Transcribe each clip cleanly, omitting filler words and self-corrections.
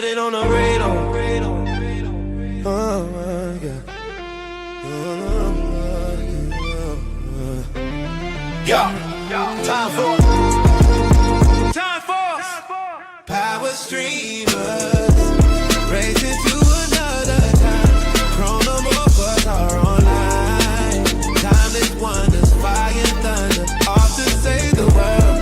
It on the radar. Oh my God. Time for power streamers. Racing to another time. Chrono movers are online. Timeless wonders, fire and thunder. Off to save the world.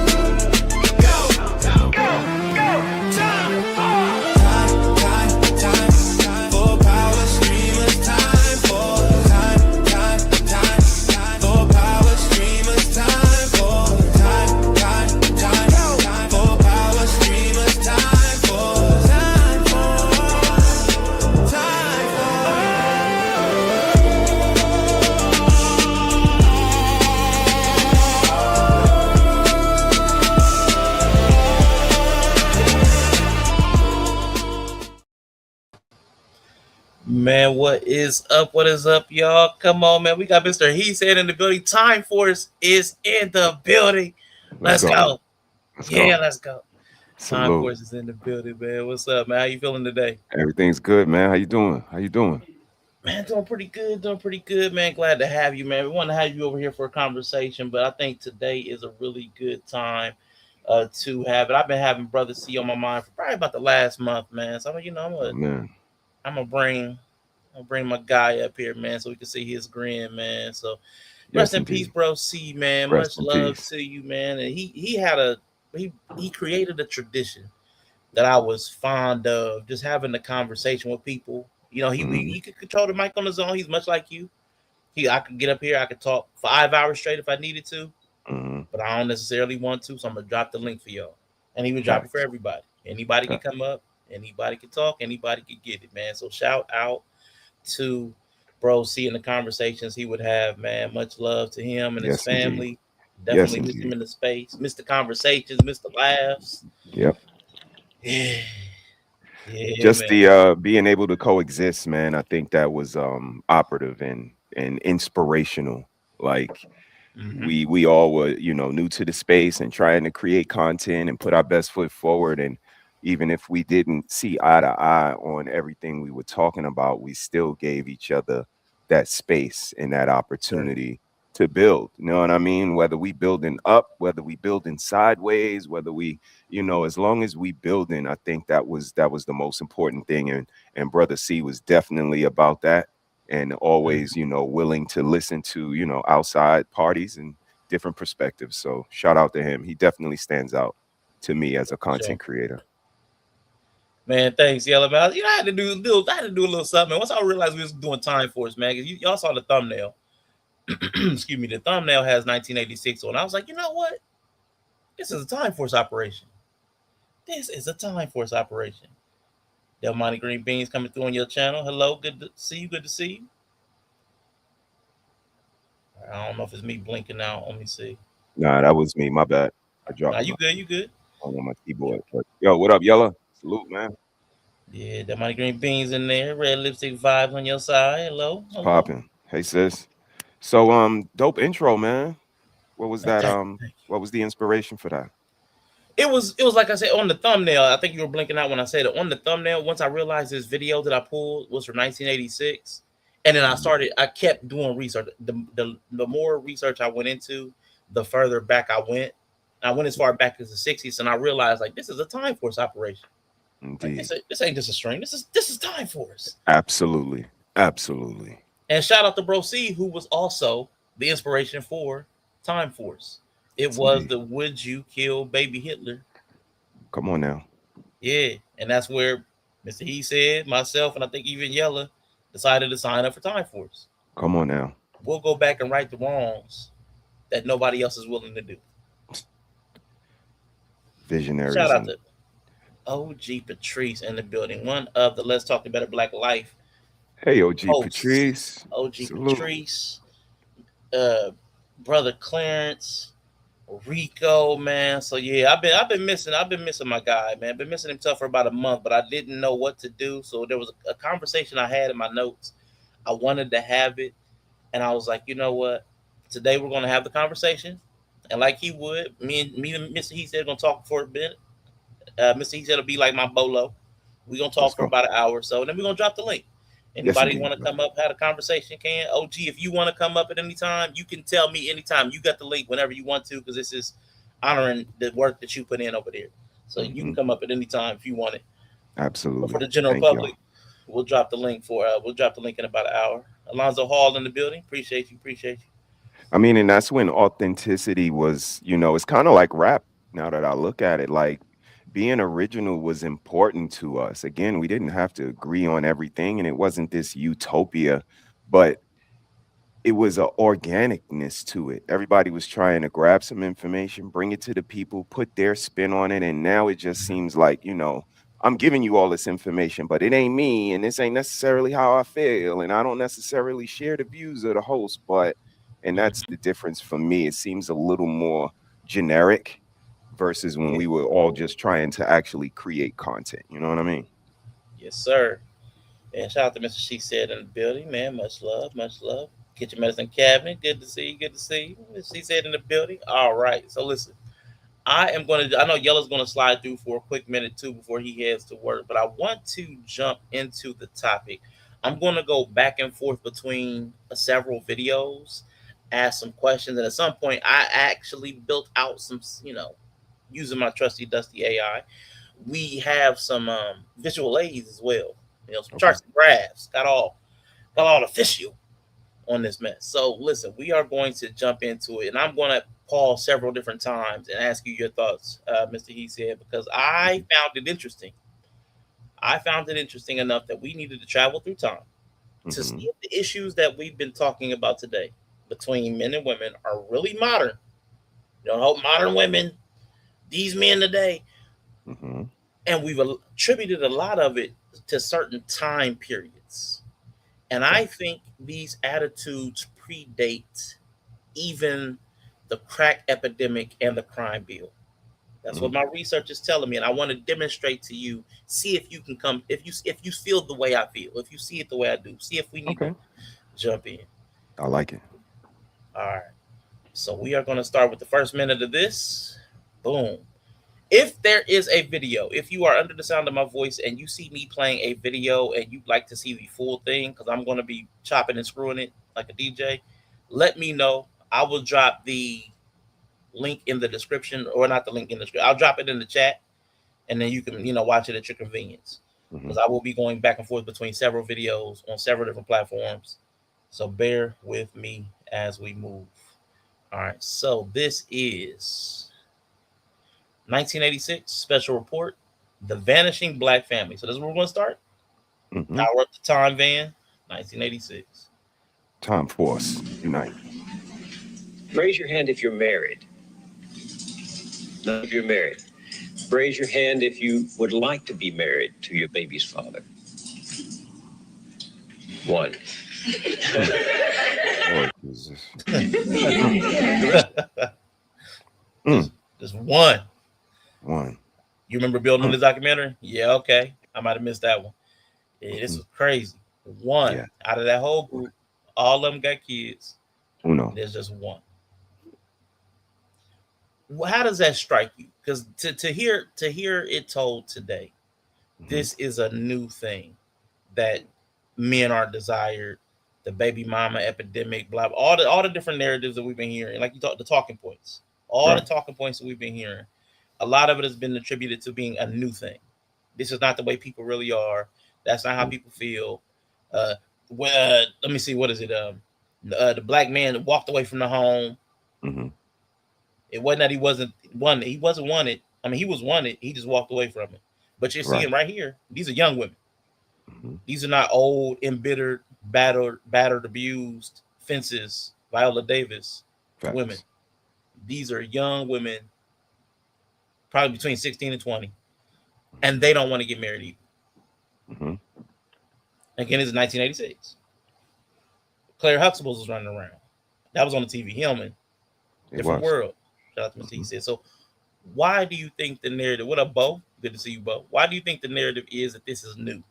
Man, what is up? What is up, y'all? Come on, man. We got Mr. He said in the building. Time Force is in the building. Let's go. Let's go. Time Salute. Force is in the building, man. What's up, man? How you feeling today? Everything's good, man. How you doing? Man, doing pretty good, man. Glad to have you, man. We want to have you over here for a conversation, but I think today is a really good time to have it. I've been having Brother C on my mind for probably about the last month, man. So I'm gonna bring my guy up here, man, so we can see his grin, man. So rest in peace, bro. C, man. Much love to you, man. And he created a tradition that I was fond of, just having a conversation with people. You know, he could control the mic on his own. He's much like you. I could get up here, I could talk 5 hours straight if I needed to, but I don't necessarily want to. So I'm gonna drop the link for y'all, and he would drop it for everybody. Anybody can come up. Anybody can talk. Anybody can get it, man. So shout out to Bro C and the conversations he would have, man. Much love to him and his family. Definitely miss him in the space. Miss the conversations, miss the laughs. Yep. Yeah. Just the being able to coexist, man. I think that was operative and inspirational. Like we all were, new to the space and trying to create content and put our best foot forward. And even if we didn't see eye to eye on everything we were talking about, we still gave each other that space and that opportunity to build. You know what I mean? Whether we building up, whether we building sideways, whether we, as long as we building, I think that was the most important thing. And Brother C was definitely about that, and always, willing to listen to, outside parties and different perspectives. So shout out to him. He definitely stands out to me as a content creator. Man, thanks, Yellow Man. I had to do a little something. Man. Once I realized we was doing Time Force, man, because y'all saw the thumbnail. Excuse me, the thumbnail has 1986 on. I was like, you know what? This is a Time Force operation. Del Monte Green Beans coming through on your channel. Hello, good to see you. I don't know if it's me blinking out. Let me see. Nah, that was me. My bad. I dropped. Nah, you good. On my keyboard. But, yo, what up, Yella? Salute, man. Yeah, Del Monte Green Beans in there. Red lipstick vibes on your side. Hello. Popping. Hey, sis. So, dope intro, man. What was that? What was the inspiration for that? It was like I said on the thumbnail. I think you were blinking out when I said it. On the thumbnail, once I realized this video that I pulled was from 1986, and then I kept doing research. The more research I went into, the further back I went. I went as far back as the 60s, and I realized like this is a Time Force operation. Indeed. Like, this ain't just a string. This is Time Force. Absolutely. And shout out to Bro C, who was also the inspiration for Time Force. It was the Would You Kill Baby Hitler? Come on now. Yeah, and that's where Mr. He said, myself, and I think even Yella decided to sign up for Time Force. Come on now. We'll go back and right the wrongs that nobody else is willing to do. Visionaries. Shout out to OG Patrice in the building. One of the Let's Talk Better Black Life. Hey, OG hosts. Patrice. OG Salute. Patrice. Brother Clarence. Rico, man. So yeah, I've been missing my guy, man. I've been missing him tough for about a month, but I didn't know what to do. So there was a conversation I had in my notes. I wanted to have it, and I was like, you know what? Today we're gonna have the conversation, and like he would, me and Mr. He said gonna talk for a bit. Mr. He said it'll be like my bolo. We're gonna Let's talk for go. about an hour or so, and then we're gonna drop the link. Yes, Anybody indeed, want to brother. come up, have a conversation, can. OG, if you want to come up at any time, you can tell me anytime. You got the link whenever you want to, because this is honoring the work that you put in over there. So you can come up at any time if you want it. But for Absolutely. the general Thank y'all. public, we'll drop the link in about an hour. Alonzo Hall in the building. Appreciate you. I mean, and that's when authenticity was, it's kind of like rap now that I look at it. Like being original was important to us. Again, we didn't have to agree on everything, and it wasn't this utopia, but it was a organicness to it. Everybody was trying to grab some information, bring it to the people, put their spin on it, and now it just seems like, I'm giving you all this information, but it ain't me, and this ain't necessarily how I feel, and I don't necessarily share the views of the host, and that's the difference for me. It seems a little more generic versus when we were all just trying to actually create content. You know what I mean? Yes, sir. And shout out to Mr. She Said in the building, man. Much love, much love. Kitchen Medicine Cabinet, good to see you, good to see you. She Said in the building. All right. So listen, I know Yellow's gonna slide through for a quick minute too before he heads to work, but I want to jump into the topic. I'm gonna go back and forth between several videos, ask some questions, and at some point I actually built out some, using my trusty Dusty AI. We have some visual aids as well. Some Okay. charts and graphs. Got all official on this mess. So listen, we are going to jump into it, and I'm going to pause several different times and ask you your thoughts, Mr. He Said, because I found it interesting. I found it interesting enough that we needed to travel through time to Mhm. see if the issues that we've been talking about today between men and women are really modern. Modern women, these men today, Mhm. and we've attributed a lot of it to certain time periods. And I think these attitudes predate even the crack epidemic and the crime bill. That's what my research is telling me, and I want to demonstrate to you. See if you can come. If you feel the way I feel, if you see it the way I do, see if we need Okay. to jump in. I like it. All right. So we are going to start with the first minute of this. Boom. If there is a video, if you are under the sound of my voice and you see me playing a video and you'd like to see the full thing, because I'm going to be chopping and screwing it like a DJ, let me know. I will drop the link in the description, or not the link in the description. I'll drop it in the chat, and then you can, watch it at your convenience. Because I will be going back and forth between several videos on several different platforms. So bear with me as we move. All right. So this is 1986 special report, The Vanishing Black Family. So this is where we're going to start. Mhm. Power up the time van, 1986. Time Force Unite. Raise your hand if you're married. None of you are married. Raise your hand if you would like to be married to your baby's father. One. Lord Jesus. Just one. One. You remember building the documentary? Yeah, okay. I might have missed that one. Yeah, this was crazy. One out of that whole group, all of them got kids. Uno. There's just one. How does that strike you? Because to hear it told today, this is a new thing that men are desired. The baby mama epidemic, blah, blah, all the different narratives that we've been hearing, like you talk, the talking points, the talking points that we've been hearing. A lot of it has been attributed to being a new thing. This is not the way people really are. That's not how people feel. Let me see, what is it? The black man walked away from the home. Mm-hmm. It wasn't that he wasn't wanted. He wasn't wanted. I mean, he was wanted. He just walked away from it. But you're seeing right here, these are young women. Mm-hmm. These are not old, embittered, battered, abused fences, Viola Davis women. These are young women, probably between 16 and 20, and they don't want to get married either. Mm-hmm. Again, this is 1986. Claire Huxtable was running around. That was on the TV. Hillman, different world. Shout out to Mr. He Said. So, why do you think the narrative? What up, Bo? Good to see you, Bo. Why do you think the narrative is that this is new?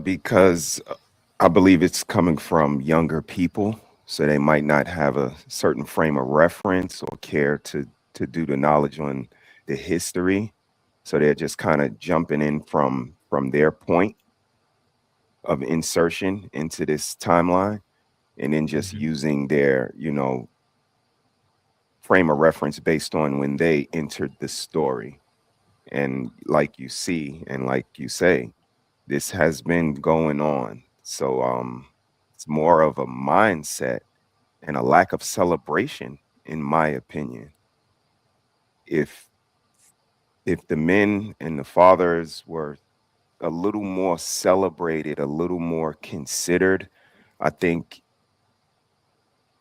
Because I believe it's coming from younger people, so they might not have a certain frame of reference or care to do the knowledge on the history. So they're just kind of jumping in from their point of insertion into this timeline, and then just using their, frame of reference based on when they entered the story. And like you see, and like you say, this has been going on. So it's more of a mindset and a lack of celebration, in my opinion. If the men and the fathers were a little more celebrated, a little more considered, I think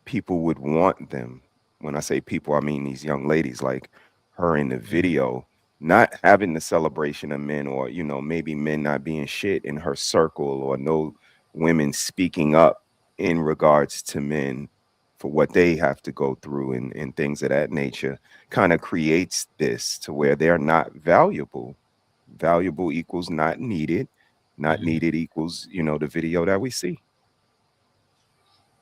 people would want them. When I say people, I mean these young ladies like her in the video, not having the celebration of men, or, maybe men not being shit in her circle, or no women speaking up in regards to men for what they have to go through, and things of that nature, kind of creates this to where they're not valuable. Valuable equals not needed. Not needed equals, the video that we see.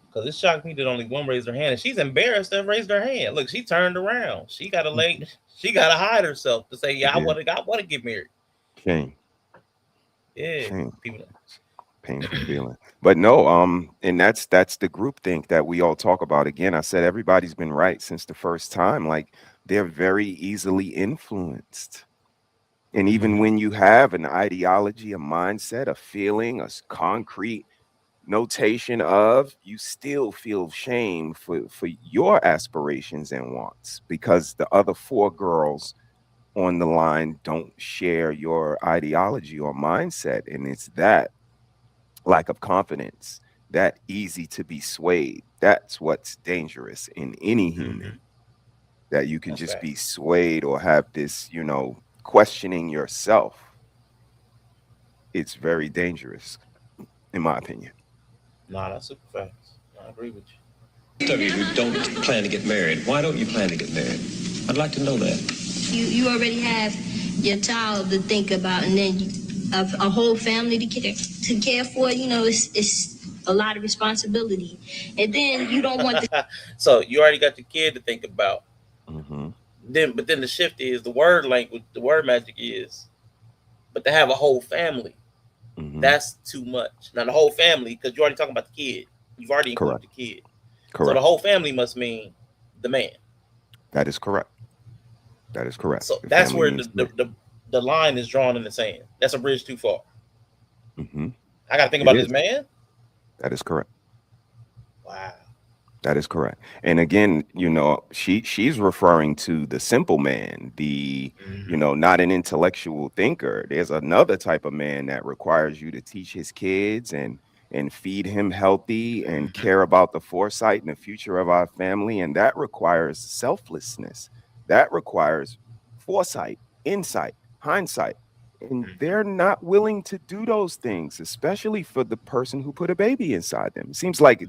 Because it shocked me that only one raised her hand, and she's embarrassed to have raised her hand. Look, she turned around. She got to She got to hide herself to say, "Yeah, I want to get married." Shame. Yeah, Shame. people. Painful feeling. But no, and that's the group think that we all talk about. Again, I said everybody's been right since the first time. Like, they're very easily influenced. And even when you have an ideology, a mindset, a feeling, a concrete notation of, you still feel shame for your aspirations and wants, because the other 4 girls on the line don't share your ideology or mindset. And it's that lack of confidence, that easy to be swayed. That's what's dangerous in any human, that you can just be swayed or have this, questioning yourself. It's very dangerous, in my opinion. Nah, that's super facts. I agree with you. Of you who don't plan to get married, why don't you plan to get married? I'd like to know that. You already have your child to think about, and then a whole family to care for. It's a lot of responsibility, and then you don't want to. So you already got the kid to think about. Mm-hmm. But then the shift is the word language, the word magic is, but to have a whole family, that's too much. Now the whole family, because you're already talking about the kid, you've already included the kid. Correct. So the whole family must mean the man. That is correct. That is correct. So that's where the line is drawn in the sand. That's a bridge too far. I got to think about this man. That is correct. Wow. That is correct. And again, she's referring to the simple man, the, not an intellectual thinker. There's another type of man that requires you to teach his kids and feed him healthy and care about the foresight and the future of our family. And that requires selflessness. That requires foresight, insight, hindsight. And they're not willing to do those things, especially for the person who put a baby inside them. It seems like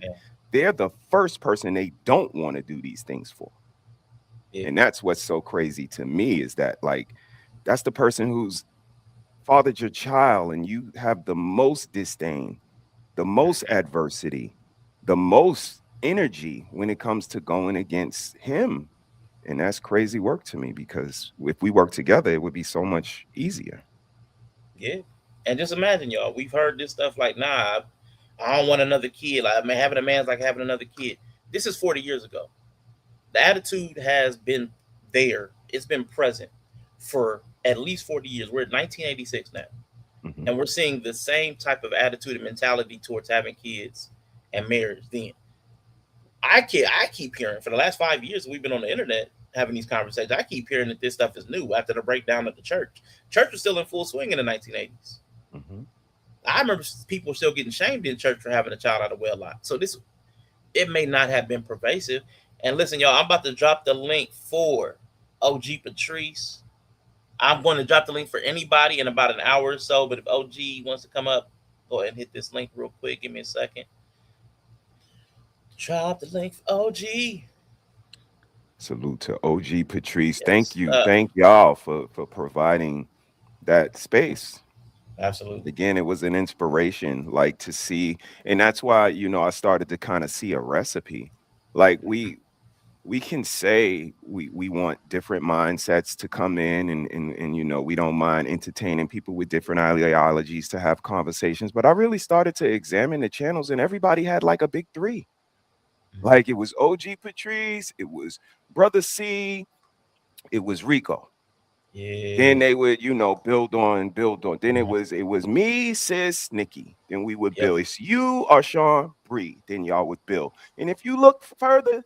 they're the first person they don't want to do these things for. Yeah. And that's what's so crazy to me, is that, like, that's the person who's fathered your child, and you have the most disdain, the most adversity, the most energy when it comes to going against him. And that's crazy work to me, because if we work together, it would be so much easier. Yeah. And just imagine, y'all, we've heard this stuff like, nah, I don't want another kid. Like, having a man's like having another kid. This is 40 years ago. The attitude has been there. It's been present for at least 40 years. We're at 1986 now. And we're seeing the same type of attitude and mentality towards having kids and marriage then. I keep hearing, for the last 5 years we've been on the internet having these conversations, I keep hearing that this stuff is new after the breakdown of the church. Church was still in full swing in the 1980s. I remember people still getting shamed in church for having a child out of wedlock. So it may not have been pervasive. And listen, y'all, I'm about to drop the link for OG Patrice. I'm going to drop the link for anybody in about an hour or so. But if OG wants to come up, go ahead and hit this link real quick. Give me a second. Drop the link for OG. Salute to OG Patrice. Yes. Thank you. Thank y'all for providing that space. Absolutely. Again, it was an inspiration, like, to see. And that's why, I started to kind of see a recipe. Like, we we can say we want different mindsets to come in and you know, we don't mind entertaining people with different ideologies to have conversations. But I really started to examine the channels and everybody had like a big three. Like it was OG Patrice, it was Brother C, it was Rico. Yeah. Then they would, you know, build on. Then it was me, Sis, Nikki. Then we would build. It's you, Arshawn, Bree. Then y'all would build. And if you look further,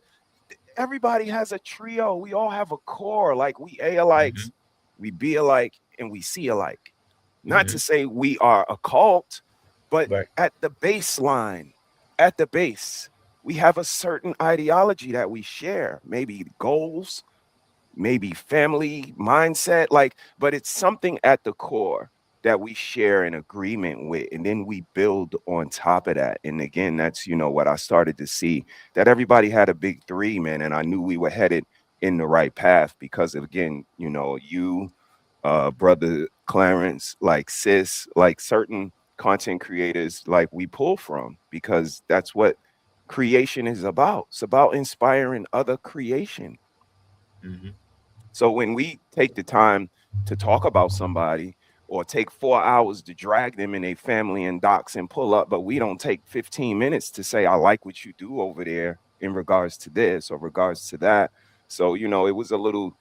everybody has a trio. We all have a core. Like we A alikes, we B alike, and we C alike. Not to say we are a cult, but at the baseline, at the base, we have a certain ideology that we share. Maybe goals, maybe family mindset, like, but it's something at the core that we share an agreement with, and then we build on top of that. And again, that's, you know, what I started to see, that everybody had a big three, man, and I knew we were headed in the right path because of, again, you know, you, Brother Clarence, like Sis, like certain content creators, like we pull from, because that's what creation is about. It's about inspiring other creation. So when we take the time to talk about somebody or take 4 hours to drag them in a family and docs and pull up, but we don't take 15 minutes to say, I like what you do over there in regards to this or regards to that. So, you know, it was a little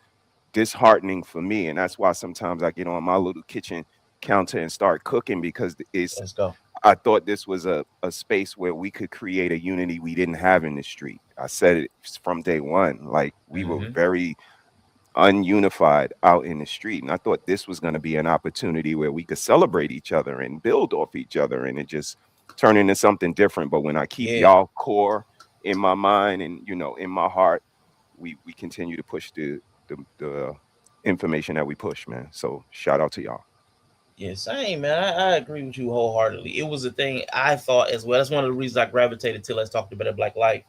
disheartening for me. And that's why sometimes I get on my little kitchen counter and start cooking, because Let's go. I thought this was a space where we could create a unity we didn't have in the street. I said it from day one, like we were very ununified out in the street, and I thought this was going to be an opportunity where we could celebrate each other and build off each other, and it just turned into something different. But when I keep y'all core in my mind and, you know, in my heart, we continue to push the information that we push, man. So shout out to y'all. Yeah, same, man. I agree with you wholeheartedly. It was a thing I thought as well. That's one of the reasons I gravitated to Let's Talk to Better Black Life,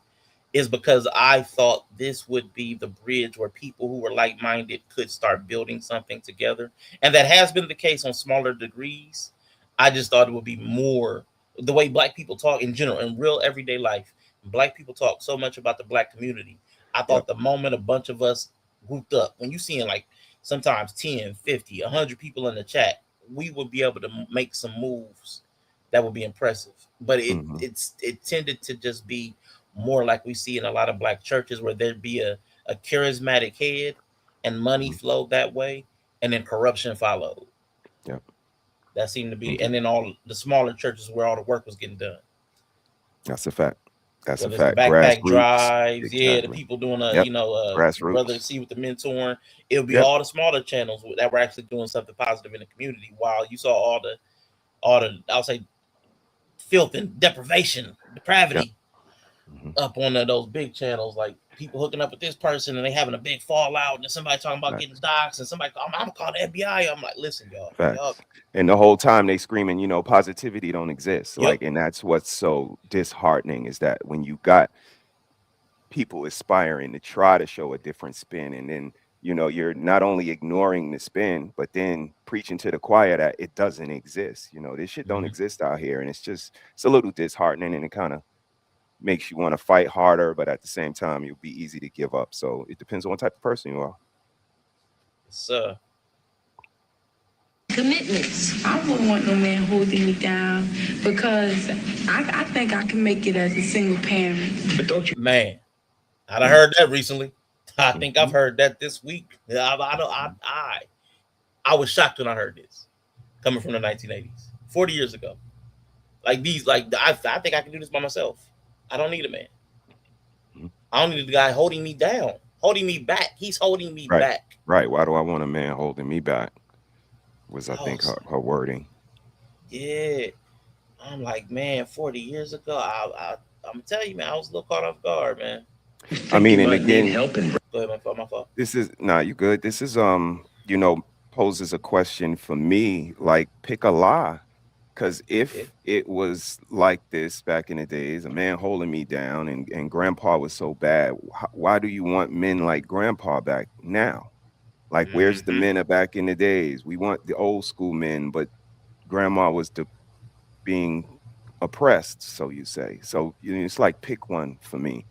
is because I thought this would be the bridge where people who were like-minded could start building something together. And that has been the case on smaller degrees. I just thought it would be more the way Black people talk in general, in real everyday life. Black people talk so much about the Black community. I thought the moment a bunch of us grouped up, when you seeing like sometimes 10, 50, 100 people in the chat, we would be able to make some moves that would be impressive. But it tended to just be more like we see in a lot of Black churches, where there'd be a charismatic head and money flowed that way, and then corruption followed. That seemed to be, and then all the smaller churches where all the work was getting done. That's a fact. That's Whether a fact. Backpack Grassroots, drives, exactly. the people doing you know, grassroots. Brother C with the mentoring. It'll be all the smaller channels that were actually doing something positive in the community, while you saw all the I'll say filth and depravity up on those big channels, like people hooking up with this person and they having a big fallout, and somebody talking about getting doxxed, and somebody I'm gonna call the FBI. I'm like, listen, y'all. And the whole time they screaming, you know, positivity don't exist. Like, and that's what's so disheartening, is that when you got people aspiring to try to show a different spin, and then, you know, you're not only ignoring the spin, but then preaching to the choir that it doesn't exist. You know, this shit don't exist out here, and it's a little disheartening, and it kind of makes you want to fight harder, but at the same time, you'll be easy to give up. So it depends on what type of person you are. So commitments. I wouldn't want no man holding me down, because I think I can make it as a single parent. But don't you, man? I done heard that recently. I think I've heard that this week. I was shocked when I heard this, coming from the 1980s, 40 years ago. Like these, like I think I can do this by myself. I don't need a man. I don't need the guy holding me down, holding me back. He's holding me back. Right. Why do I want a man holding me back? Was I think her wording. Yeah. I'm like, man, 40 years ago, I'm telling you, man, I was a little caught off guard, man. I mean, and again, helping. Go ahead, my fault. This is you good. This is you know, poses a question for me, like, pick a lie. Because if it was like this back in the days, a man holding me down and grandpa was so bad, why do you want men like grandpa back now? Like, where's the men of back in the days? We want the old school men, but grandma was being oppressed, so you say. So, you know, it's like, pick one for me.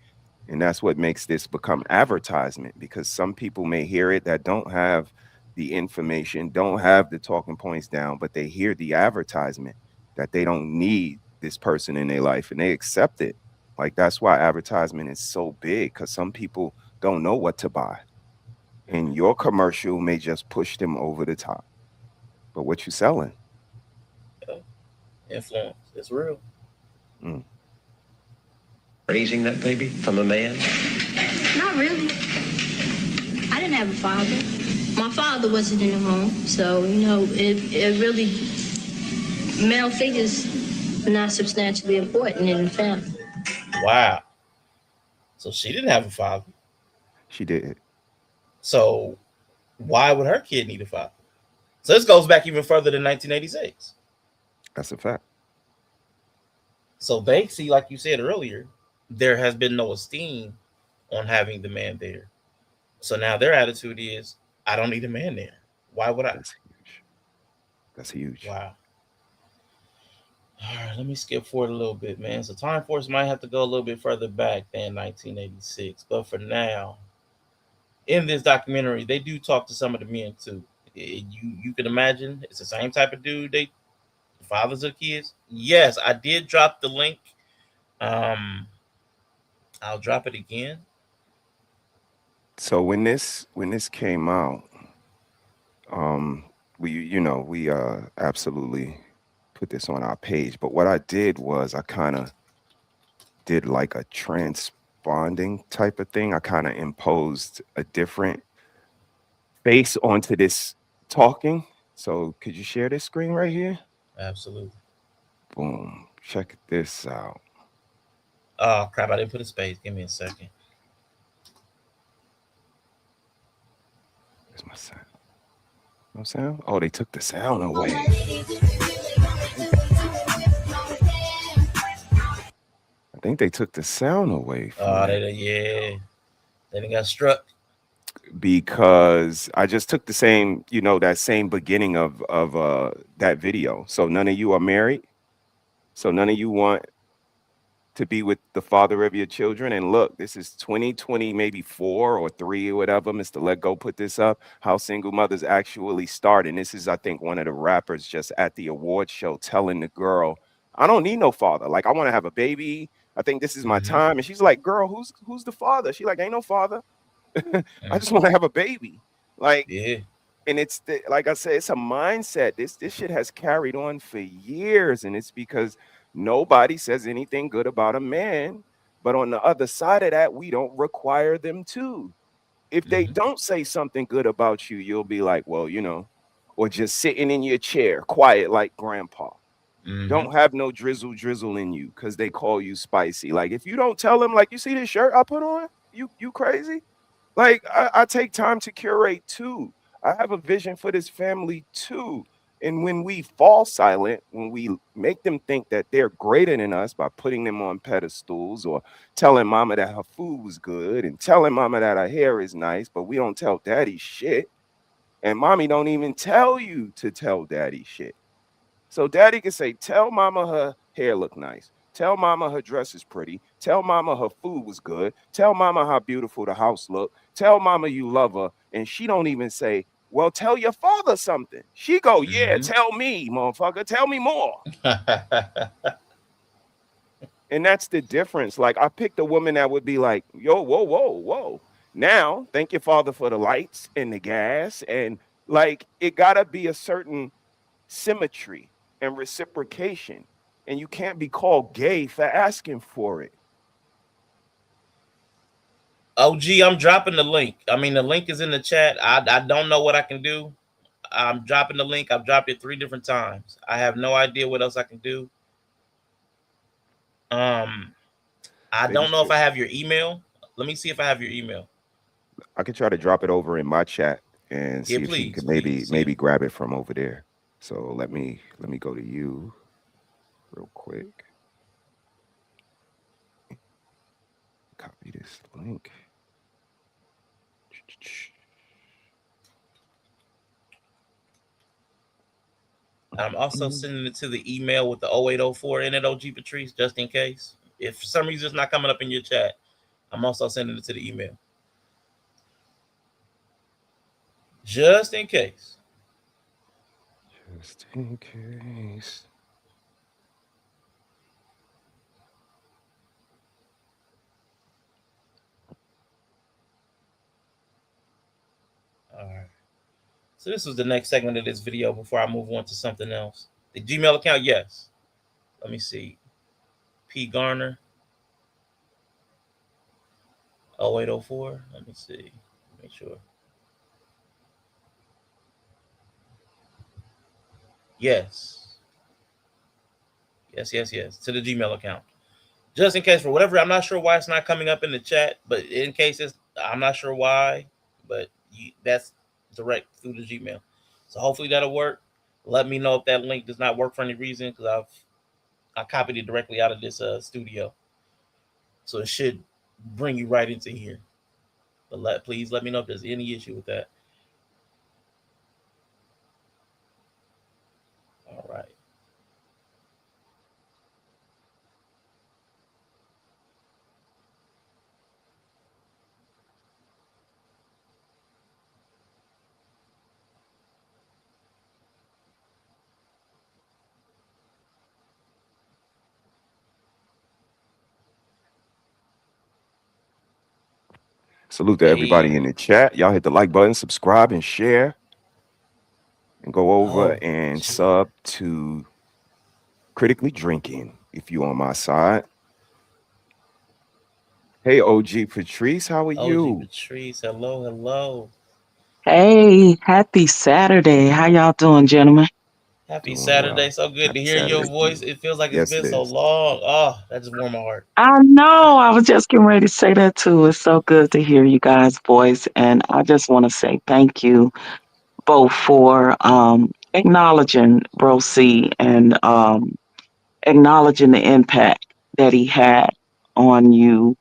And that's what makes this become advertisement, because some people may hear it that don't have the information, don't have the talking points down, but they hear the advertisement that they don't need this person in their life and they accept it. Like, that's why advertisement is so big, because some people don't know what to buy. And your commercial may just push them over the top. But what you selling? Influence. It's real. Raising that baby from a man? Not really. I didn't have a father. My father wasn't in the home, so it really, male figures are not substantially important in the family. Wow. So she didn't have a father. She did. So why would her kid need a father? So this goes back even further than 1986. That's a fact. So they see, like you said earlier, there has been no esteem on having the man there. So now their attitude is, I don't need a man there. Why would I? That's huge. That's huge. Wow. All right, let me skip forward a little bit, man. So Time Force might have to go a little bit further back than 1986. But for now, in this documentary, they do talk to some of the men too. You can imagine it's the same type of dude. The fathers of kids. Yes, I did drop the link. I'll drop it again. So when this came out, we absolutely put this on our page. But what I did was I kind of did like a transponding type of thing. I kind of imposed a different face onto this talking. So could you share this screen right here? Absolutely. Boom. Check this out. Oh crap! I didn't put a space. Give me a second. Where's my sound? No sound? Oh, they took the sound away. I think they took the sound away. Oh, they done got struck. Because I just took the same, that same beginning of that video. So none of you are married. So none of you want to be with the father of your children. And look, this is 2020, maybe 4 or 3 or whatever. Mr. Let Go put this up, how single mothers actually start. And this is, I think, one of the rappers just at the award show telling the girl, I don't need no father. Like, I want to have a baby. I think this is my time. And she's like, girl, who's the father? She like, ain't no father. I just want to have a baby. Like, yeah. And it's like I said, it's a mindset. This shit has carried on for years, and it's because nobody says anything good about a man. But on the other side of that, we don't require them to. If they don't say something good about you, you'll be like, well, or just sitting in your chair, quiet like grandpa. Don't have no drizzle in you because they call you spicy. Like, if you don't tell them, like, you see this shirt I put on, you crazy? Like, I take time to curate too. I have a vision for this family too. And when we fall silent, when we make them think that they're greater than us by putting them on pedestals or telling mama that her food was good and telling mama that her hair is nice, but we don't tell daddy shit. And mommy don't even tell you to tell daddy shit. So daddy can say, tell mama her hair look nice. Tell mama her dress is pretty. Tell mama her food was good. Tell mama how beautiful the house looked. Tell mama you love her. And she don't even say, well, tell your father something. She go, yeah, tell me, motherfucker. Tell me more. And that's the difference. Like, I picked a woman that would be like, yo, whoa. Now, thank your father for the lights and the gas. And like, it gotta be a certain symmetry and reciprocation. And you can't be called gay for asking for it. OG, I'm dropping the link. I mean, the link is in the chat. I don't know what I can do. I'm dropping the link. I've dropped it 3 different times. I have no idea what else I can do. I don't know if I have your email. Let me see if I have your email. I could try to drop it over in my chat and see if you can maybe grab it from over there. So let me go to you real quick. Copy this link. I'm also sending it to the email with the 0804 in it, OG Patrice, just in case. If for some reason it's not coming up in your chat, I'm also sending it to the email just in case. Just in case. All right. So this was the next segment of this video before I move on to something else. The Gmail account, yes. Let me see. P Garner 0804. Let me see. Make sure. Yes. Yes. To the Gmail account. Just in case, for whatever, I'm not sure why it's not coming up in the chat, but in case I'm not sure why, but that's direct through the Gmail. So hopefully that'll work. Let me know if that link does not work for any reason, because I copied it directly out of this studio, so it should bring you right into here. But please let me know if there's any issue with that. All right. Salute to everybody in the chat. Y'all hit the like button, subscribe, and share. And go over and sub to Critically Drinking if you on my side. Hey, OG Patrice, how are you? OG Patrice, hello. Hey, happy Saturday. How y'all doing, gentlemen? Happy Saturday. So good to hear your voice. It feels like it's been so long. Oh, that just warmed my heart. I know. I was just getting ready to say that too. It's so good to hear you guys' voice. And I just want to say thank you both for acknowledging Bro C and acknowledging the impact that he had on you,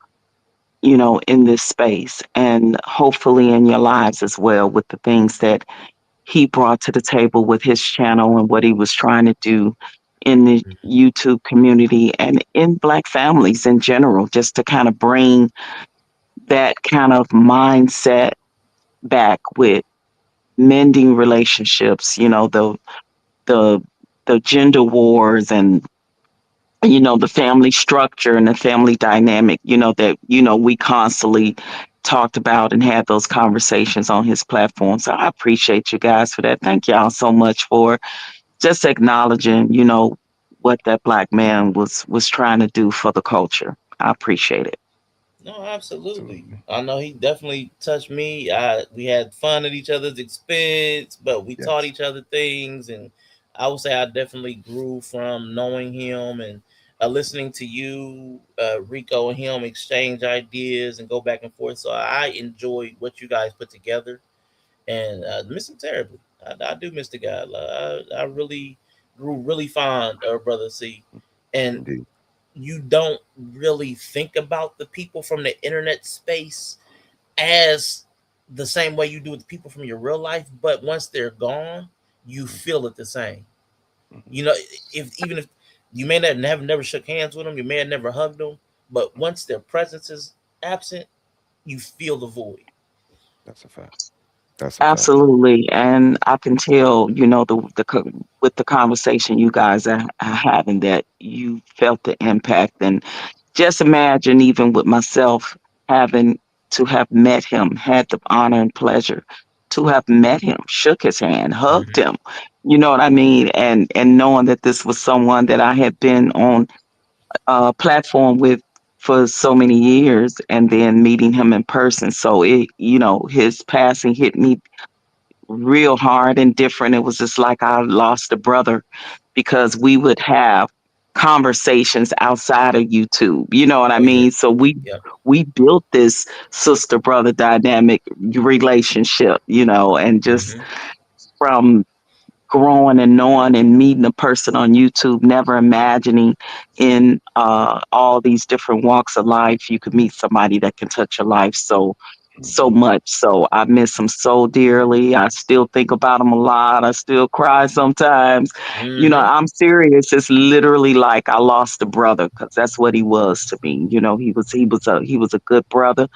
in this space and hopefully in your lives as well, with the things that he brought to the table with his channel and what he was trying to do in the YouTube community and in Black families in general, just to kind of bring that kind of mindset back with mending relationships, the the gender wars and the family structure and the family dynamic, that we constantly talked about and had those conversations on his platform. So I appreciate you guys for that. Thank y'all so much for just acknowledging, what that Black man was trying to do for the culture. I appreciate it. No, absolutely. I know he definitely touched me. We had fun at each other's expense, but we taught each other things, and I would say I definitely grew from knowing him and listening to you, Rico, and him exchange ideas and go back and forth. So I enjoyed what you guys put together, and miss him terribly. I do miss the guy. I really grew really fond of Brother C, and Indeed. You don't really think about the people from the internet space as the same way you do with people from your real life, but once they're gone, you feel it the same. Even if you may not have never shook hands with them, you may have never hugged them, but once their presence is absent, you feel the void. That's a fact. Absolutely. And I can tell, with the conversation you guys are having, that you felt the impact. And just imagine, even with myself, having to have met him, had the honor and pleasure to have met him, shook his hand, hugged him, you know what I mean? And knowing that this was someone that I had been on a platform with for so many years, and then meeting him in person. So his passing hit me real hard and different. It was just like I lost a brother, because we would have conversations outside of YouTube. You know what I mean? So we built this sister brother dynamic relationship, and just from growing and knowing and meeting a person on YouTube, never imagining in all these different walks of life you could meet somebody that can touch your life. So so much. So I miss him so dearly. I still think about him a lot. I still cry sometimes. Mm-hmm. I'm serious. It's literally like I lost a brother because that's what he was to me. He was a good brother.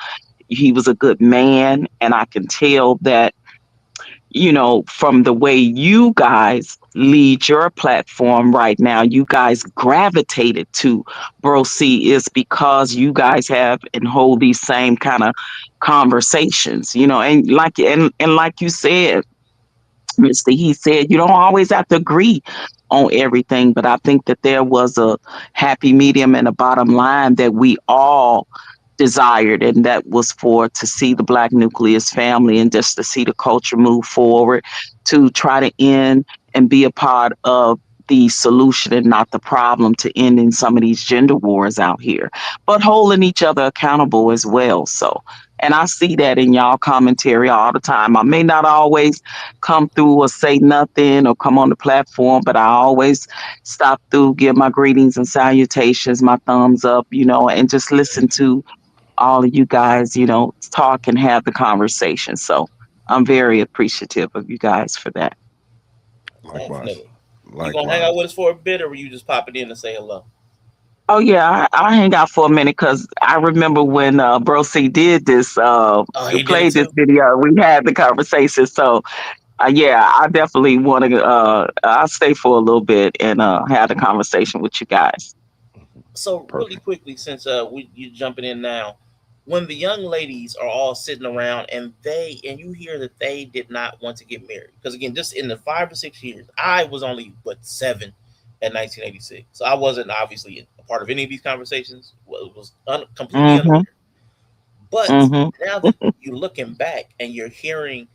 He was a good man, and I can tell that from the way you guys lead your platform right now, you guys gravitated to Bro C is because you guys have and hold these same kind of conversations, and like you said, Mr. He said you don't always have to agree on everything, but I think that there was a happy medium and a bottom line that we all desired, and that was for to see the Black nucleus family and just to see the culture move forward, to try to end and be a part of the solution and not the problem, to ending some of these gender wars out here, but holding each other accountable as well. So, and I see that in y'all commentary all the time. I may not always come through or say nothing or come on the platform, but I always stop through, give my greetings and salutations, my thumbs up, and just listen to all of you guys, talk and have the conversation. So I'm very appreciative of you guys for that. Likewise. Definitely. You gonna hang Likewise. out with us for a bit, or were you just popping in to say hello? Oh yeah, I hang out for a minute because I remember when Bro C did this, Oh, he did it played this too. video. We had the conversation. So yeah, I definitely want to. I'll stay for a little bit and have the conversation with you guys. So really Perfect. quickly, since you jumping in now, when the young ladies are all sitting around and you hear that they did not want to get married, because again, just in the 5 or 6 years, I was only 7 in 1986, so I wasn't obviously a part of any of these conversations. Was completely Mm-hmm. unaware. But Mm-hmm. now that you're looking back and you're hearing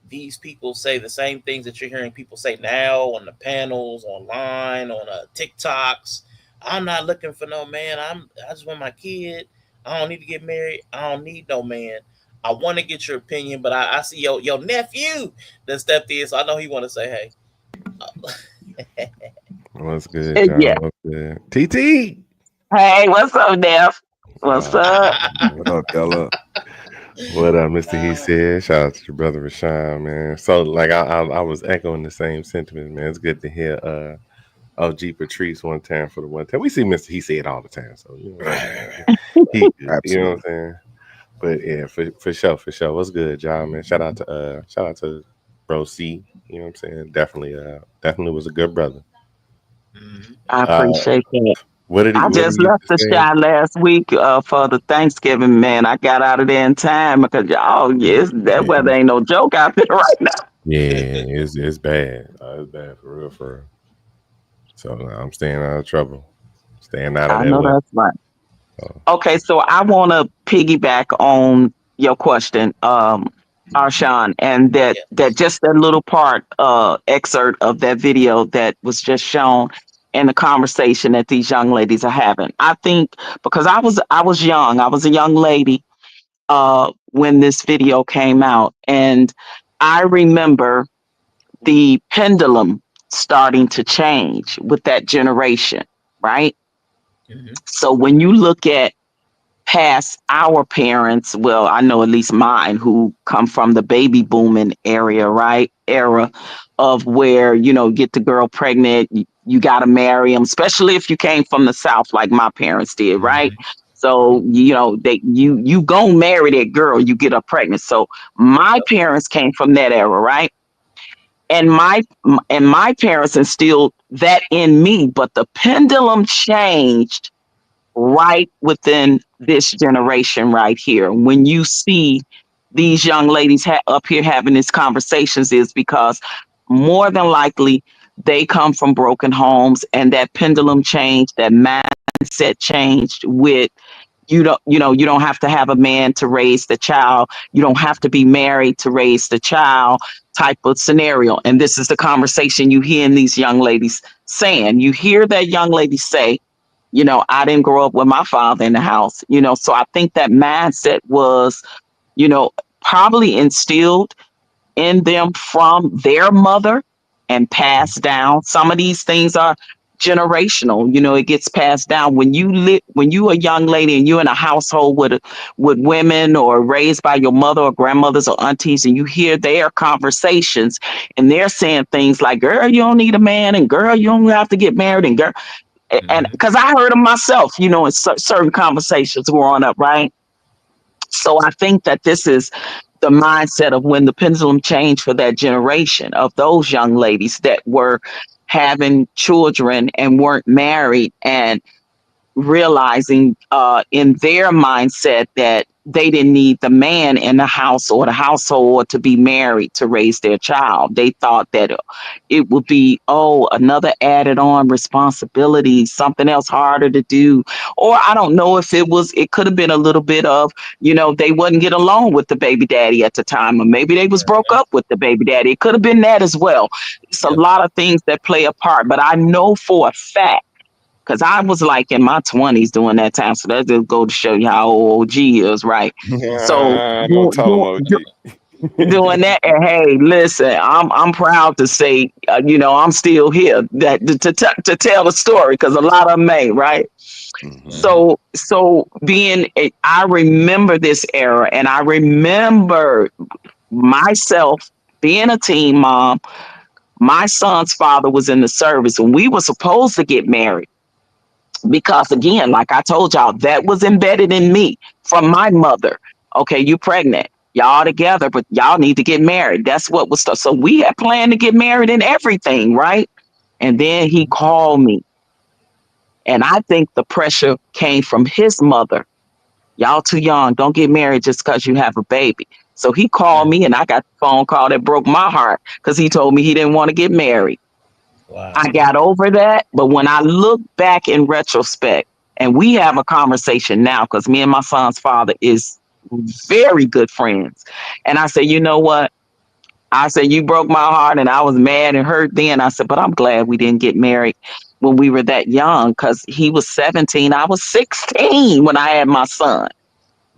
these people say the same things that you're hearing people say now on the panels, online, on TikToks. I'm not looking for no man. I just want my kid. I don't need to get married. I don't need no man. I want to get your opinion, but I see your nephew that stepped in, so I know he want to say hey. What's good, Yeah. John? What's good? TT. Hey, what's up, Neff? What's up? What up, Della? What up, Mr. He said? Shout out to your brother Rashawn, man. So, like, I was echoing the same sentiment, man. It's good to hear OG Patrice one time for the one time. We see Mr. He said all the time, so he, you know what I'm saying. But yeah, for sure. What's good, John, man? Shout out to Bro C. You know what I'm saying? Definitely was a good brother. I appreciate that. What did he? I What just did he left the say? shot last week for the Thanksgiving, man. I got out of there in time because yes, that weather ain't no joke out there right now. Yeah, it's bad. It's bad for real. So I'm staying out of trouble. Staying out of I that know weather. that's right. Okay, so I want to piggyback on your question, Arshawn, and that just that little part excerpt of that video that was just shown in the conversation that these young ladies are having. I think because I was young, I was a young lady when this video came out, and I remember the pendulum starting to change with that generation, right? Mm-hmm. So when you look at past our parents, well, I know at least mine who come from the baby booming era of where, get the girl pregnant, you got to marry them, especially if you came from the South like my parents did, right? So, you go marry that girl, you get her pregnant. So my parents came from that era, right? And my parents instilled that in me, but the pendulum changed right within this generation right here. When you see these young ladies up here having these conversations, is because more than likely they come from broken homes, and that pendulum changed, that mindset changed with you don't have to have a man to raise the child. You don't have to be married to raise the child type of scenario. And this is the conversation you hear in these young ladies saying. You hear that young lady say, I didn't grow up with my father in the house, so I think that mindset was, probably instilled in them from their mother and passed down. Some of these things are generational. You know, it gets passed down. When you a young lady and you're in a household with women or raised by your mother or grandmothers or aunties, and you hear their conversations and they're saying things like, girl, you don't need a man, and girl, you don't have to get married, and girl, and because I heard them myself, you know, in certain conversations growing up, right? So I think that this is the mindset of when the pendulum changed for that generation of those young ladies that were having children and weren't married, and realizing in their mindset that they didn't need the man in the house or the household to be married to raise their child. They thought that it would be, another added on responsibility, something else harder to do. Or I don't know if it could have been a little bit of, you know, they wouldn't get along with the baby daddy at the time, or maybe they was broke up with the baby daddy. It could have been that as well. It's a lot of things that play a part, but I know for a fact, because I was like in my 20s during that time. So that just go to show you how old OG is, right? So Don't tell him, OG. doing that, and hey, listen, I'm proud to say, you know, I'm still here to tell the story, because a lot of them may, right? So I remember this era, and I remember myself being a teen mom. My son's father was in the service, and we were supposed to get married. Because again, like I told y'all, that was embedded in me from my mother. Okay, you pregnant, y'all together, but y'all need to get married. That's what was. So we had planned to get married and everything, right? And then he called me, and I think the pressure came from his mother. Y'all too young. Don't get married just because you have a baby. So he called me, and I got the phone call that broke my heart, because he told me he didn't want to get married. Wow. I got over that. But when I look back in retrospect, and we have a conversation now, because me and my son's father is very good friends. And I said, you know what? I said, you broke my heart, and I was mad and hurt then. I said, but I'm glad we didn't get married when we were that young, because he was 17. I was 16 when I had my son.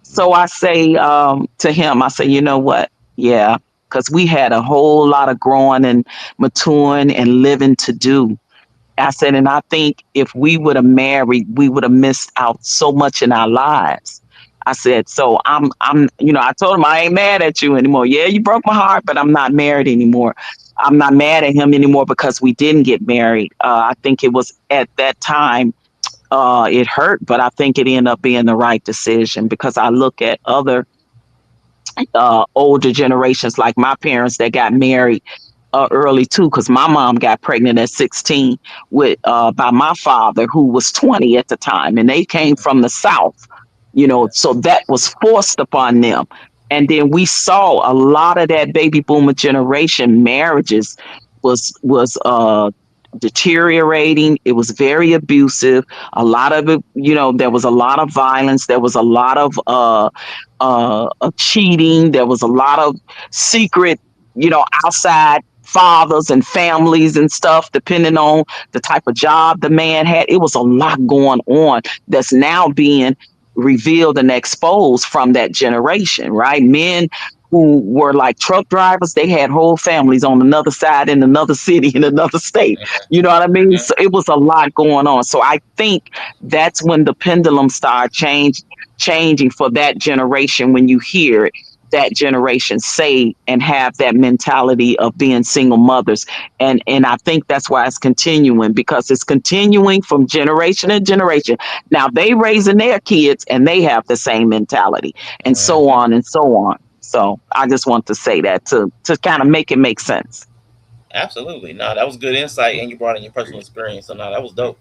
So I say to him, I say, you know what? Yeah, because we had a whole lot of growing and maturing and living to do. I said, and I think if we would have married, we would have missed out so much in our lives. I said, so you know, I told him, I ain't mad at you anymore. Yeah, you broke my heart, but I'm not married anymore. I'm not mad at him anymore because we didn't get married. I think it was at that time, it hurt, but I think it ended up being the right decision, because I look at other older generations, like my parents that got married early too, because my mom got pregnant at 16 with by my father, who was 20 at the time, and they came from the South, you know, so that was forced upon them. And then we saw a lot of that baby boomer generation marriages was deteriorating. It was very abusive. A lot of it, you know, there was a lot of violence. There was a lot of cheating. There was a lot of secret, you know, outside fathers and families and stuff, depending on the type of job the man had. It was a lot going on that's now being revealed and exposed from that generation, right? Men who were like truck drivers, they had whole families on another side in another city in another state. You know what I mean? So it was a lot going on. So I think that's when the pendulum started changing for that generation, when you hear it, that generation say and have that mentality of being single mothers. And I think that's why it's continuing, because it's continuing from generation to generation. Now they raising their kids and they have the same mentality, and so on and so on. So I just want to say that to kind of make it make sense. Absolutely. No, that was good insight, and you brought in your personal experience. So no, that was dope.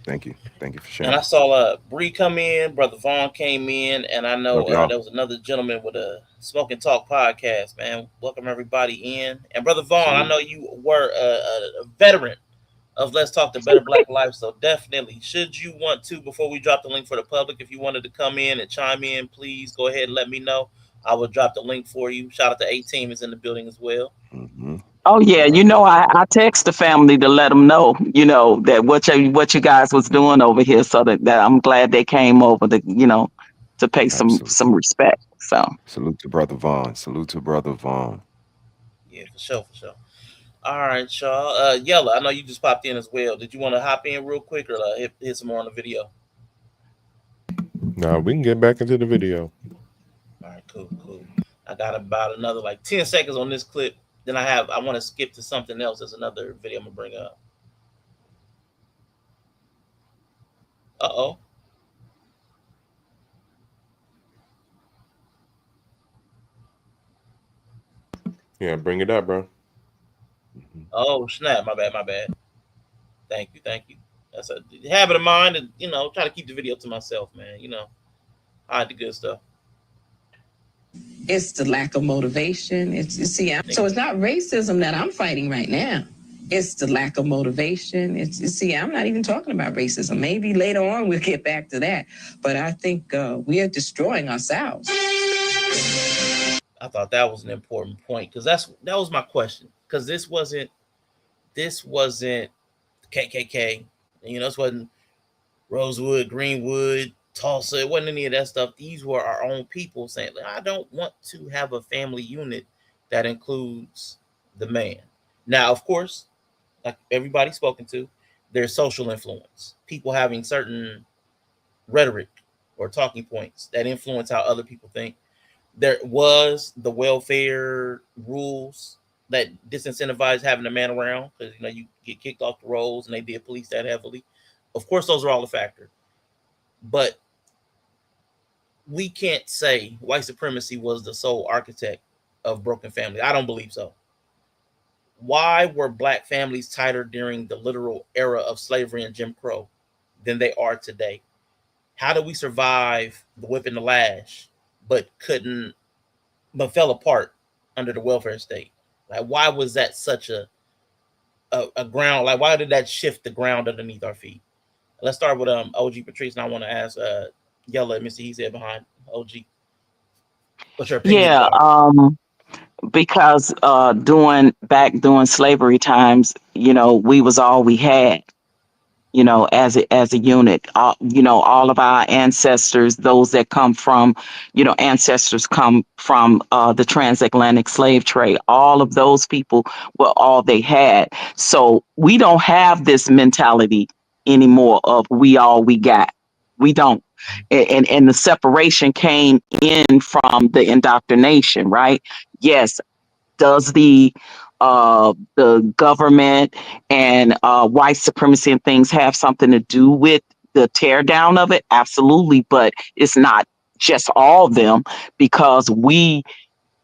Thank you for sharing. And I saw Bree come in, Brother Vaughn came in, and I know there was another gentleman with a Smoke and Talk podcast, man. Welcome everybody in. And Brother Vaughn, I know you were a veteran of Let's Talk the Better Black Life, so definitely, should you want to, before we drop the link for the public, if you wanted to come in and chime in, please go ahead and let me know. I will drop the link for you. Shout out to A-Team is in the building as well. Mm-hmm. Oh yeah, you know, I text the family to let them know, you know, that what you guys was doing over here, so that I'm glad they came over to, you know, to pay some respect. So salute to Brother Vaughn. Yeah, for sure. All right, y'all. Yella, I know you just popped in as well. Did you want to hop in real quick or hit some more on the video? No, we can get back into the video. All right, cool. I got about another like 10 seconds on this clip. Then I want to skip to something else. There's another video I'm gonna bring up. Uh-oh. Yeah, bring it up, bro. Oh, snap. My bad. Thank you. That's a habit of mine to, try to keep the video to myself, man. Hide the good stuff. It's the lack of motivation. So it's not racism that I'm fighting right now. It's the lack of motivation. I'm not even talking about racism. Maybe later on we'll get back to that. But I think we are destroying ourselves. I thought that was an important point because that was my question. Because this wasn't KKK. This wasn't Rosewood, Greenwood, Tulsa. It wasn't any of that stuff. These were our own people saying, I don't want to have a family unit that includes the man. Now, of course, like everybody's spoken to, there's social influence. People having certain rhetoric or talking points that influence how other people think. There was the welfare rules that disincentivize having a man around because you get kicked off the rolls, and they did police that heavily. Of course, those are all a factor, but we can't say white supremacy was the sole architect of broken families. I don't believe so. Why were black families tighter during the literal era of slavery and Jim Crow than they are today? How do we survive the whip and the lash, but fell apart under the welfare state? Like, why was that such a ground? Like, why did that shift the ground underneath our feet? Let's start with OG Patrice, and I want to ask Yella and Mr. He said behind OG. What's your opinion? Yeah, because during slavery times, we was all we had. As a unit, all of our ancestors, those that come from, ancestors come from the transatlantic slave trade. All of those people were all they had. So we don't have this mentality anymore of we all we got. We don't. And the separation came in from the indoctrination, right? Yes. Does the government and white supremacy and things have something to do with the tear down of it? Absolutely, but it's not just all of them, because we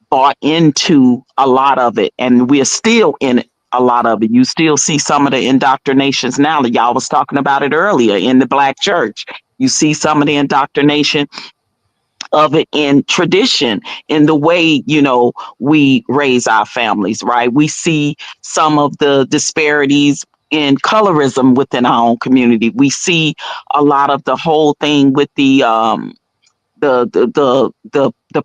bought into a lot of it, and we're still in a lot of it. You still see some of the indoctrinations now. That y'all was talking about it earlier in the Black church. You see some of the indoctrination of it in tradition, in the way, we raise our families, right? We see some of the disparities in colorism within our own community. We see a lot of the whole thing with the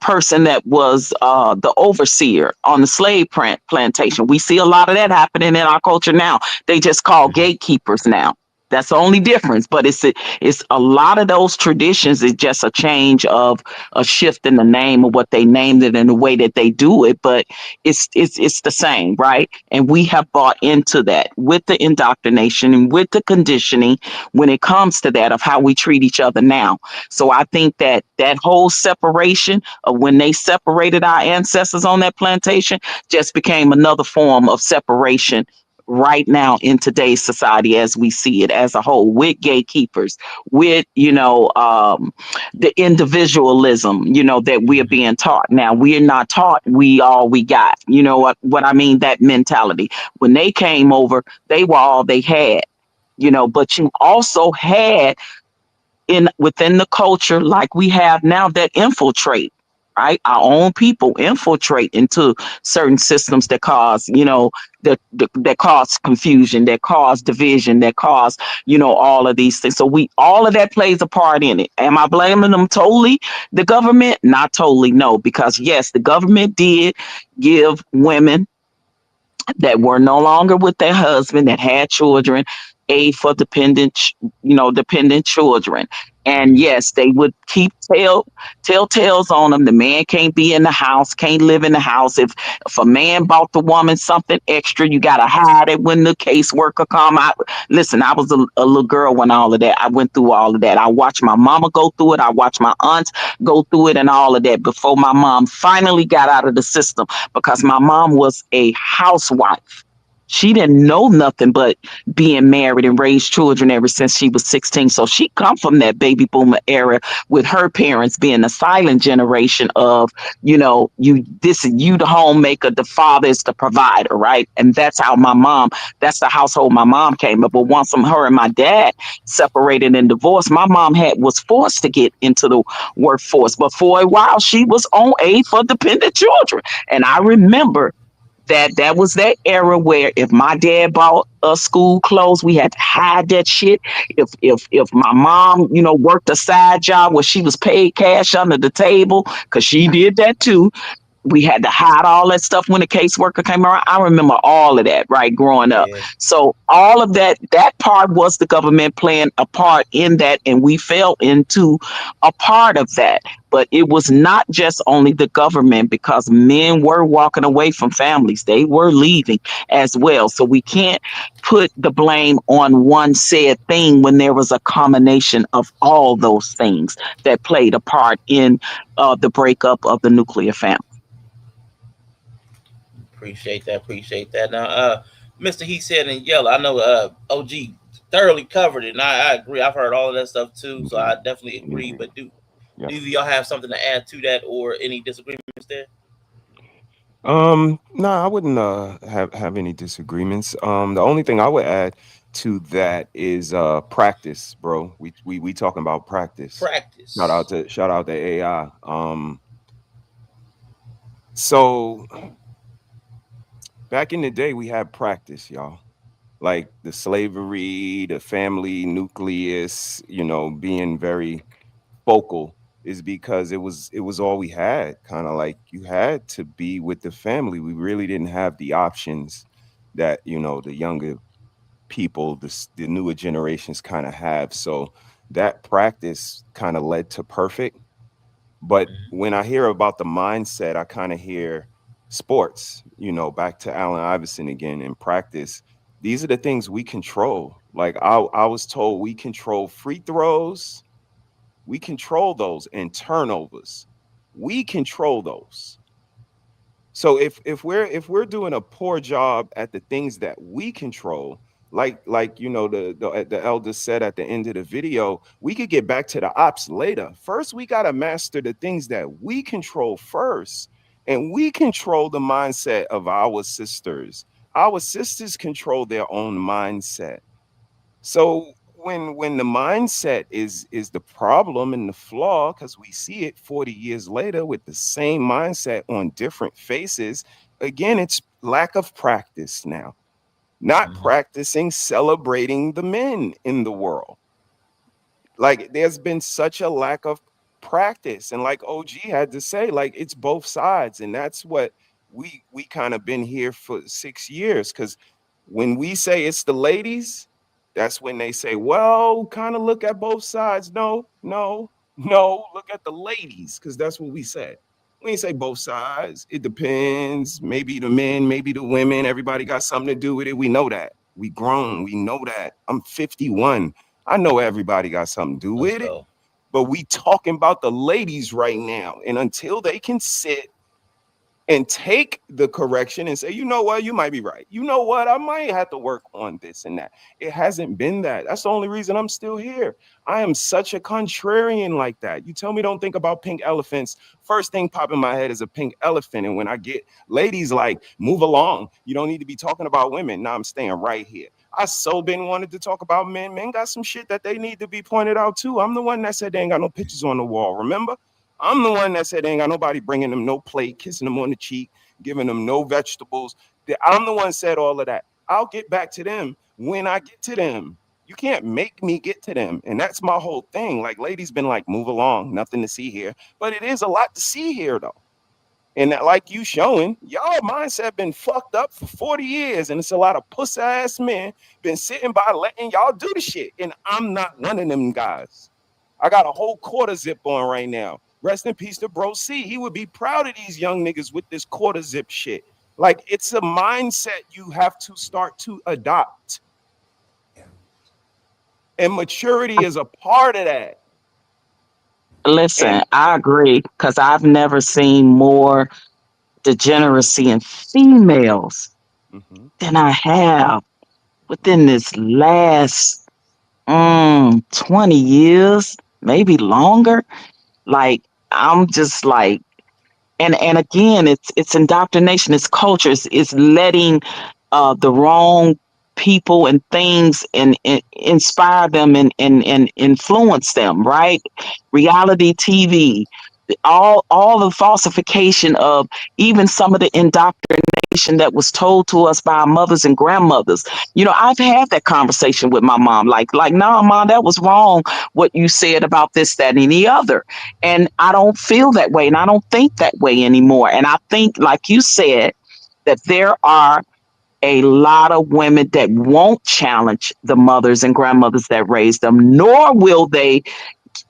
person that was the overseer on the slave plantation. We see a lot of that happening in our culture now. They just call gatekeepers now. That's the only difference, but it's a lot of those traditions. It's just a change of a shift in the name of what they named it and the way that they do it, but it's the same, right? And we have bought into that with the indoctrination and with the conditioning when it comes to that of how we treat each other now. So I think that whole separation of when they separated our ancestors on that plantation just became another form of separation right now in today's society as we see it as a whole, with gatekeepers, with the individualism that we're being taught. Now we're not taught we all we got. You know what I mean? That mentality. When they came over, they were all they had, but you also had within the culture like we have now that infiltrate, right? Our own people infiltrate into certain systems that cause, that cause confusion, that cause division, that cause, all of these things. So all of that plays a part in it. Am I blaming them totally? The government? Not totally, no, because yes, the government did give women that were no longer with their husband, that had children, aid for dependent children. And yes, they would keep telltales on them. The man can't be in the house, can't live in the house. If a man bought the woman something extra, you gotta hide it when the caseworker come out. Listen, I was a little girl when all of that. I went through all of that. I watched my mama go through it. I watched my aunts go through it and all of that before my mom finally got out of the system because my mom was a housewife. She didn't know nothing but being married and raised children ever since she was 16. So she come from that baby boomer era with her parents being the silent generation of, you the homemaker, the father is the provider, right? And that's how that's the household my mom came up. But once her and my dad separated and divorced, my mom was forced to get into the workforce. But for a while, she was on aid for dependent children. And I remember that was that era where if my dad bought us school clothes, we had to hide that shit. If my mom, worked a side job where she was paid cash under the table, because she did that too, we had to hide all that stuff when the caseworker came around. I remember all of that, right, growing up. Yeah. So all of that part was the government playing a part in that, and we fell into a part of that. But it was not just only the government, because men were walking away from families. They were leaving as well. So we can't put the blame on one said thing when there was a combination of all those things that played a part in the breakup of the nuclear family. Appreciate that. Now, Mr. He said in yellow, I know OG thoroughly covered it, and I agree. I've heard all of that stuff too, so I definitely agree. But do either of y'all have something to add to that, or any disagreements there? No, I wouldn't have any disagreements. The only thing I would add to that is practice, bro. We talking about practice. Practice. Shout out to AI. So back in the day, we had practice, y'all. Like the slavery, the family nucleus, being very focal is because it was all we had. Kind of like you had to be with the family. We really didn't have the options that, the younger people, the newer generations kind of have. So that practice kind of led to perfect. But when I hear about the mindset, I kind of hear sports, back to Allen Iverson again in practice. These are the things we control. Like I was told we control free throws. We control those, and turnovers. We control those. So if we're doing a poor job at the things that we control, like the elder said at the end of the video, we could get back to the ops later. First, we got to master the things that we control first, and we control the mindset of our sisters. Our sisters control their own mindset. So when the mindset is the problem and the flaw, because we see it 40 years later with the same mindset on different faces, again, it's lack of practice now. Not practicing celebrating the men in the world. Like there's been such a lack of practice, and like OG had to say, like it's both sides, and that's what we kind of been here for 6 years. Because when we say it's the ladies, that's when they say, well, kind of look at both sides. No, look at the ladies, because that's what we said. We ain't say both sides. It depends. Maybe the men, maybe the women. Everybody got something to do with it. We know that. We grown. We know that. I'm 51. I know everybody got something to do with it. But we talking about the ladies right now. And until they can sit and take the correction and say, you know what, you might be right. You know what, I might have to work on this and that. It hasn't been that. That's the only reason I'm still here. I am such a contrarian like that. You tell me don't think about pink elephants. First thing pop in my head is a pink elephant. And when I get ladies like, move along, you don't need to be talking about women. Now I'm staying right here. I so been wanted to talk about men. Men got some shit that they need to be pointed out too. I'm the one that said they ain't got no pictures on the wall, remember? I'm the one that said they ain't got nobody bringing them no plate, kissing them on the cheek, giving them no vegetables. I'm the one said all of that. I'll get back to them when I get to them. You can't make me get to them. And that's my whole thing. Like, ladies been like, move along, nothing to see here. But it is a lot to see here, though. And that, like you showing, y'all mindset been fucked up for 40 years. And it's a lot of pussy-ass men been sitting by letting y'all do the shit. And I'm not one of them guys. I got a whole quarter zip on right now. Rest in peace to Bro C. He would be proud of these young niggas with this quarter zip shit. Like, it's a mindset you have to start to adopt. And maturity is a part of that. Listen, I agree, because I've never seen more degeneracy in females than I have within this last 20 years, maybe longer. Like, I'm just like, and again, it's indoctrination, it's culture, it's letting the wrong people and things and inspire them and influence them, right? Reality TV, all the falsification of even some of the indoctrination that was told to us by our mothers and grandmothers. You know, I've had that conversation with my mom, like, no, mom, that was wrong, what you said about this, that, and the other. And I don't feel that way, and I don't think that way anymore. And I think, like you said, that there are a lot of women that won't challenge the mothers and grandmothers that raised them, nor will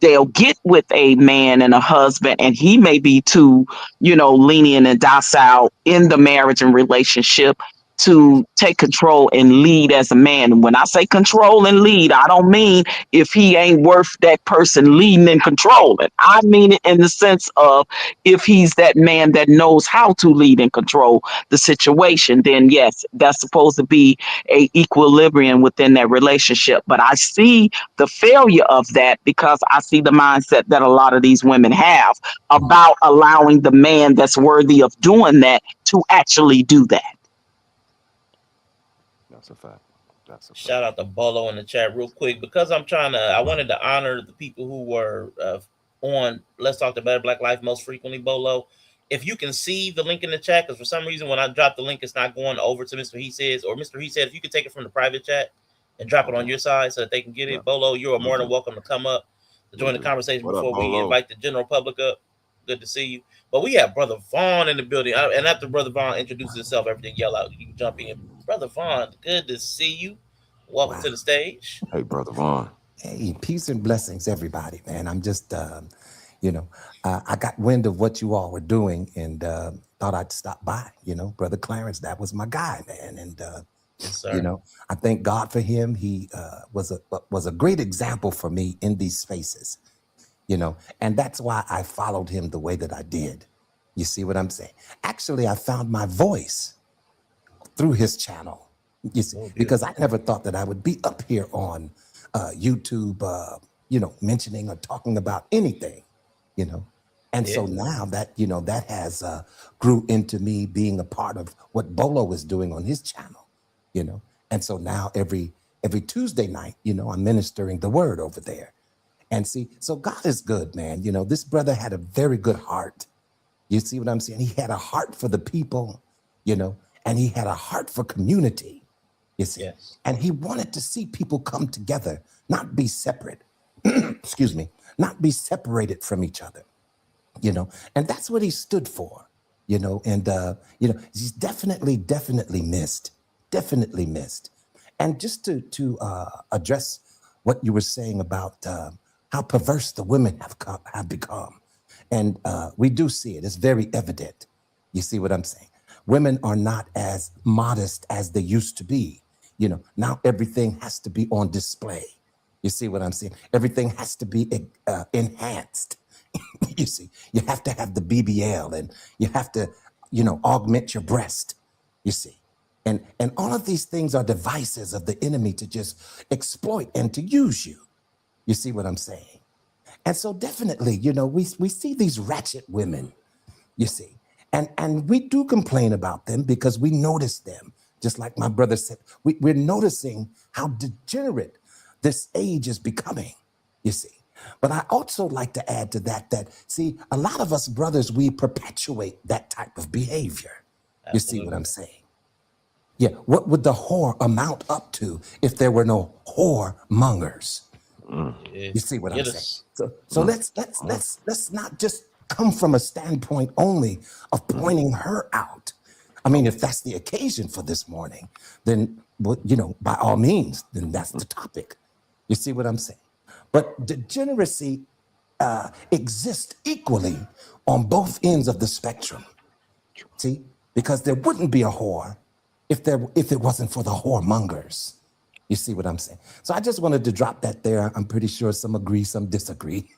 they'll get with a man and a husband, and he may be too, lenient and docile in the marriage and relationship to take control and lead as a man. And when I say control and lead, I don't mean if he ain't worth that person leading and controlling. I mean it in the sense of if he's that man that knows how to lead and control the situation, then yes, that's supposed to be a equilibrium within that relationship. But I see the failure of that because I see the mindset that a lot of these women have about allowing the man that's worthy of doing that to actually do that. That's a fact. Shout out to Bolo in the chat real quick, because I wanted to honor the people who were on Let's Talk to Better Black Life most frequently, Bolo. If you can see the link in the chat, because for some reason when I drop the link, it's not going over to Mr. He Says, or Mr. He Said, if you could take it from the private chat and drop it on your side so that they can get it. Bolo, you are more than welcome to come up to join the conversation before we invite the general public up. Good to see you. But we have Brother Vaughn in the building. And after Brother Vaughn introduces himself, everything yell out. You can jump in. Brother Vaughn, good to see you. Welcome to the stage. Hey, Brother Vaughn. Hey, peace and blessings, everybody, man. I'm just, I got wind of what you all were doing and thought I'd stop by. Brother Clarence, that was my guy, man. And, yes, sir. I thank God for him. He was a great example for me in these spaces, and that's why I followed him the way that I did. You see what I'm saying? Actually, I found my voice through his channel, you see, because I never thought that I would be up here on YouTube, mentioning or talking about anything, And so now that, that has grew into me being a part of what Bolo is doing on his channel, And so now every Tuesday night, I'm ministering the word over there. And see, so God is good, man. This brother had a very good heart. You see what I'm saying? He had a heart for the people, and he had a heart for community, you see. Yes. And he wanted to see people come together, not be separate, excuse me, not be separated from each other, and that's what he stood for, and, he's definitely missed. And just to address what you were saying about how perverse the women have become. And we do see it. It's very evident. You see what I'm saying? Women are not as modest as they used to be. Now everything has to be on display. You see what I'm saying? Everything has to be enhanced. You see, you have to have the BBL and you have to, augment your breast. You see? And all of these things are devices of the enemy to just exploit and to use you. You see what I'm saying? And so definitely, we see these ratchet women, you see, and we do complain about them because we notice them. Just like my brother said, we're noticing how degenerate this age is becoming, you see. But I also like to add to that, see, a lot of us brothers, we perpetuate that type of behavior. Absolutely. You see what I'm saying? Yeah, what would the whore amount up to if there were no whoremongers? You see what I'm saying? So let's not just come from a standpoint only of pointing her out. I mean, if that's the occasion for this morning, then by all means, then that's the topic. You see what I'm saying? But degeneracy exists equally on both ends of the spectrum. See, because there wouldn't be a whore if it wasn't for the whoremongers. You see what I'm saying? So I just wanted to drop that there. I'm pretty sure some agree, some disagree,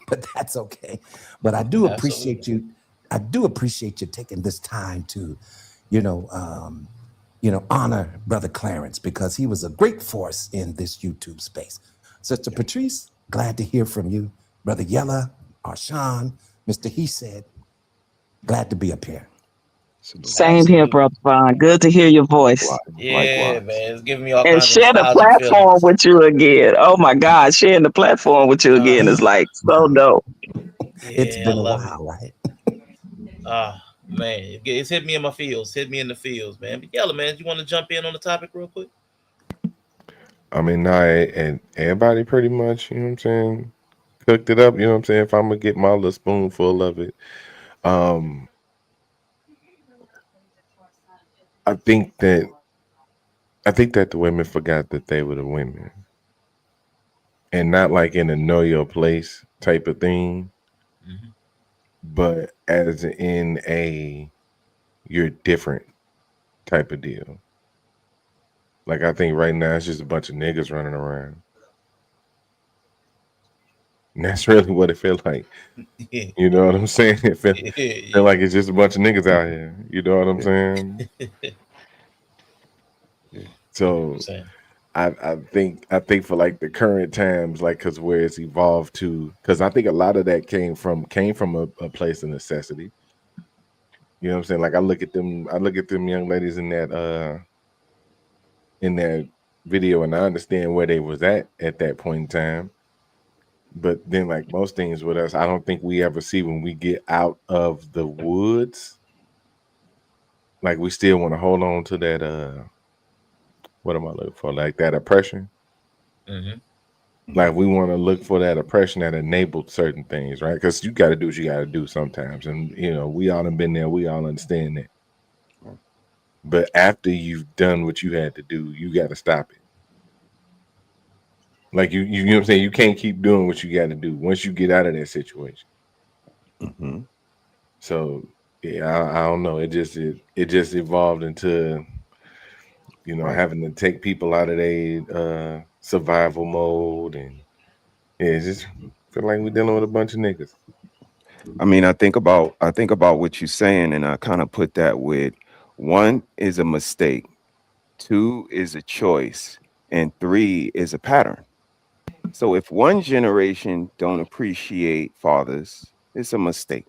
but that's okay. But I do appreciate you. I do appreciate you taking this time to, honor Brother Clarence, because he was a great force in this YouTube space. Sister Patrice, glad to hear from you. Brother Yella, Arshawn, Mr. He said, glad to be up here. Same here, Brother Vaughn. Good to hear your voice. Yeah, Likewise. man, it's giving me all And kinds of share the nostalgic platform feelings. with you again. Oh my God, sharing the platform with you again is like so dope. It's Yeah, been I a love while, right? Man, it's hit me in my feels. Hit me in the fields, man. But Yella, man, you want to jump in on the topic real quick? I mean, and everybody pretty much, you know what I'm saying, cooked it up. You know what I'm saying. If I'm gonna get my little spoonful of it, I think that the women forgot that they were the women, and not like in a know your place type of thing, but as in a you're different type of deal. Like I think right now it's just a bunch of niggas running around. And that's really what it feels like. You know what I'm saying? It feel like it's just a bunch of niggas out here. You know what I'm saying? So I think for like the current times, like because where it's evolved to, because I think a lot of that came from a place of necessity. You know what I'm saying? Like I look at them young ladies in that video, and I understand where they was at that point in time. But then, like most things with us, I don't think we ever see when we get out of the woods. Like we still want to hold on to that. What am I looking for? Like that oppression. Like we want to look for that oppression that enabled certain things, right? Because you got to do what you got to do sometimes, and we all have been there. We all understand that. But after you've done what you had to do, you got to stop it. Like you know what I'm saying? You can't keep doing what you got to do once you get out of that situation. So yeah, I don't know. It just evolved into having to take people out of their survival mode, and it just feel like we're dealing with a bunch of niggas. I mean, I think about what you're saying, and I kind of put that with 1 is a mistake, 2 is a choice, and 3 is a pattern. So if one generation don't appreciate fathers, it's a mistake.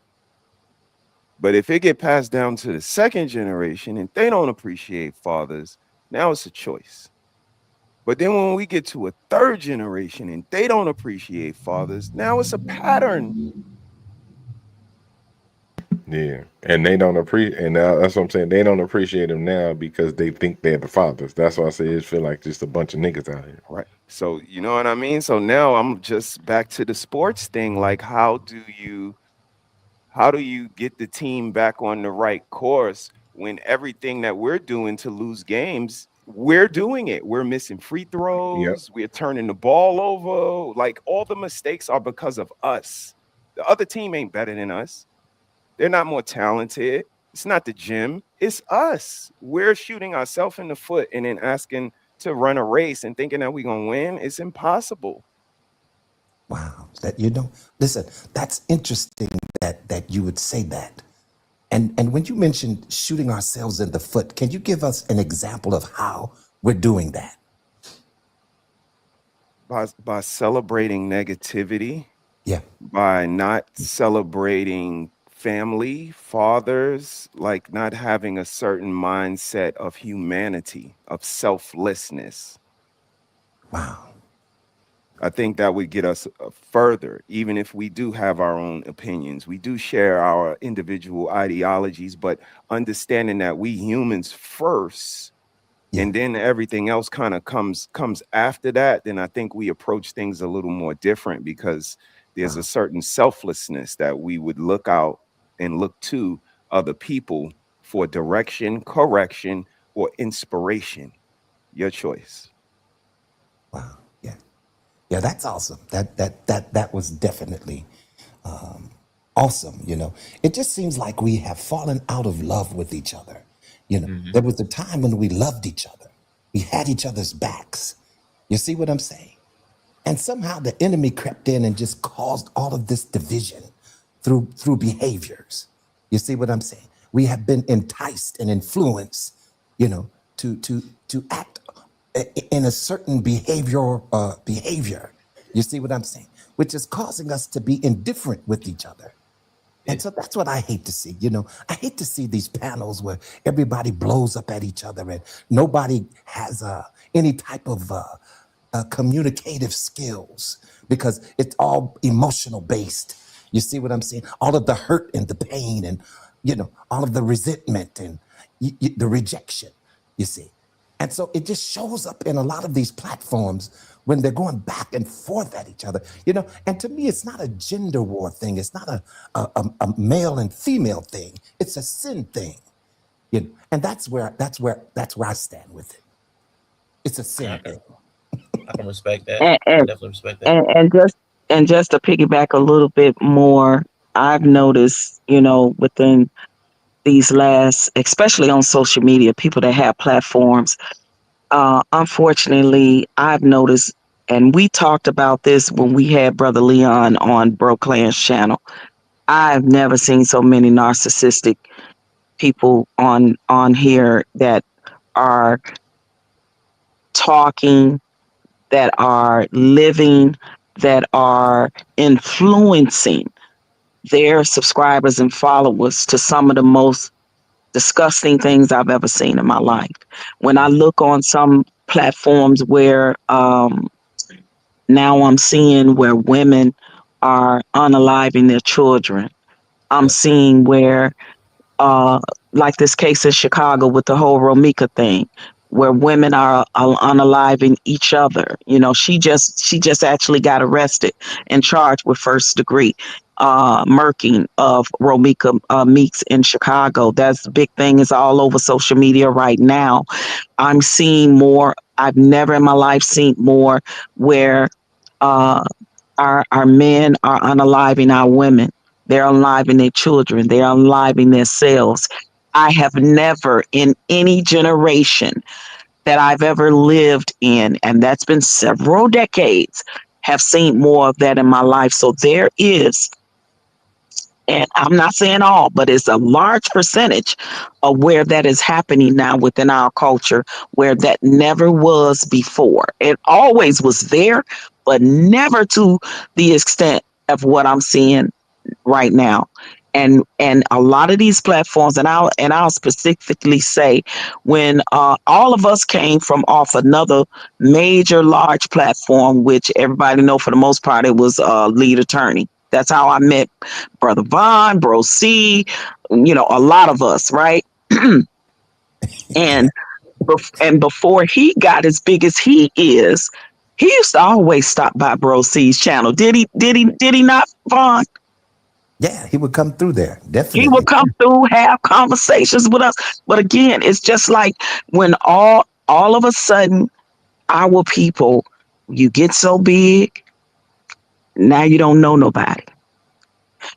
But if it get passed down to the second generation and they don't appreciate fathers, now it's a choice. But then when we get to a third generation and they don't appreciate fathers, now it's a pattern. Yeah, and they don't appreciate, and that's what I'm saying. They don't appreciate them now because they think they're the fathers. That's why I say it feel like just a bunch of niggas out here. Right. So you know what I mean? So now I'm just back to the sports thing. Like, how do you get the team back on the right course when everything that we're doing to lose games, we're doing it? We're missing free throws. We're turning the ball over. Like, all the mistakes are because of us. The other team ain't better than us. They're not more talented. It's not the gym. It's us. We're shooting ourselves in the foot and then asking to run a race and thinking that we're going to win. It's impossible. Wow. Listen, that's interesting that you would say that. And when you mentioned shooting ourselves in the foot, can you give us an example of how we're doing that? By celebrating negativity. Yeah. By not celebrating family, fathers, like not having a certain mindset of humanity, of selflessness. Wow. I think that would get us further, even if we do have our own opinions. We do share our individual ideologies, but understanding that we humans first, and then everything else kind of comes after that, then I think we approach things a little more different, because there's a certain selflessness that we would look out and look to other people for direction, correction, or inspiration. Your choice. Wow. Yeah. Yeah, that's awesome. That was definitely awesome. It just seems like we have fallen out of love with each other. Mhm. There was a time when we loved each other. We had each other's backs. You see what I'm saying? And somehow the enemy crept in and just caused all of this division through behaviors. You see what I'm saying? We have been enticed and influenced, to act in a certain behavior. You see what I'm saying? Which is causing us to be indifferent with each other. And so that's what I hate to see. I hate to see these panels where everybody blows up at each other and nobody has any type of communicative skills because it's all emotional based. You see what I'm saying? All of the hurt and the pain and, all of the resentment and the rejection, you see. And so it just shows up in a lot of these platforms when they're going back and forth at each other, and to me, it's not a gender war thing. It's not a male and female thing. It's a sin thing, and that's where I stand with it. It's a sin thing. I can respect that. And, I and definitely respect that. and just to piggyback a little bit more, I've noticed, within these last, especially on social media, people that have platforms. Unfortunately, I've noticed, and we talked about this when we had Brother Leon on Bro Clan's channel. I've never seen so many narcissistic people on here that are talking, that are living, that are influencing their subscribers and followers to some of the most disgusting things I've ever seen in my life. When I look on some platforms where now I'm seeing where women are unaliving their children, I'm seeing where uh, like this case in Chicago with the whole Romika thing, where women are unaliving each other. She just actually got arrested and charged with first degree murking of Romika Meeks in Chicago. That's the big thing. Is all over social media right now. I'm seeing more. I've never in my life seen more where uh, our men are unaliving our women. They're unaliving their children. They're unaliving themselves. I have never in any generation that I've ever lived in, and that's been several decades, have seen more of that in my life. So there is, and I'm not saying all, but it's a large percentage of where that is happening now within our culture, where that never was before. It always was there, but never to the extent of what I'm seeing right now. And a lot of these platforms, and I'll specifically say, when all of us came from off another major large platform, which everybody know for the most part it was Lead Attorney. That's how I met Brother Vaughn, Bro C, a lot of us, right? and before he got as big as he is, he used to always stop by Bro C's channel. Did he not, Vaughn? Yeah, he would come through there. Definitely. He would come through, have conversations with us. But again, it's just like when all of a sudden our people, you get so big, now you don't know nobody.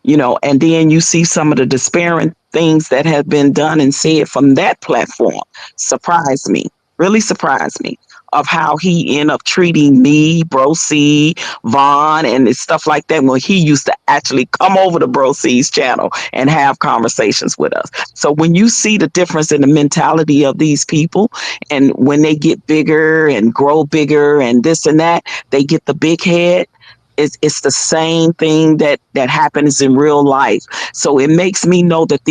And then you see some of the disparate things that have been done and said from that platform. Surprised me, really surprised me, of how he ended up treating me, Bro C, Vaughn, and stuff like that when he used to actually come over to Bro C's channel and have conversations with us. So when you see the difference in the mentality of these people, and when they get bigger and grow bigger and this and that, they get the big head. It's the same thing that happens in real life. So it makes me know that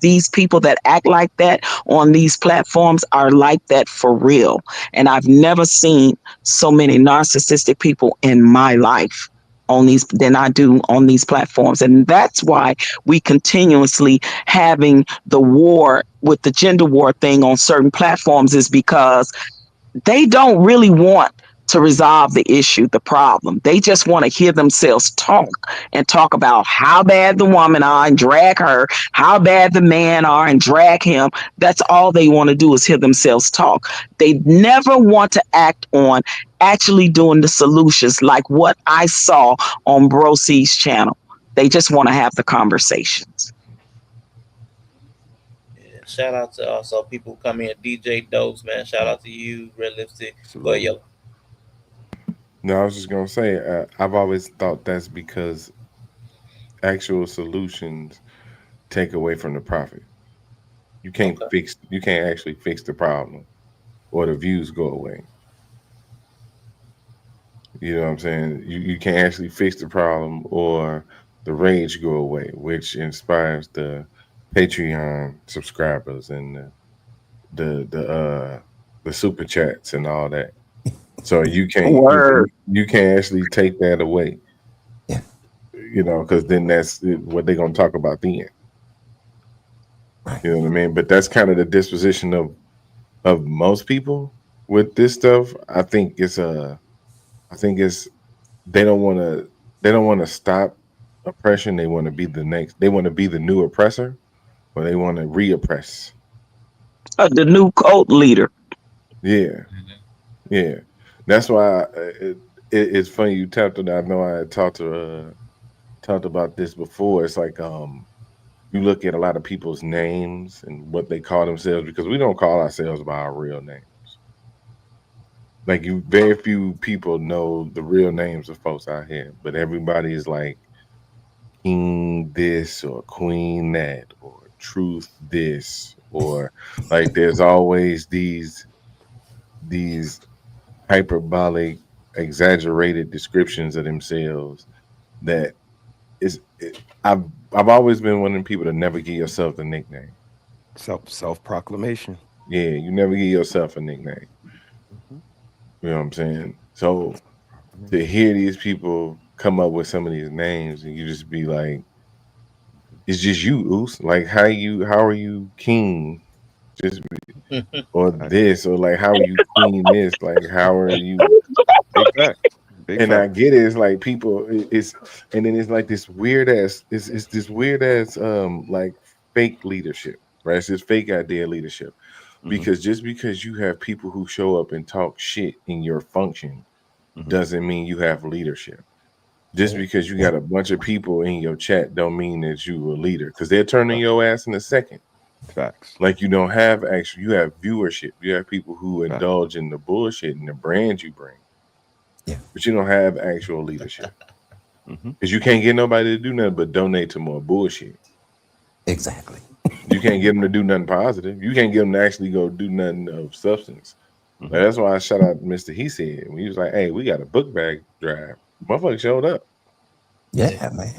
these people that act like that on these platforms are like that for real. And I've never seen so many narcissistic people in my life than I do on these platforms. And that's why we continuously having the war with the gender war thing on certain platforms, is because they don't really want to resolve the issue, the problem. They just want to hear themselves talk and talk about how bad the woman are and drag her, how bad the man are and drag him. That's all they want to do is hear themselves talk. They never want to act on actually doing the solutions like what I saw on Bro C's channel. They just want to have the conversations. Yeah, shout out to also people who come in. DJ Dose, man. Shout out to you, Red Lipstick. Go ahead, Yellow. No, I was just gonna say, I've always thought that's because actual solutions take away from the profit. You can't actually fix the problem, or the views go away. You know what I'm saying? You can't actually fix the problem, or the rage go away, which inspires the Patreon subscribers and the super chats and all that. So you can't actually take that away. Yeah. You know, because then that's what they're gonna talk about then. Right. You know what I mean? But that's kind of the disposition of most people with this stuff. I think it's they don't want to stop oppression. They want to be the new oppressor, or they want to reoppress. The new cult leader. Yeah. Yeah. That's why it's funny you tapped on that. I know I had talked about this before. It's like you look at a lot of people's names and what they call themselves, because we don't call ourselves by our real names. Like very few people know the real names of folks out here, but everybody is like King this or Queen that or Truth this, or like there's always these hyperbolic, exaggerated descriptions of themselves that I've always been one of the people to never give yourself a nickname. Self-proclamation. Yeah, you never give yourself a nickname. You know what I'm saying? So to hear these people come up with some of these names and you just be like, it's just you, Oos. Like how are you King? Just or this, or like how are you Queen this? Like how are you? Big fact. And I get it. It's like people. It's and then it's like this weird ass. It's this weird ass like fake leadership, right? It's this fake idea of leadership, because just because you have people who show up and talk shit in your function doesn't mean you have leadership. Just because you got a bunch of people in your chat don't mean that you a leader, because they're turning your ass in a second. Facts. Like you don't have you have viewership. You have people who indulge in the bullshit and the brand you bring. Yeah. But you don't have actual leadership. Because you can't get nobody to do nothing but donate to more bullshit. Exactly. You can't get them to do nothing positive. You can't get them to actually go do nothing of substance. Like, that's why I shout out Mr. He said when he was like, "Hey, we got a book bag drive." Motherfucker showed up. Yeah, man.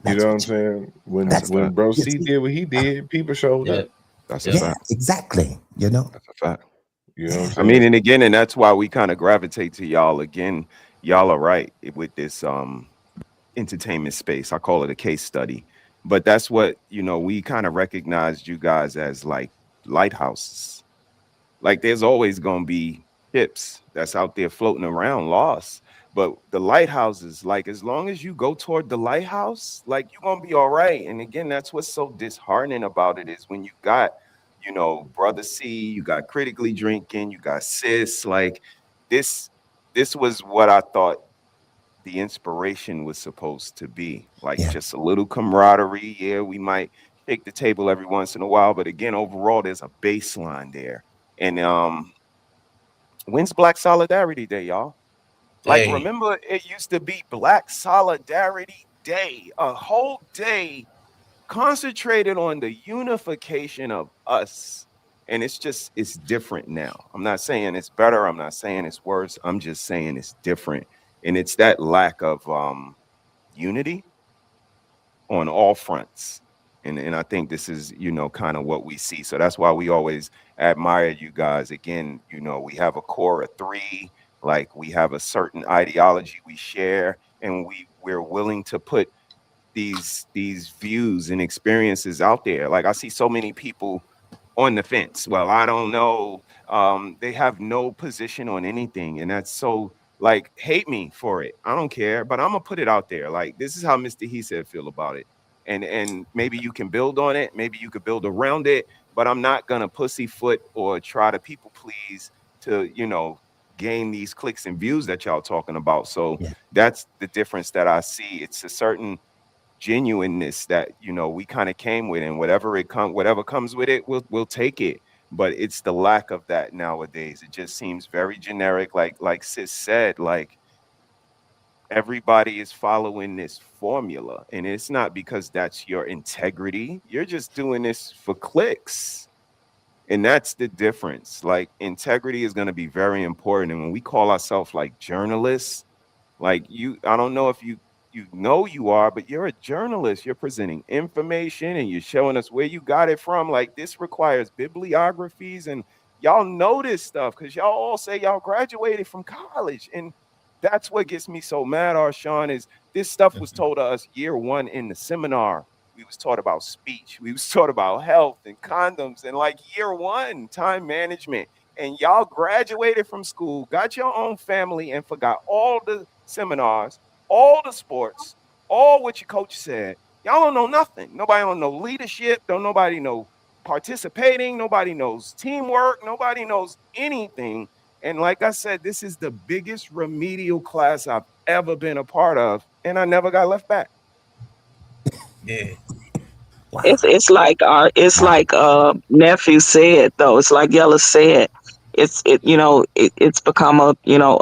You know what I'm saying? When Bro C did what he did, people showed up. That's a fact. Exactly. You know, that's a fact. You know what I'm I saying? mean, and again, and that's why we kind of gravitate to y'all. Again, y'all are right with this entertainment space. I call it a case study, but that's what, you know, we kind of recognized you guys as like lighthouses. Like there's always gonna be ships that's out there floating around lost. But the lighthouses, like as long as you go toward the lighthouse, like you're gonna be all right. And again, that's what's so disheartening about it, is when you got, you know, Brother C, you got Critically Drinking, you got Sis. Like this was what I thought the inspiration was supposed to be. Like just a little camaraderie. Yeah, we might shake the table every once in a while, but again, overall, there's a baseline there. And when's Black Solidarity Day, y'all? Like, remember, it used to be Black Solidarity Day, a whole day concentrated on the unification of us. And it's different now. I'm not saying it's better. I'm not saying it's worse. I'm just saying it's different. And it's that lack of unity on all fronts. And I think this is, you know, kind of what we see. So that's why we always admire you guys. Again, you know, we have a core of 3. Like we have a certain ideology we share, and we're willing to put these views and experiences out there. Like I see so many people on the fence. Well, I don't know. They have no position on anything, and that's so Like, hate me for it. I don't care, but I'm gonna put it out there. Like, this is how Mr. He said feel about it. And maybe you can build on it, maybe you could build around it, but I'm not gonna pussyfoot or try to people please to, gain these clicks and views that y'all talking about. So that's the difference that I see. It's a certain genuineness that we kind of came with, and whatever comes with it, we'll take it. But it's the lack of that nowadays. It just seems very generic, like Sis said, like everybody is following this formula, and it's not because that's your integrity. You're just doing this for clicks. And that's the difference. Like, integrity is going to be very important. And when we call ourselves like journalists, like I don't know if you know you are, but you're a journalist. You're presenting information and you're showing us where you got it from. Like, this requires bibliographies, and y'all know this stuff because y'all all say y'all graduated from college. And that's what gets me so mad, Arshawn, is this stuff was told to us year one in the seminar. We was taught about speech. We was taught about health and condoms and like year one, time management. And y'all graduated from school, got your own family, and forgot all the seminars, all the sports, all what your coach said. Y'all don't know nothing. Nobody don't know leadership. Nobody know participating. Nobody knows teamwork. Nobody knows anything. And like I said, this is the biggest remedial class I've ever been a part of, and I never got left back. Yeah. Wow. It's like nephew said though. It's like Yella said. It's become a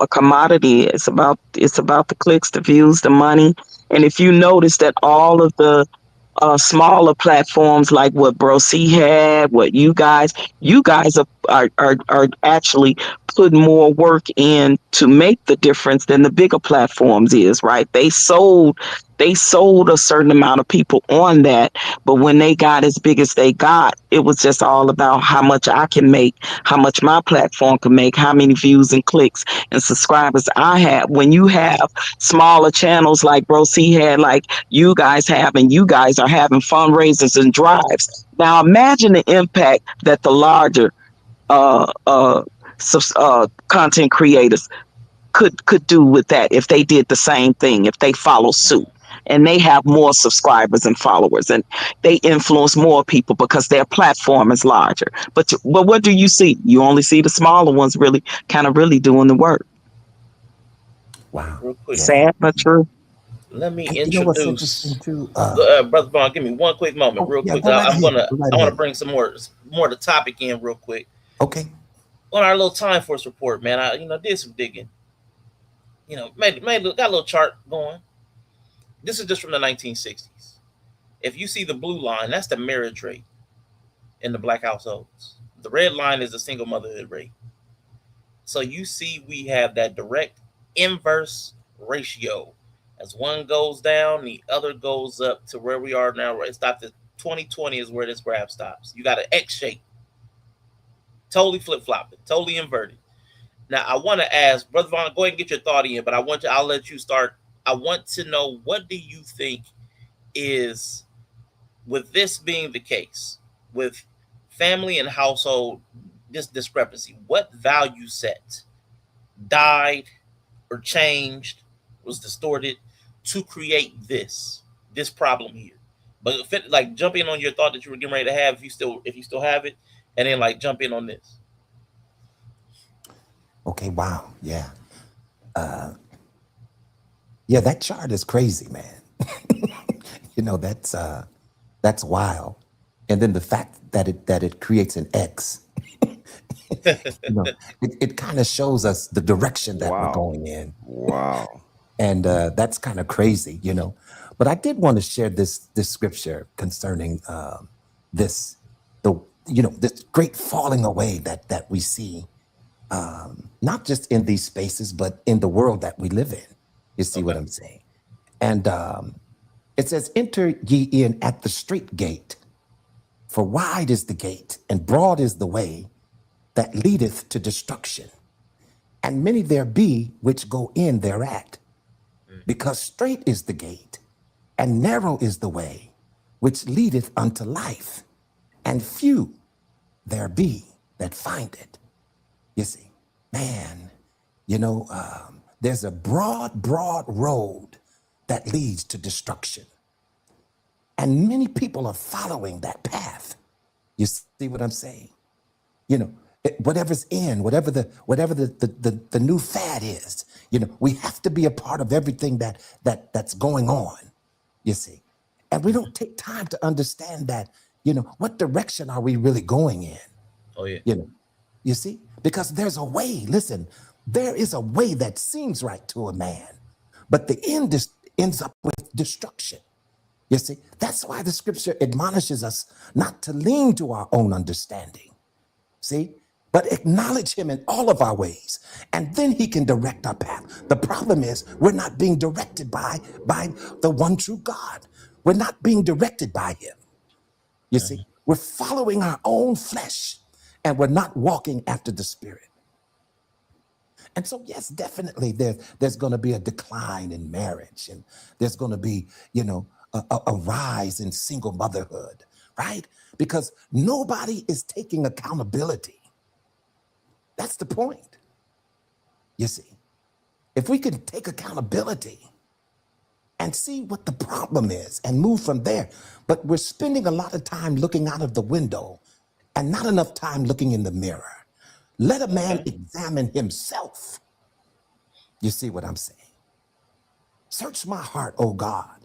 commodity. It's about the clicks, the views, the money. And if you notice that all of the smaller platforms like what Bro C had, what you guys are actually putting more work in to make the difference than the bigger platforms is, right? They sold a certain amount of people on that, but when they got as big as they got, it was just all about how much I can make, how much my platform can make, how many views and clicks and subscribers I have. When you have smaller channels like Bro C had, like you guys have, and you guys are having fundraisers and drives. Now imagine the impact that the larger content creators could do with that if they did the same thing, if they follow suit. And they have more subscribers and followers, and they influence more people because their platform is larger. But what do you see? You only see the smaller ones really doing the work. Wow. Real quick. Sad but true. Let me You know what's introduce interesting too? Brother Bond. Give me one quick moment, real quick. I want to bring some more of the topic in real quick. Okay. On our little Time Force report, man, I did some digging. Got a little chart going. This is just from the 1960s. If you see the blue line, that's the marriage rate in the Black households. The red line is the single motherhood rate. So you see we have that direct inverse ratio. As one goes down, the other goes up to where we are now. It stopped at 2020 is where this graph stops. You got an X shape. Totally flip-flopping, totally inverted. Now, I want to ask, Brother Vaughn, go ahead and get your thought in, but I'll let you start. I want to know, what do you think is, with this being the case, with family and household, this discrepancy, what value set died or changed, was distorted to create this problem here? But jump in on your thought that you were getting ready to have, if you still have it, and then jump in on this. Okay. Wow. Yeah. Yeah, that chart is crazy, man. That's wild. And then the fact that it creates an X, it kind of shows us the direction that we're going in. Wow. And that's kind of crazy, But I did want to share this scripture concerning this great falling away that we see, not just in these spaces, but in the world that we live in. You see what I'm saying? And it says, "Enter ye in at the straight gate, for wide is the gate, and broad is the way that leadeth to destruction. And many there be which go in thereat. Because straight is the gate, and narrow is the way which leadeth unto life, and few there be that find it." You see, man, there's a broad road that leads to destruction. And many people are following that path. You see what I'm saying? You know, whatever's in, whatever the new fad is, you know, we have to be a part of everything that's going on, you see. And we don't take time to understand that, you know, what direction are we really going in? Oh, yeah. You know, you see, because there's a way, listen, there is a way that seems right to a man, but the end ends up with destruction. You see, that's why the scripture admonishes us not to lean to our own understanding. See, but acknowledge him in all of our ways, and then he can direct our path. The problem is we're not being directed by the one true God. We're not being directed by him. You see, we're following our own flesh, and we're not walking after the Spirit. And so, yes, definitely there's going to be a decline in marriage, and there's going to be, you know, a rise in single motherhood, right? Because nobody is taking accountability. That's the point. You see, if we can take accountability and see what the problem is and move from there, but we're spending a lot of time looking out of the window and not enough time looking in the mirror. Let a man examine himself. You see what I'm saying? Search my heart, oh God.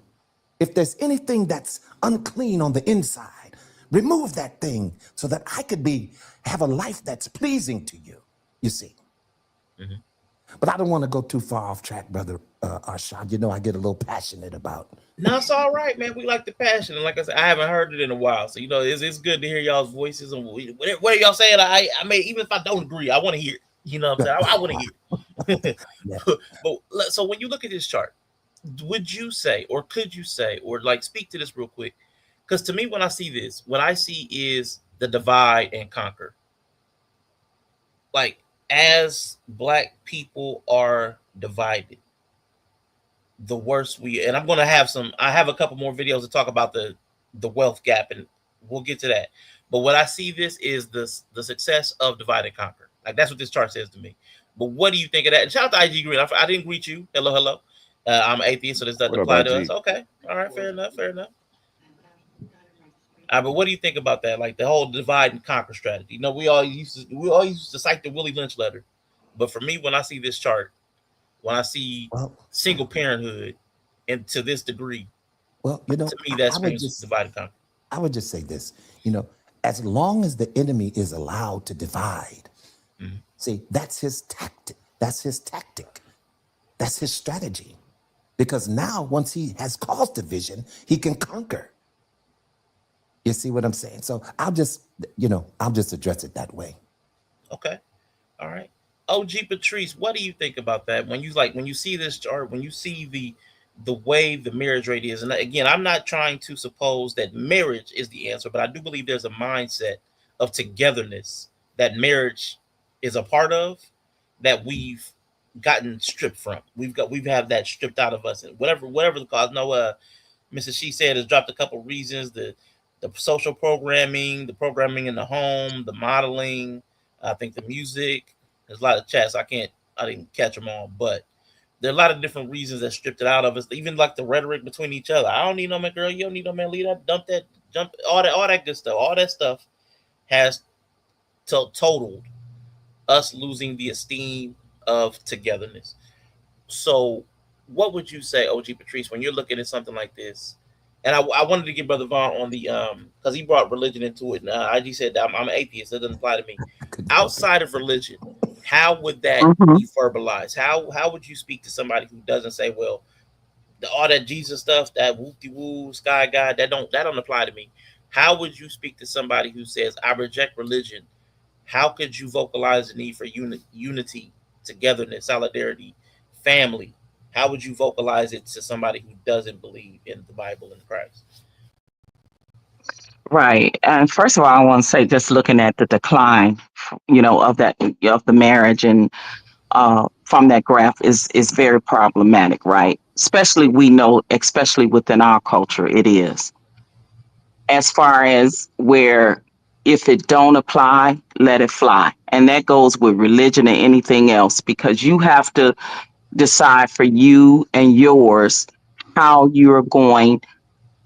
If there's anything that's unclean on the inside, remove that thing so that I could have a life that's pleasing to you, you see. Mm-hmm. But I don't want to go too far off track, Brother Arshad. You know, I get a little passionate about. No, it's all right, man. We like the passion. And like I said, I haven't heard it in a while. So, you know, it's good to hear y'all's voices. And what are y'all saying? I mean, even if I don't agree, I want to hear it. You know what I'm saying? I want to hear it. But so when you look at this chart, would you say, or could you say, or like speak to this real quick? Because to me, when I see this, what I see is the divide and conquer. Like, as Black people are divided, the worse and I'm going to have I have a couple more videos to talk about the wealth gap, and we'll get to that. But what I see this is the success of divide and conquer. Like, that's what this chart says to me. But what do you think of that? And shout out to IG Green. I didn't greet you. Hello. I'm an atheist, so this doesn't apply to us. Okay. All right. Fair enough. But what do you think about that? Like the whole divide and conquer strategy. You know, we all used to cite the Willie Lynch letter. But for me, when I see this chart, when I see single parenthood and to this degree, well, you know, to me, that's divide and conquer. I would just say this, you know, as long as the enemy is allowed to divide, see, that's his tactic. That's his strategy. Because now, once he has caused division, he can conquer. You see what I'm saying? So I'll just address it that way. Okay. All right. OG Patrice, what do you think about that? When you see this chart, when you see the way the marriage rate is, and again, I'm not trying to suppose that marriage is the answer, but I do believe there's a mindset of togetherness that marriage is a part of that we've gotten stripped from. We've had that stripped out of us, and whatever the cause. No, Mrs. She said has dropped a couple reasons: the social programming, the programming in the home, the modeling. I think the music. There's a lot of chats. I didn't catch them all, but there are a lot of different reasons that stripped it out of us. Even like the rhetoric between each other. I don't need no man, girl. You don't need no man. Leave that, dump that, jump, all that good stuff. All that stuff has totaled us losing the esteem of togetherness. So what would you say, OG Patrice, when you're looking at something like this? And I wanted to get Brother Vaughn on the because he brought religion into it. And IG said that I'm an atheist. That doesn't apply to me. Outside of religion, how would that be verbalized? How would you speak to somebody who doesn't say, well, all that Jesus stuff, that whoop-de-woo, sky God, that don't apply to me? How would you speak to somebody who says, I reject religion? How could you vocalize the need for unity, togetherness, solidarity, family? How would you vocalize it to somebody who doesn't believe in the Bible and Christ? Right. And first of all, I want to say, just looking at the decline, you know, of the marriage and from that graph is very problematic, right? Especially within our culture, it is. As far as where if it don't apply, let it fly. And that goes with religion and anything else, because you have to decide for you and yours how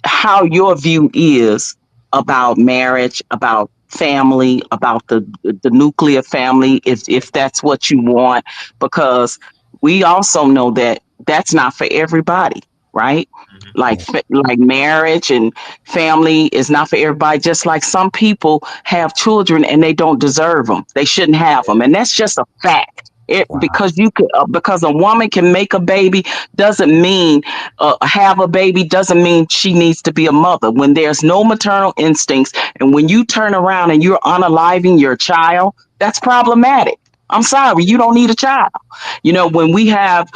how your view is about marriage, about family, about the nuclear family, if that's what you want, because we also know that that's not for everybody, right? Like Mhm. like marriage and family is not for everybody. Just like some people have children and they don't deserve them, they shouldn't have them, and that's just a fact. Wow. Because because a woman can make a baby doesn't mean have a baby doesn't mean she needs to be a mother. When there's no maternal instincts, and when you turn around and you're unaliving your child, that's problematic. I'm sorry, you don't need a child. When we have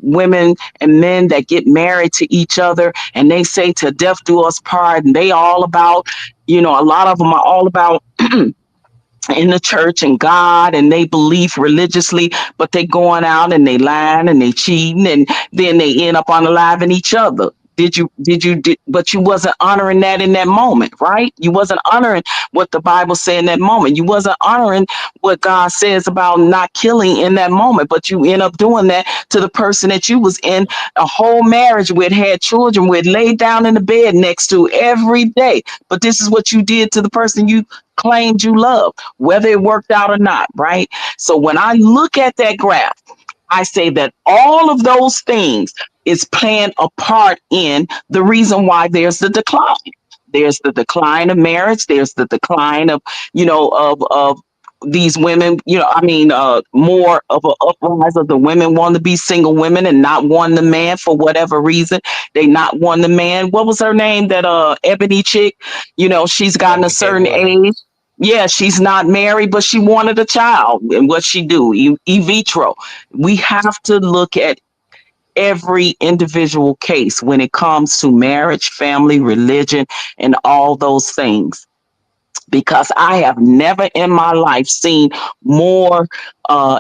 women and men that get married to each other and they say to death do us part, and they all about, a lot of them are all about in the church and God, and they believe religiously, but they going out and they lying and they cheating, and then they end up unaliving each other. But you wasn't honoring that in that moment, right? You wasn't honoring what the Bible said in that moment. You wasn't honoring what God says about not killing in that moment, but you end up doing that to the person that you was in a whole marriage with, had children with, laid down in the bed next to every day. But this is what you did to the person you claimed you loved, whether it worked out or not, right? So when I look at that graph, I say that all of those things is playing a part in the reason why there's the decline. There's the decline of marriage. There's the decline of, of these women, more of an uprise of the women want to be single women and not want the man for whatever reason. They not want the man. What was her name? That Ebony chick, she's gotten a MK certain Williams. age. Yeah, she's not married, but she wanted a child. And what she do? In vitro. We have to look at every individual case when it comes to marriage, family, religion, and all those things. Because I have never in my life seen more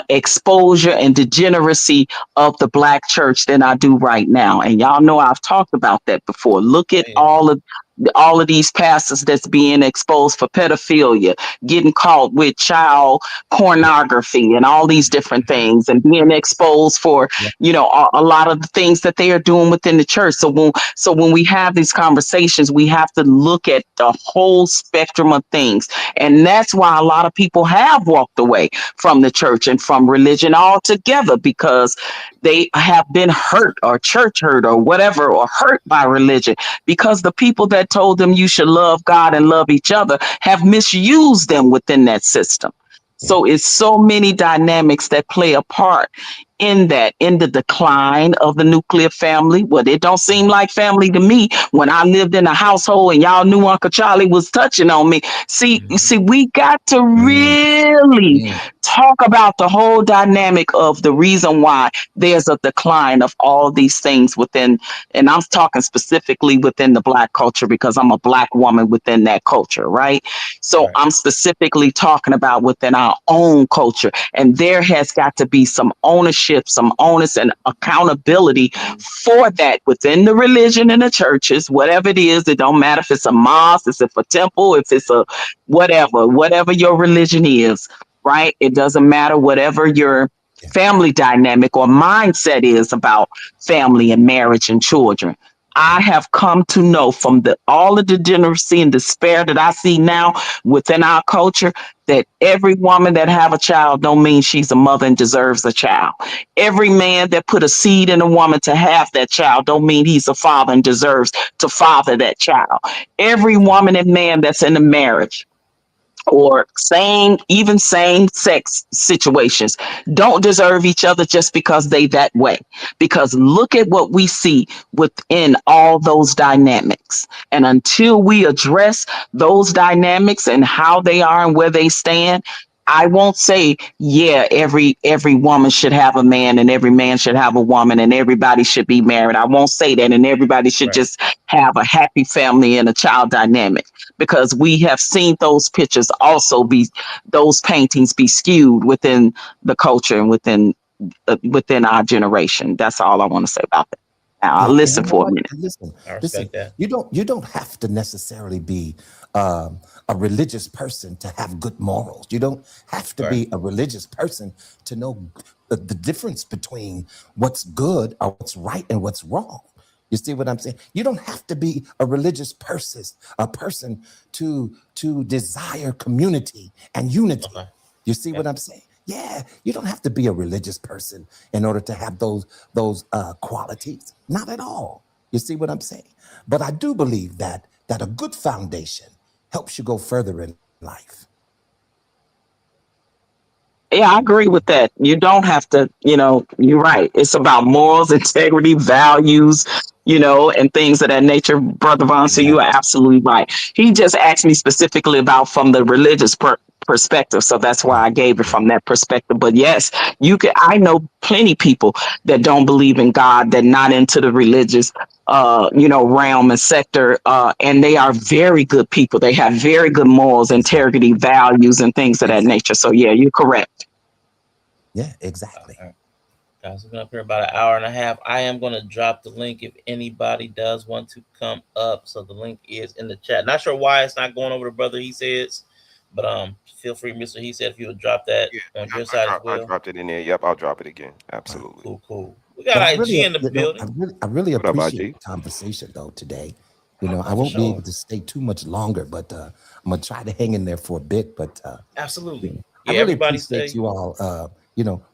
exposure and degeneracy of the Black church than I do right now. And y'all know I've talked about that before. Look at Yeah. all of these pastors that's being exposed for pedophilia, getting caught with child pornography and all these different things, and being exposed for, a lot of the things that they are doing within the church. So when we have these conversations, we have to look at the whole spectrum of things. And that's why a lot of people have walked away from the church and from religion altogether, because they have been hurt or church hurt or whatever, or hurt by religion, because the people that told them you should love God and love each other have misused them within that system. So it's so many dynamics that play a part in the decline of the nuclear family. Well, it don't seem like family to me when I lived in a household and y'all knew Uncle Charlie was touching on me. See, we got to really talk about the whole dynamic of the reason why there's a decline of all these things within, and I'm talking specifically within the Black culture because I'm a Black woman within that culture, right? So Right. I'm specifically talking about within our own culture, and there has got to be some ownership, some onus and accountability for that within the religion and the churches, whatever it is. It don't matter if it's a mosque, if it's a temple, if it's a whatever your religion is, right? It doesn't matter whatever your family dynamic or mindset is about family and marriage and children. I have come to know from all of the degeneracy and despair that I see now within our culture, that every woman that have a child don't mean she's a mother and deserves a child. Every man that put a seed in a woman to have that child don't mean he's a father and deserves to father that child. Every woman and man that's in a marriage or same sex situations don't deserve each other just because they that way. Because look at what we see within all those dynamics. And until we address those dynamics and how they are and where they stand, I won't say, every woman should have a man and every man should have a woman and everybody should be married. I won't say that, and everybody should just have a happy family and a child dynamic, because we have seen those pictures also those paintings be skewed within the culture and within our generation. That's all I want to say about that. Now, I'll listen for a minute. Listen, I respect that. you don't have to necessarily be a religious person to have good morals. You don't have to be a religious person to know the difference between what's good or what's right and what's wrong. You see what I'm saying? You don't have to be a religious person to desire community and unity. Okay. You see what I'm saying? Yeah, you don't have to be a religious person in order to have those qualities. Not at all. You see what I'm saying? But I do believe that a good foundation helps you go further in life. Yeah, I agree with that. You don't have to, you're right. It's about morals, integrity, values, and things of that nature. Brother Von, so you are Exactly. absolutely right. He just asked me specifically about from the religious perspective. So that's why I Right. gave it Yeah. from that perspective. But yes, I know plenty people that don't believe in God, that not into the religious realm and sector, and they are very good people. They have very good morals, Exactly. integrity, values, and things of that nature. Exactly. So yeah, you're correct. Yeah, exactly. All right. Guys, we've been up here about an hour and a half. I am going to drop the link if anybody does want to come up. So the link is in the chat. Not sure why it's not going over to Brother He Says, but feel free, Mr. He Said, if you would drop that Yeah, on your side as I well. dropped it in there. Yep, I'll drop it again. Right. Absolutely. Cool. We got But I IG really, in the building. I really What up, appreciate IG? the conversation though today. I Oh, for won't be sure. able to stay too much longer, but I'm gonna try to hang in there for a bit. But Absolutely. I Yeah, really everybody appreciate stay. you all,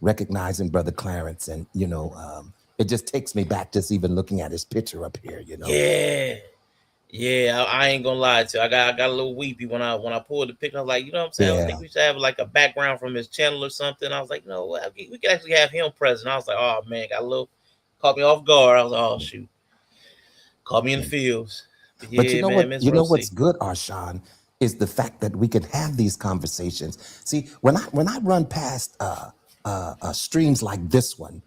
recognizing Brother Clarence, and it just takes me back just even looking at his picture up here. Yeah. I ain't gonna lie to you. I got a little weepy when I pulled the picture. I was like, you know what I'm saying? I Yeah. think we should have like a background from his channel or something. I was like, no, we could actually have him present. I was like, oh man, caught me off guard. I was like, oh shoot, caught me in the fields. But But yeah, man, Miss what's Rosie. good, Arshawn, is the fact that we can have these conversations. See, when I run past streams like this one,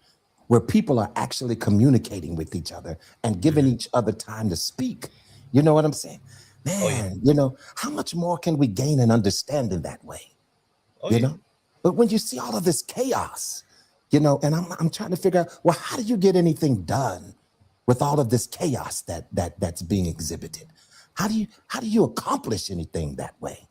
where people are actually communicating with each other and giving each other time to speak, you know what I'm saying? Oh yeah. Man, how much more can we gain and understand in that way? Oh You yeah. know, but when you see all of this chaos, and I'm trying to figure out, well, how do you get anything done with all of this chaos that's being exhibited? How do you accomplish anything that way?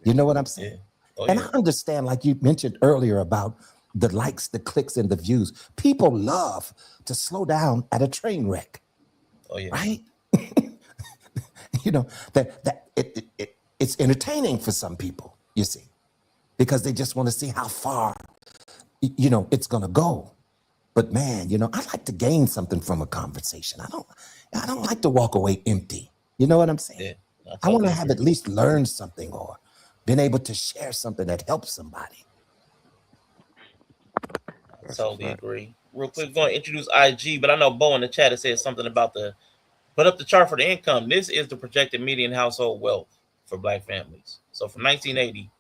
You know what I'm saying? Yeah. Oh And yeah. I understand, like you mentioned earlier, about the likes, the clicks, and the views. People love to slow down at a train wreck, Oh yeah. right? It's entertaining for some people, you see, because they just want to see how far it's gonna go. But man, I like to gain something from a conversation. I don't like to walk away empty. You know what I'm saying? Yeah. I want totally to have agree. at least learned something or been able to share something that helps somebody. That's a Totally fact. agree. Real quick, we're going to introduce IG, but I know Bo in the chat has said something about put up the chart for the income. This is the projected median household wealth for Black families. So from 1980,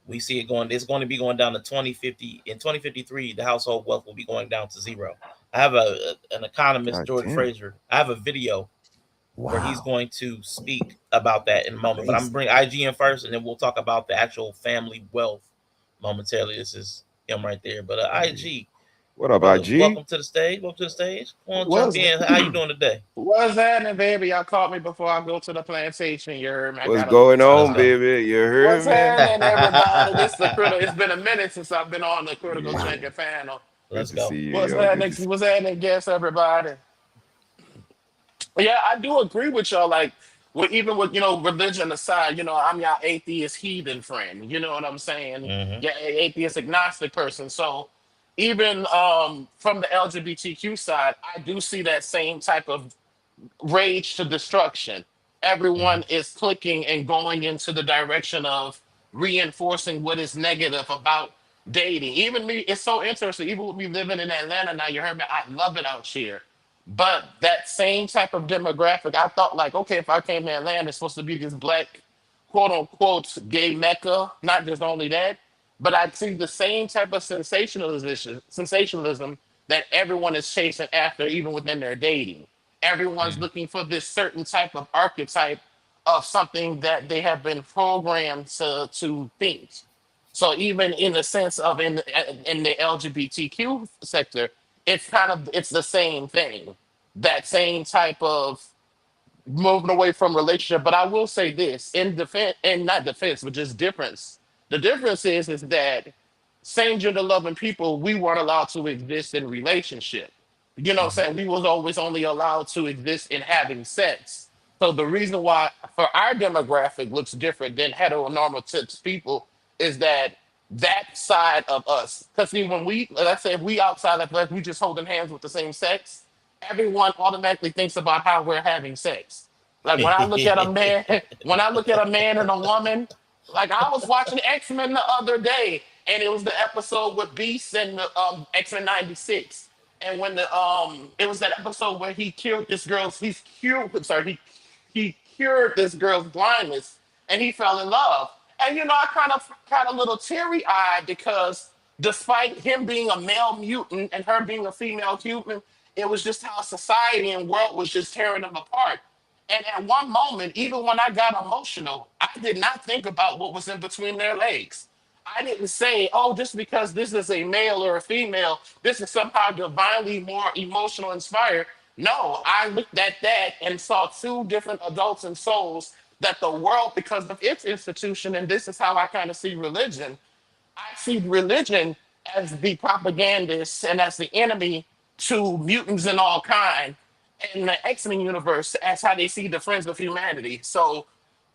we see it's going to be going down to 2050. In 2053, the household wealth will be going down to zero. I have an economist, God Jordan damn. Fraser. I have a video where he's Wow. going to speak about that in a moment. But I'm Amazing. going to bring IG in first, and then we'll talk about the actual family wealth momentarily. This is him right there. But IG, What up, brother, IG? welcome to the stage. Welcome to the stage. Come on, jump What's in. How you doing today? what's happening, baby? Y'all caught me before I go to the plantation. You heard me. I What's got a little going Let's on, time. go. baby? You What's heard me? happening, everybody? This the critical. It's been a minute since I've been on the critical Yeah. thinking panel. Good Let's to go. see you, What's yo. Good happening? to see What's happening, guess everybody? Yeah, I do agree with y'all. Like, even with religion aside, I'm your atheist heathen friend. You know what I'm saying? Mm-hmm. Yeah, atheist agnostic person. So even from the LGBTQ side, I do see that same type of rage to destruction. Mm-hmm. Everyone is clicking and going into the direction of reinforcing what is negative about dating. Even me, it's so interesting. Even with me living in Atlanta now, you heard me, I love it out here. But that same type of demographic, I thought like, okay, if I came to Atlanta, it's supposed to be this black, quote unquote, gay mecca. Not just only that, but I see the same type of sensationalism that everyone is chasing after, even within their dating. Everyone's looking for this certain type of archetype of something that they have been programmed to think. So even in the sense of in the LGBTQ sector, it's the same thing. That same type of moving away from relationship. But I will say this in defense, and not defense, but just difference. The difference is that same gender loving people, we weren't allowed to exist in relationship. You know what I'm saying? We was always only allowed to exist in having sex. So the reason why for our demographic looks different than heteronormal tips people is that that side of us. Because see, when we, let's say if we outside of us, we just holding hands with the same sex, everyone automatically thinks about how we're having sex. Like when I look at a man, when I look at a man and a woman, like I was watching X-Men the other day, and it was the episode with Beast and the X-Men 96. And when the it was that episode where he cured this girl's he cured this girl's blindness and he fell in love. And you know, I kind of got a little teary-eyed because despite him being a male mutant and her being a female mutant, it was just how society and world was just tearing them apart. And at one moment, even when I got emotional, I did not think about what was in between their legs. I didn't say, oh, just because this is a male or a female, this is somehow divinely more emotional inspired. No, I looked at that and saw two different adults and souls that the world, because of its institution, and this is how I kind of see religion, I see religion as the propagandist and as the enemy to mutants and all kind, and the X-Men universe as how they see the friends of humanity. So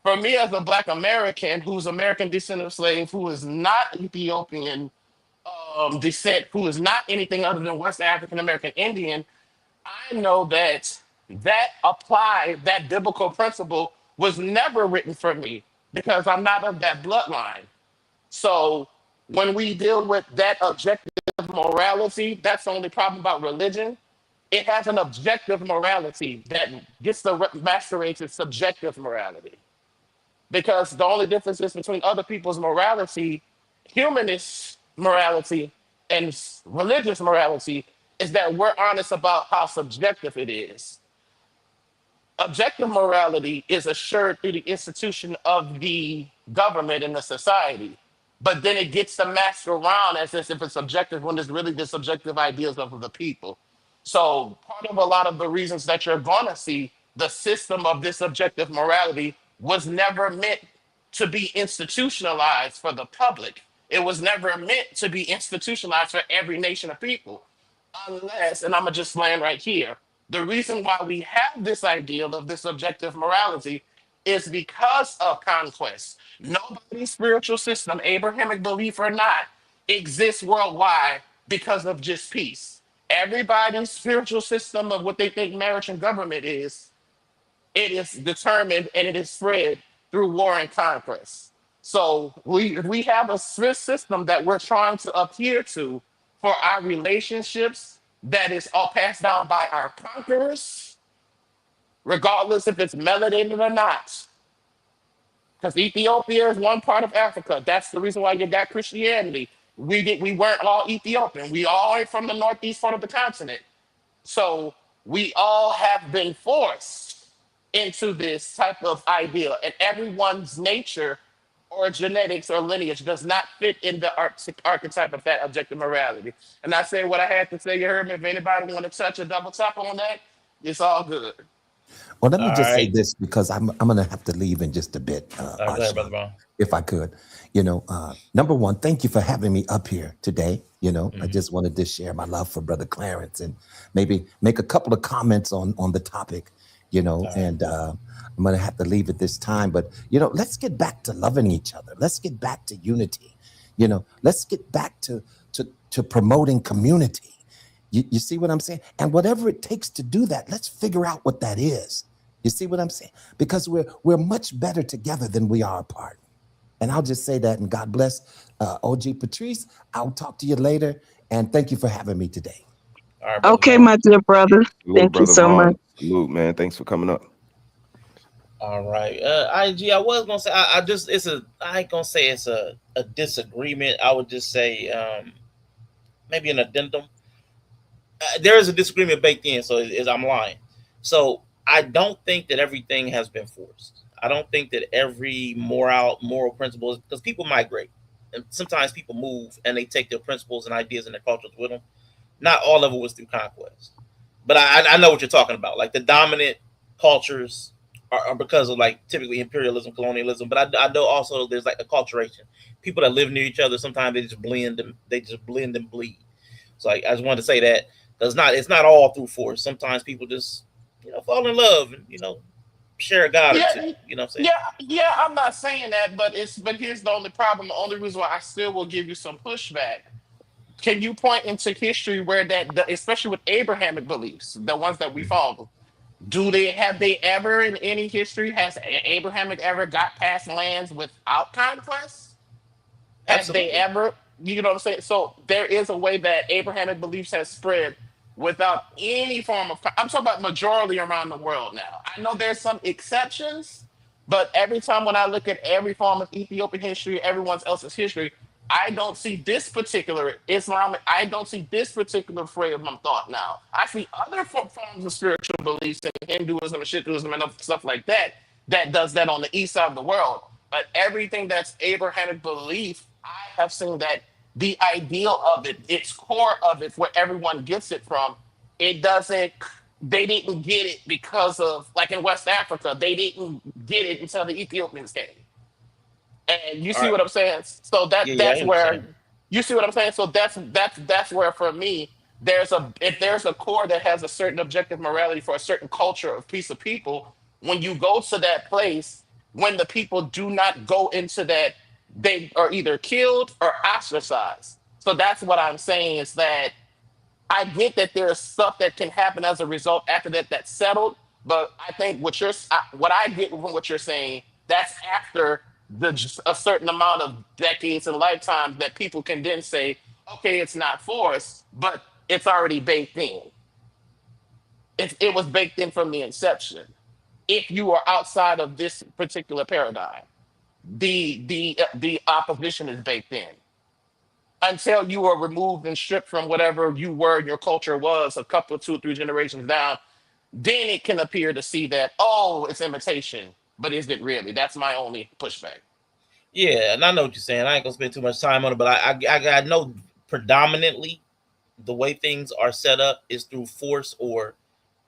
for me as a Black American who's American descent of slave, who is not Ethiopian descent, who is not anything other than West African American Indian, I know that that biblical principle was never written for me because I'm not of that bloodline. So when we deal with that objective morality, that's the only problem about religion. It has an objective morality that gets the masquerades as subjective morality. Because the only difference is between other people's morality, humanist morality, and religious morality is that we're honest about how subjective it is. Objective morality is assured through the institution of the government and the society. But then it gets to mask around as if it's subjective when it's really the subjective ideas of the people. So part of a lot of the reasons that you're going to see the system of this objective morality was never meant to be institutionalized for the public. It was never meant to be institutionalized for every nation of people. Unless, and I'm going to just land right here, the reason why we have this ideal of this objective morality is because of conquest. Nobody's spiritual system, Abrahamic belief or not, exists worldwide because of just peace. Everybody's spiritual system of what they think marriage and government is, it is determined and it is spread through war and conquest. So we have a system that we're trying to adhere to for our relationships that is all passed down by our conquerors, regardless if it's melanated or not. Because Ethiopia is one part of Africa. That's the reason why you got Christianity. We weren't all Ethiopian. We all are from the northeast part of the continent. So we all have been forced into this type of idea, and everyone's nature or genetics or lineage does not fit in the archetype of that objective morality. And I say what I had to say. You heard me. If anybody want to touch a double tap on that, it's all good. Well, let me All just say right. this because I'm going to have to leave in just a bit, All right, go ahead, Asha, Brother Brown. if I could. You know, number one, thank you for having me up here today. You know, I Mhm. just wanted to share my love for Brother Clarence and maybe make a couple of comments on the topic, you know, All right. and I'm going to have to leave at this time. But, you know, let's get back to loving each other. Let's get back to unity. You know, let's get back to promoting community. You see what I'm saying? And whatever it takes to do that, let's figure out what that is. You see what I'm saying? Because we're much better together than we are apart. And I'll just say that, and God bless OG Patrice. I'll talk to you later, and thank you for having me today. All right, Brother Okay, Vaughn. my dear brother. Salute, Thank you brother so much. Vaughn. Salute, man. Thanks for coming up. All right. IG, I was gonna say I ain't gonna say it's a disagreement. I would just say maybe an addendum. There is a disagreement baked in, so I'm lying. So I don't think that everything has been forced. I don't think that every moral principles, because people migrate, and sometimes people move and they take their principles and ideas and their cultures with them. Not all of it was through conquest, but I know what you're talking about. Like the dominant cultures are because of like typically imperialism, colonialism. But I know also there's like acculturation. People that live near each other sometimes they just blend and bleed. So like, I just wanted to say that because it's not all through force. Sometimes people just fall in love and share a God or two. You know what I'm saying? Yeah. I'm not saying that, but here's the only problem. The only reason why I still will give you some pushback. Can you point into history where especially with Abrahamic beliefs, the ones that we follow, have they ever in any history, has Abrahamic ever got past lands without conquest? Have they Absolutely. ever, you know what I'm saying? So there is a way that Abrahamic beliefs has spread without any form of, I'm talking about majority around the world now. I know there's some exceptions, but every time when I look at every form of Ethiopian history, everyone else's history, I don't see this particular Islamic, I don't see this particular frame of thought now. I see other forms of spiritual beliefs in Hinduism and Sikhism and stuff like that, that does that on the east side of the world. But everything that's Abrahamic belief, I have seen that the ideal of it, its core of it, where everyone gets it from, they didn't get it because of, like in West Africa, they didn't get it until the Ethiopians came. And you see what I'm saying? So that's where you see what I'm saying. So that's where for me, if there's a core that has a certain objective morality for a certain culture of piece of people, when you go to that place, when the people do not go into that, they are either killed or ostracized. So that's what I'm saying is that I get that there's stuff that can happen as a result after that's settled, but I think what I get from what you're saying, that's after a certain amount of decades and lifetimes that people can then say, okay, it's not forced, but it's already baked in. It was baked in from the inception. If you are outside of this particular paradigm, the opposition is baked in. Until you are removed and stripped from whatever you were, your culture was a couple, 2-3 generations down, then it can appear to see that, oh, it's imitation, but is it really? That's my only pushback. Yeah, and I know what you're saying. I ain't gonna spend too much time on it, but I know predominantly the way things are set up is through force or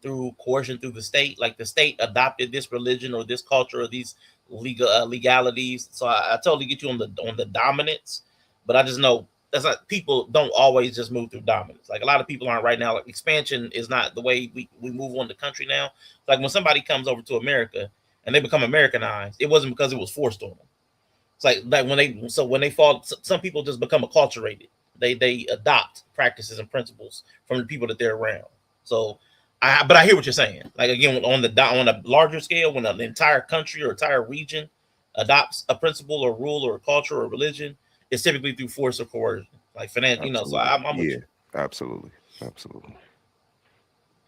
through coercion through the state. Like the state adopted this religion or this culture or these legalities. So I totally get you on the dominance, but I just know that's not, people don't always just move through dominance. Like a lot of people aren't right now. Like expansion is not the way we move on the country now. Like when somebody comes over to America and they become Americanized, it wasn't because it was forced on them. It's like when they fall, some people just become acculturated. They adopt practices and principles from the people that they're around. So but I hear what you're saying. Like again, on a larger scale, when an entire country or entire region adopts a principle or rule or a culture or religion, it's typically through force or coercion, like financial. So I'm with you. Absolutely. I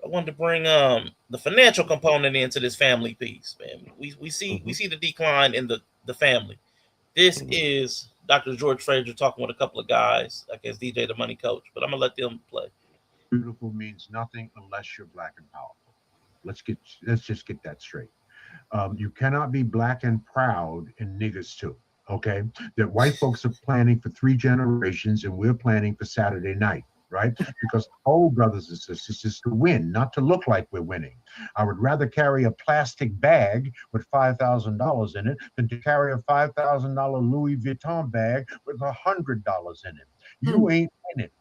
wanted to bring the financial component into this family piece, man. We see the decline in the family. This is Dr. George Fraser talking with a couple of guys, I guess DJ the Money Coach, but I'm gonna let them play. Beautiful means nothing unless you're black and powerful. Let's just get that straight. You cannot be black and proud and niggas too. Okay, that white folks are planning for 3 generations and we're planning for Saturday night, right? Because the whole brothers and sisters is to win, not to look like we're winning. I would rather carry a plastic bag with $5,000 in it than to carry a $5,000 Louis Vuitton bag with $100 in it. You ain't winning.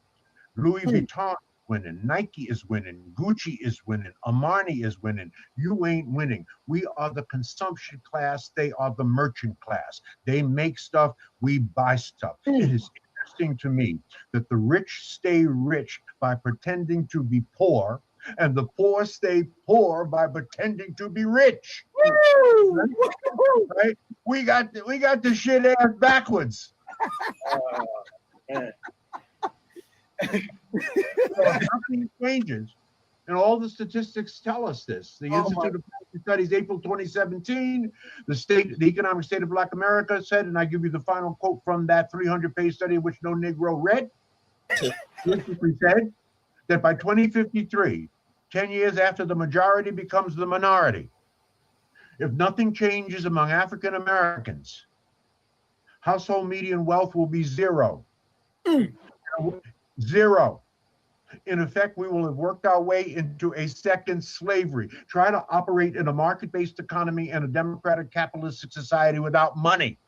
Louis Vuitton is winning, Nike is winning, Gucci is winning, Armani is winning. You ain't winning. We are the consumption class. They are the merchant class. They make stuff, we buy stuff. It is interesting to me that the rich stay rich by pretending to be poor, and the poor stay poor by pretending to be rich. Right? We got the shit ass backwards. Nothing changes, and all the statistics tell us this. The Institute of Policy Studies, April 2017, the economic state of Black America said, and I give you the final quote from that 300-page study, which no Negro read, basically said that by 2053, 10 years after the majority becomes the minority, if nothing changes among African Americans, household median wealth will be zero. Zero. In effect, we will have worked our way into a second slavery. Try to operate in a market-based economy and a democratic capitalistic society without money.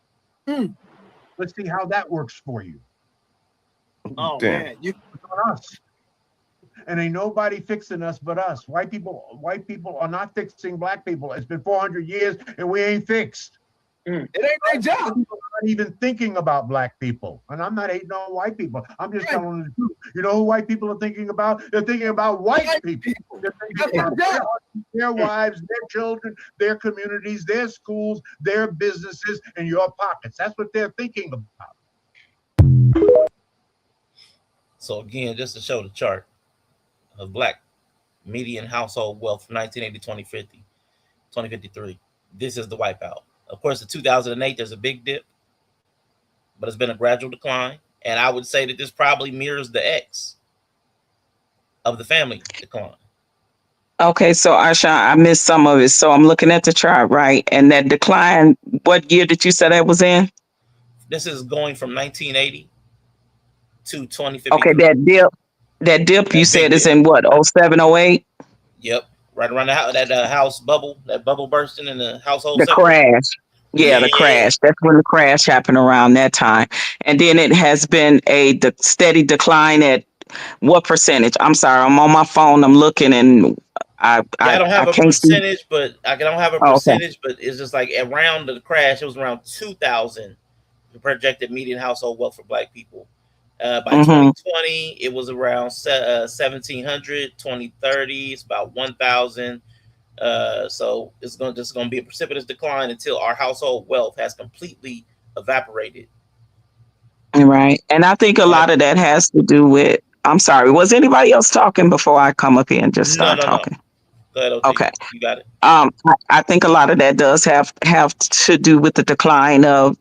Let's see how that works for you. Oh Damn. man, It's on us. And ain't nobody fixing us but us. White people are not fixing black people. It's been 400 years and we ain't fixed. it ain't their job. People are not even thinking about black people. And I'm not hating on white people. I'm just telling them the truth. You know who white people are thinking about? They're thinking about white people. They're thinking about their wives, their children, their communities, their schools, their businesses, and your pockets. That's what they're thinking about. So again, just to show the chart of black median household wealth from 1980 to 2050, 2053. This is the wipeout. Of course, in 2008, there's a big dip, but it's been a gradual decline. And I would say that this probably mirrors the X of the family decline. Okay, so Arshawn, I missed some of it. So I'm looking at the chart, right? And that decline, what year did you say that was in? This is going from 1980 to 2050. Okay, that dip you said is dip. in what, 07, 08? Yep, right around the house, that house bubble, that bubble bursting in the household. The sector. crash. Yeah, the crash. That's when the crash happened around that time. And then it has been a steady decline at what percentage? I'm sorry, I'm on my phone. I'm looking and I don't have a can't percentage, but I don't have a Okay. percentage, but it's just like around the crash, it was around 2,000 the projected median household wealth for black people. By 2020, it was around 1,700. 2030, it's about 1,000. So it's going to be a precipitous decline until our household wealth has completely evaporated. Right. And I think a lot of that has to do with, I'm sorry, was anybody else talking before I come up here and just start talking? No. Go ahead, OT. Okay. You got it. I think a lot of that does have to do with the decline of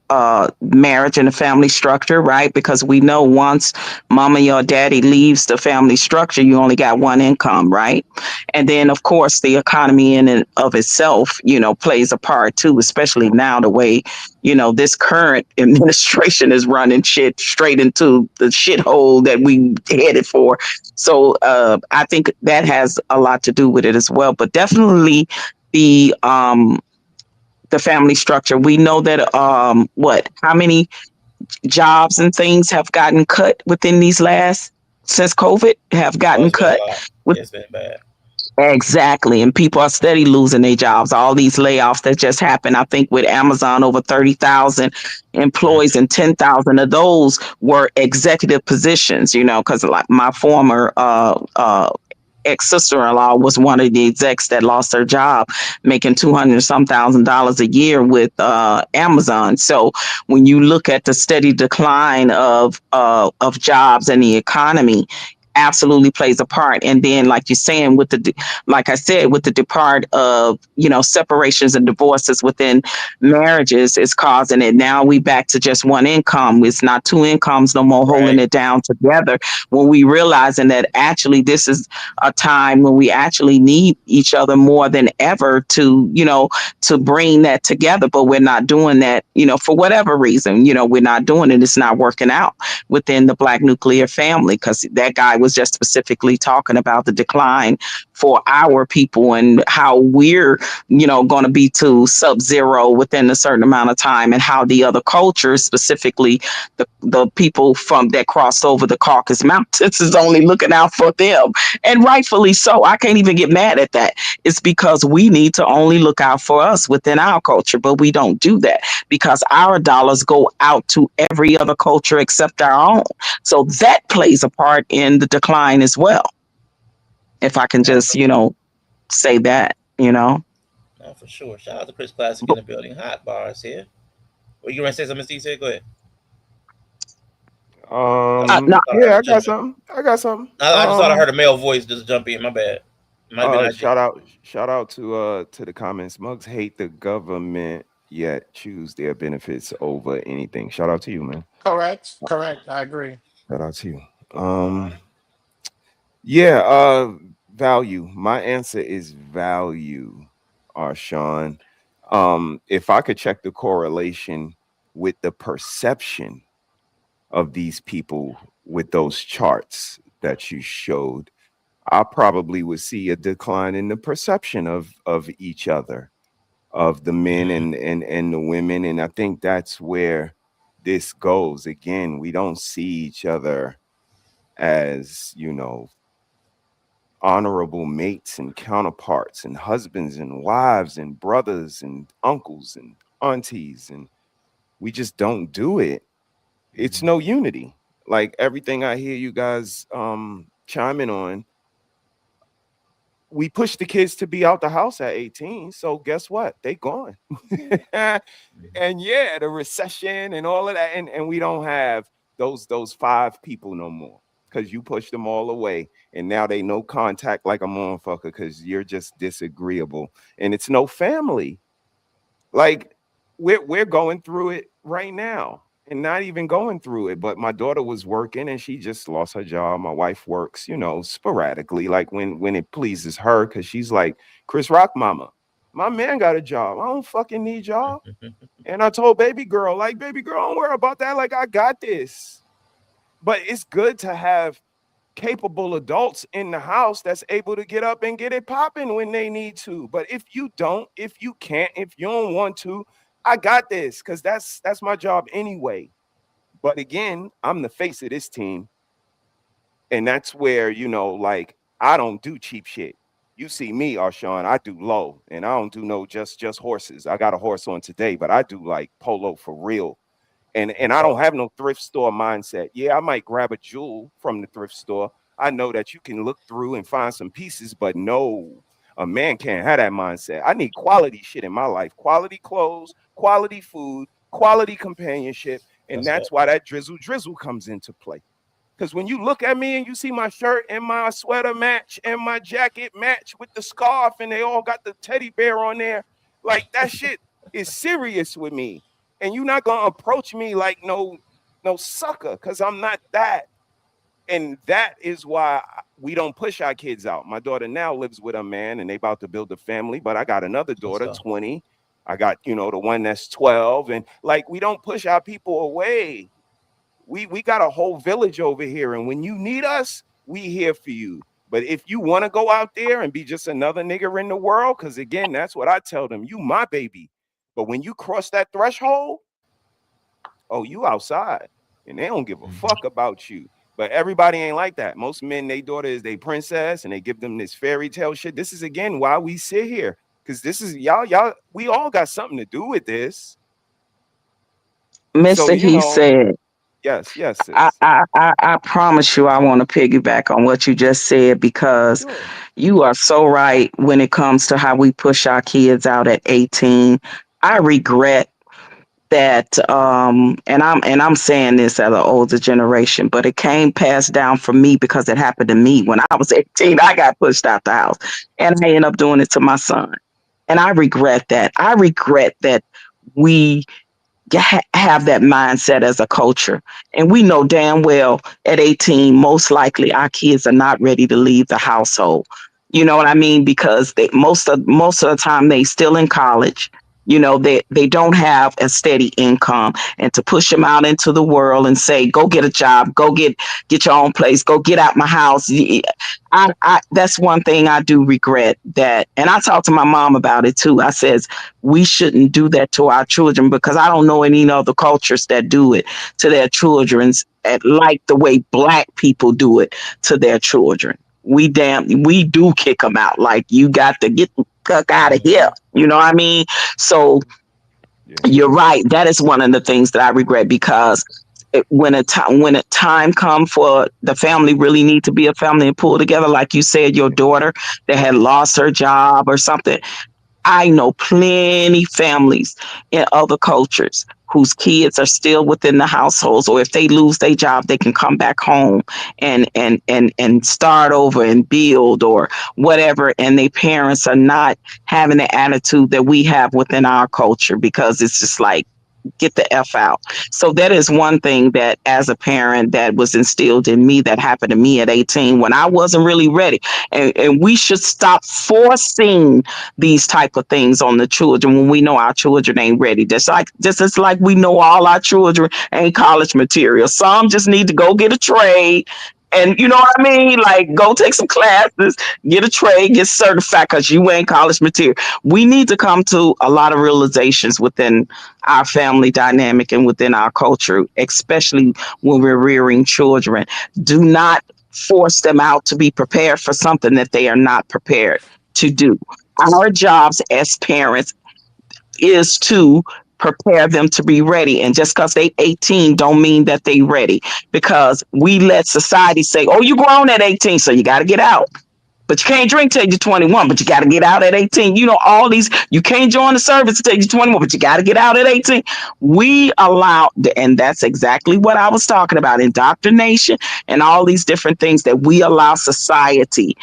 marriage and the family structure, right? Because we know once mama or daddy leaves the family structure, you only got one income, right? And then, of course, the economy in and of itself, plays a part too, especially now the way, this current administration is running shit straight into the shithole that we headed for. So I think that has a lot to do with it as well. But definitely the family structure. We know that how many jobs and things have gotten cut within since COVID have gotten cut. It's been bad. Exactly. And people are steady losing their jobs. All these layoffs that just happened. I think with Amazon, over 30,000 employees and 10,000 of those were executive positions, because like my former ex-sister-in-law was one of the execs that lost her job, making $200,000 a year with Amazon. So when you look at the steady decline of jobs and the economy, absolutely plays a part. And then, like you're saying, like I said, with the depart of, separations and divorces within marriages is causing it. Now we back to just one income. It's not two incomes no more, holding it down together, when we realizing that actually this is a time when we actually need each other more than ever to bring that together. But we're not doing that, for whatever reason, we're not doing it. It's not working out within the Black nuclear family, because that guy was just specifically talking about the decline for our people and how we're, going to be to sub-zero within a certain amount of time, and how the other cultures, specifically the people that crossed over the Caucasus Mountains, is only looking out for them. And rightfully so. I can't even get mad at that. It's because we need to only look out for us within our culture, but we don't do that because our dollars go out to every other culture except our own. So that plays a part in the decline as well. If I can just, say that, No, for sure. Shout out to Chris Classic in the building. Hot bars here. Were you going to say something, Steve? Say, go ahead. Yeah, I got something. I just thought I heard a male voice just jump in. My bad. Shout out to the comments. Mugs hate the government yet choose their benefits over anything. Shout out to you, man. Correct. I agree. Shout out to you. Value. My answer is value, Arshawn. If I could check the correlation with the perception of these people with those charts, that you showed, I probably would see a decline in the perception of each other, of the men and the women. And I think that's where this goes. Again, we don't see each other as, you know, honorable mates and counterparts and husbands and wives and brothers and uncles and aunties, and we just don't do it. It's no unity. Like everything I hear you guys chiming on, we push the kids to be out the house at 18. So guess what? They gone. And yeah, the recession and all of that. And we don't have those 5 people no more, because you pushed them all away. And now they no contact like a motherfucker because you're just disagreeable. And it's no family. Like we're going through it right now. And not even going through it, but my daughter was working and she just lost her job. My wife works, you know, sporadically, like when it pleases her, because she's like, Chris Rock mama, my man got a job. I don't fucking need y'all. And I told baby girl, like, baby girl, don't worry about that. Like, I got this. But it's good to have capable adults in the house that's able to get up and get it popping when they need to. But if you don't, if you can't, if you don't want to, I got this, because that's my job anyway. But again, I'm the face of this team. And that's where, you know, like, I don't do cheap shit. You see me, Arshawn, I do low. And I don't do no just horses. I got a horse on today, but I do like polo for real. And I don't have no thrift store mindset. Yeah, I might grab a jewel from the thrift store. I know that you can look through and find some pieces, but no, a man can't have that mindset. I need quality shit in my life. Quality clothes, quality food, quality companionship. And that's why that drizzle comes into play. Because when you look at me and you see my shirt and my sweater match and my jacket match with the scarf and they all got the teddy bear on there, like that shit is serious with me. And you're not going to approach me like no sucker, because I'm not that. And that is why we don't push our kids out. My daughter now lives with a man and they about to build a family, but I got another daughter, 20. I got, you know, the one that's 12. And like, we don't push our people away. We got a whole village over here. And when you need us, we here for you. But if you want to go out there and be just another nigger in the world, because again, that's what I tell them, you my baby. But when you cross that threshold, oh, you outside. And they don't give a fuck about you. But everybody ain't like that. Most men, their daughter is their princess, and they give them this fairy tale shit. This is, again, why we sit here. Because this is, y'all, we all got something to do with this. Mr. So, he said, yes, sis. I promise you I want to piggyback on what you just said, because you are so right when it comes to how we push our kids out at 18. I regret that, and I'm saying this as an older generation, but it came passed down for me because it happened to me when I was 18. I got pushed out the house, and I ended up doing it to my son. And I regret that. I regret that we have that mindset as a culture. And we know damn well at 18, most likely our kids are not ready to leave the household. You know what I mean? Because most of the time they still in college. You know, they don't have a steady income, and to push them out into the world and say, go get a job, go get your own place, go get out my house. That's one thing I do regret that. And I talked to my mom about it too. I says, we shouldn't do that to our children, because I don't know any other cultures that do it to their children like the way Black people do it to their children. We do kick them out. Like, you got to get the fuck out of here. You know what I mean? So you're right. That is one of the things that I regret, because when a time come for the family really need to be a family and pull together, like you said, your daughter that had lost her job or something. I know plenty families in other cultures whose kids are still within the households, or if they lose their job, they can come back home and start over and build or whatever. And their parents are not having the attitude that we have within our culture, because it's just like, get the F out. So that is one thing that, as a parent, that was instilled in me, that happened to me at 18 when I wasn't really ready. And we should stop forcing these type of things on the children when we know our children ain't ready. Just as like we know all our children ain't college material. Some just need to go get a trade And you know what I mean? Like, go take some classes, get a trade, get certified because you ain't college material. We need to come to a lot of realizations within our family dynamic and within our culture, especially when we're rearing children. Do not force them out to be prepared for something that they are not prepared to do. Our jobs as parents is to prepare them to be ready. And just because they 18 don't mean that they ready, because we let society say, oh, you grown at 18, so you got to get out. But you can't drink till you're 21, but you got to get out at 18. You know, all these, you can't join the service until you're 21, but you got to get out at 18. We allow, and that's exactly what I was talking about, indoctrination and all these different things that we allow society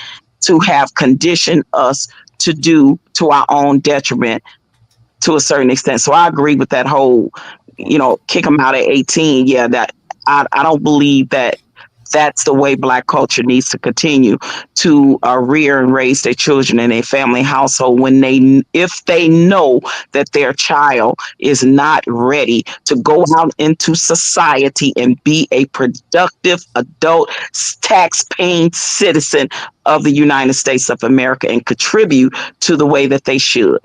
to have conditioned us to do to our own detriment to a certain extent. So I agree with that whole, kick them out at 18. Yeah, that I don't believe that that's the way Black culture needs to continue to rear and raise their children in a family household if they know that their child is not ready to go out into society and be a productive adult, tax-paying citizen of the United States of America and contribute to the way that they should.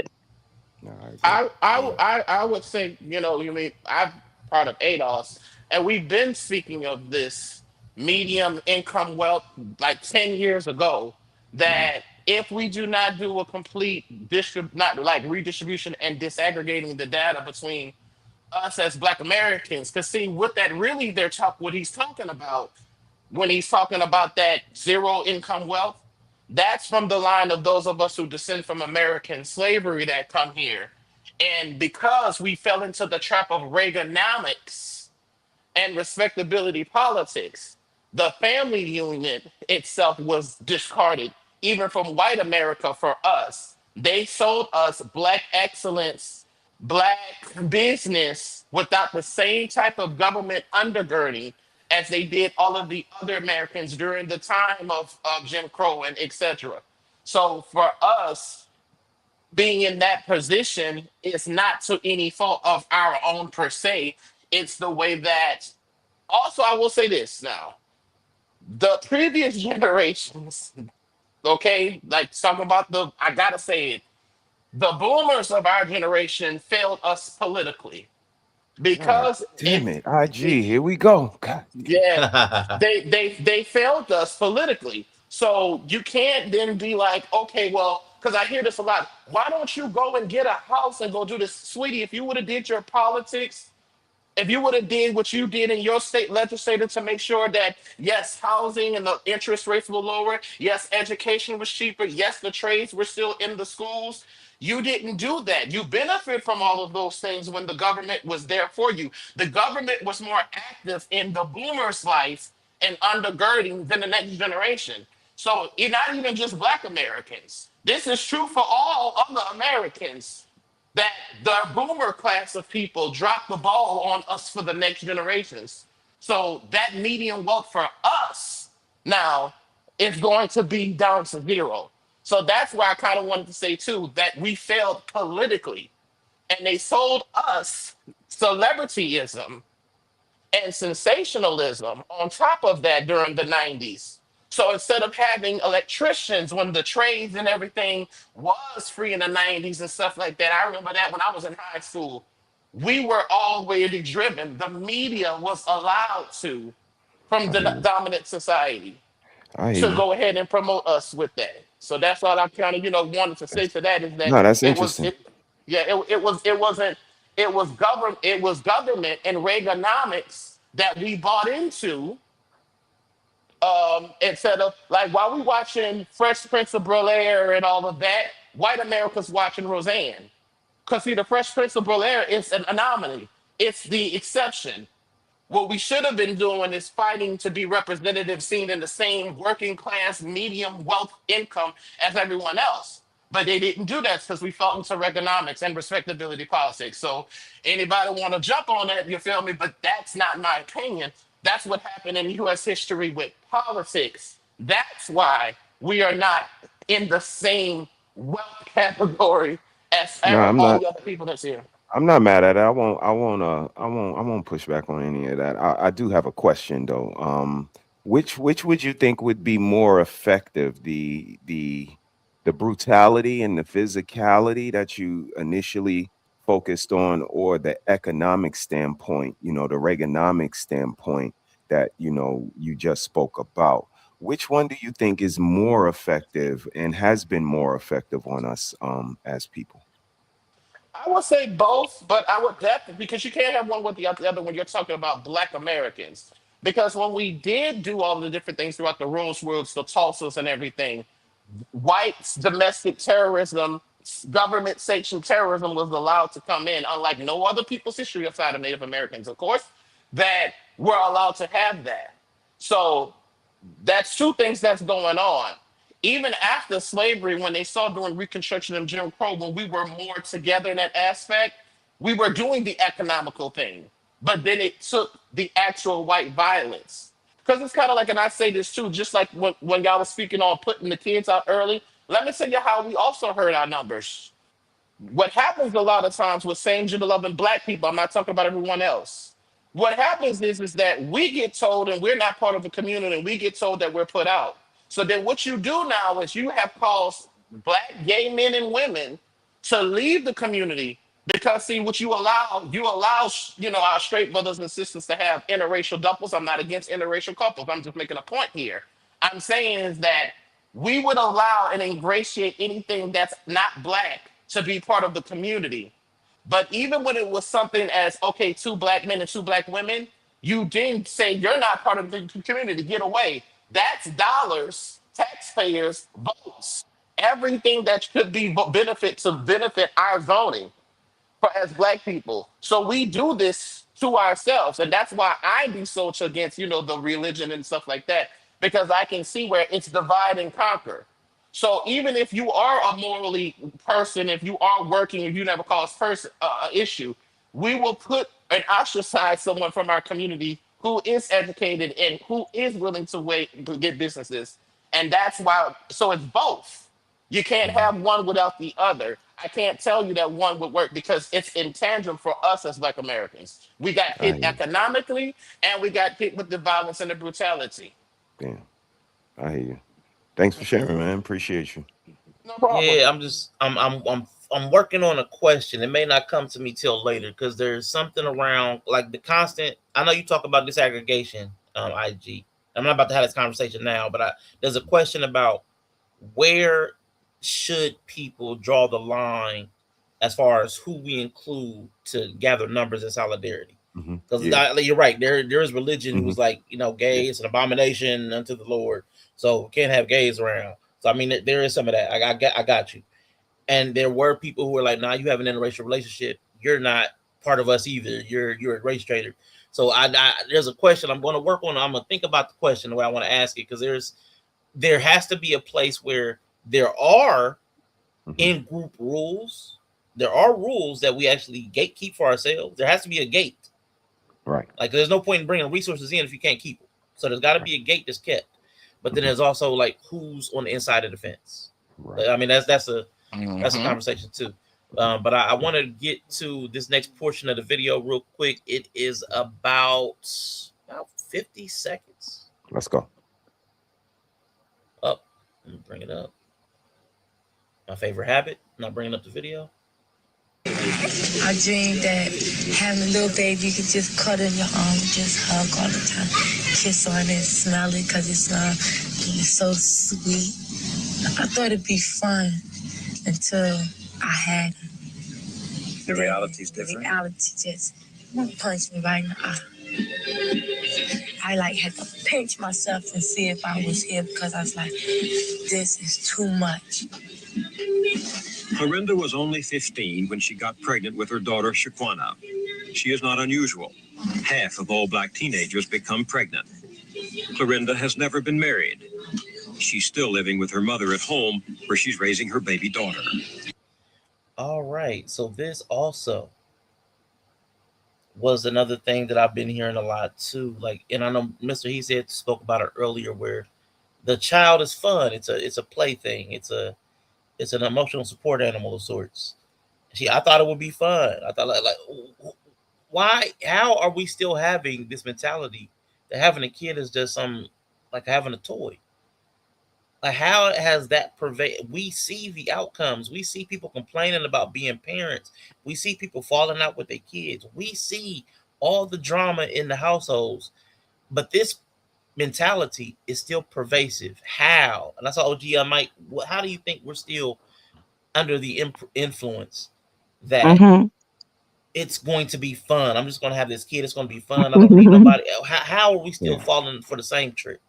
I would say, you mean I'm part of ADOS, and we've been speaking of this medium income wealth like 10 years ago, that if we do not do a complete not like redistribution and disaggregating the data between us as Black Americans, because see what that really what he's talking about when he's talking about that zero income wealth, that's from the line of those of us who descend from American slavery that come here. And because we fell into the trap of Reaganomics and respectability politics, the family unit itself was discarded, even from white America for us. They sold us Black excellence, Black business without the same type of government undergirding as they did all of the other Americans during the time of Jim Crow and etc. So for us, being in that position is not to any fault of our own per se. It's the way that, also, I will say this now, the previous generations, okay, like something about I gotta say it, the boomers of our generation failed us politically because damn it, IG, here we go. God. Yeah, they failed us politically. So you can't then be like, okay, well, because I hear this a lot. Why don't you go and get a house and go do this, sweetie? If you would have did your politics, if you would have did what you did in your state legislature to make sure that yes, housing and the interest rates were lower, yes, education was cheaper, yes, the trades were still in the schools. You didn't do that. You benefit from all of those things when the government was there for you. The government was more active in the boomers' life and undergirding than the next generation. So it's not even just Black Americans. This is true for all other Americans, that the boomer class of people dropped the ball on us for the next generations. So that median wealth for us now is going to be down to zero. So that's why I kind of wanted to say too that we failed politically, and they sold us celebrityism and sensationalism on top of that during the 90s. So instead of having electricians when the trades and everything was free in the 90s and stuff like that, I remember that when I was in high school, we were already driven. The media was allowed to, from the dominant society, to go ahead and promote us with that. So that's all I kind of, wanted to say to that is that No, that's it was, interesting. it was government and Reaganomics that we bought into, instead of like while we watching Fresh Prince of Bel-Air and all of that, white America's watching Roseanne. Because see, the Fresh Prince of Bel-Air is an anomaly. It's the exception. What we should have been doing is fighting to be representative, seen in the same working class, medium wealth income as everyone else. But they didn't do that because we fell into economics and respectability politics. So anybody want to jump on that, you feel me? But that's not my opinion. That's what happened in U.S. history with politics. That's why we are not in the same wealth category as No, I'm all not. the other people that's here. I'm not mad at it. I won't push back on any of that. I do have a question though. Which would you think would be more effective? The brutality and the physicality that you initially focused on, or the economic standpoint, the Reaganomics standpoint that you just spoke about? Which one do you think is more effective and has been more effective on us as people? I would say both, but I would definitely, because you can't have one with the other when you're talking about Black Americans. Because when we did do all the different things throughout the Rosewoods, the Tulsas, and everything, whites domestic terrorism, government sanctioned terrorism was allowed to come in, unlike no other people's history outside of Native Americans, of course, that were allowed to have that. So that's two things that's going on. Even after slavery, when they saw during Reconstruction and Jim Crow, when we were more together in that aspect, we were doing the economical thing. But then it took the actual white violence. Because it's kind of like, and I say this too, just like when y'all was speaking on putting the kids out early, let me tell you how we also heard our numbers. What happens a lot of times with same gender loving Black people, I'm not talking about everyone else. What happens is that we get told, and we're not part of the community, and we get told that we're put out. So then what you do now is you have caused Black gay men and women to leave the community, because see what you allow our straight brothers and sisters to have interracial couples. I'm not against interracial couples. I'm just making a point here. I'm saying is that we would allow and ingratiate anything that's not Black to be part of the community. But even when it was something as, okay, 2 Black men and 2 Black women, you didn't say you're not part of the community, get away. That's dollars, taxpayers, votes, everything that could be benefit our zoning for as Black people. So we do this to ourselves. And that's why I be so against, the religion and stuff like that, because I can see where it's divide and conquer. So even if you are a morally person, if you are working, if you never cause issue, we will put and ostracize someone from our community who is educated and who is willing to wait to get businesses. And that's why, so it's both. You can't have one without the other. I can't tell you that one would work because it's intangible for us as Black Americans. We got I hit hear you. economically and we got hit with the violence and the brutality. Damn, I hear you. Thanks for sharing, man. Appreciate you. No problem. Yeah, I'm working on a question. It may not come to me till later because there's something around like the constant. I know you talk about disaggregation, IG. I'm not about to have this conversation now, but there's a question about where should people draw the line as far as who we include to gather numbers and solidarity. Because you're right, there is religion who's like, gay is an abomination unto the Lord, so we can't have gays around. So I mean, there is some of that. I got you. And there were people who were like, nah, you have an interracial relationship, you're not part of us either. You're a race traitor. So there's a question I'm going to work on. I'm going to think about the question the way I want to ask it, because there has to be a place where there are in-group rules. There are rules that we actually gatekeep for ourselves. There has to be a gate. Right. Like there's no point in bringing resources in if you can't keep them. So there's got to be a gate that's kept. But then there's also like who's on the inside of the fence. Right. I mean, that's a conversation too. But I want to get to this next portion of the video real quick. It is about 50 seconds. Let's go. Up. Let me bring it up. My favorite habit, not bringing up the video. I dreamed that having a little baby, you could just cuddle in your arms, just hug all the time, kiss on it, smell it, because it's so sweet. I thought it'd be fun until I had it. The reality's different. The reality just punched me right in the eye. I had to pinch myself and see if I was here, because I was like, this is too much. Clorinda was only 15 when she got pregnant with her daughter, Shaquana. She is not unusual. Half of all Black teenagers become pregnant. Clorinda has never been married. She's still living with her mother at home, where she's raising her baby daughter. All right. So this also was another thing that I've been hearing a lot too. And I know Mr. He said spoke about it earlier, where the child is fun. It's a play thing. It's an emotional support animal of sorts. I thought it would be fun. I thought why? How are we still having this mentality that having a kid is just some like having a toy. Like, how has that pervaded? We see the outcomes. We see people complaining about being parents. We see people falling out with their kids. We see all the drama in the households. But this mentality is still pervasive. How? And I saw OG Mike. How do you think we're still under the influence that it's going to be fun? I'm just going to have this kid. It's going to be fun. I don't need nobody. How are we still falling for the same trick?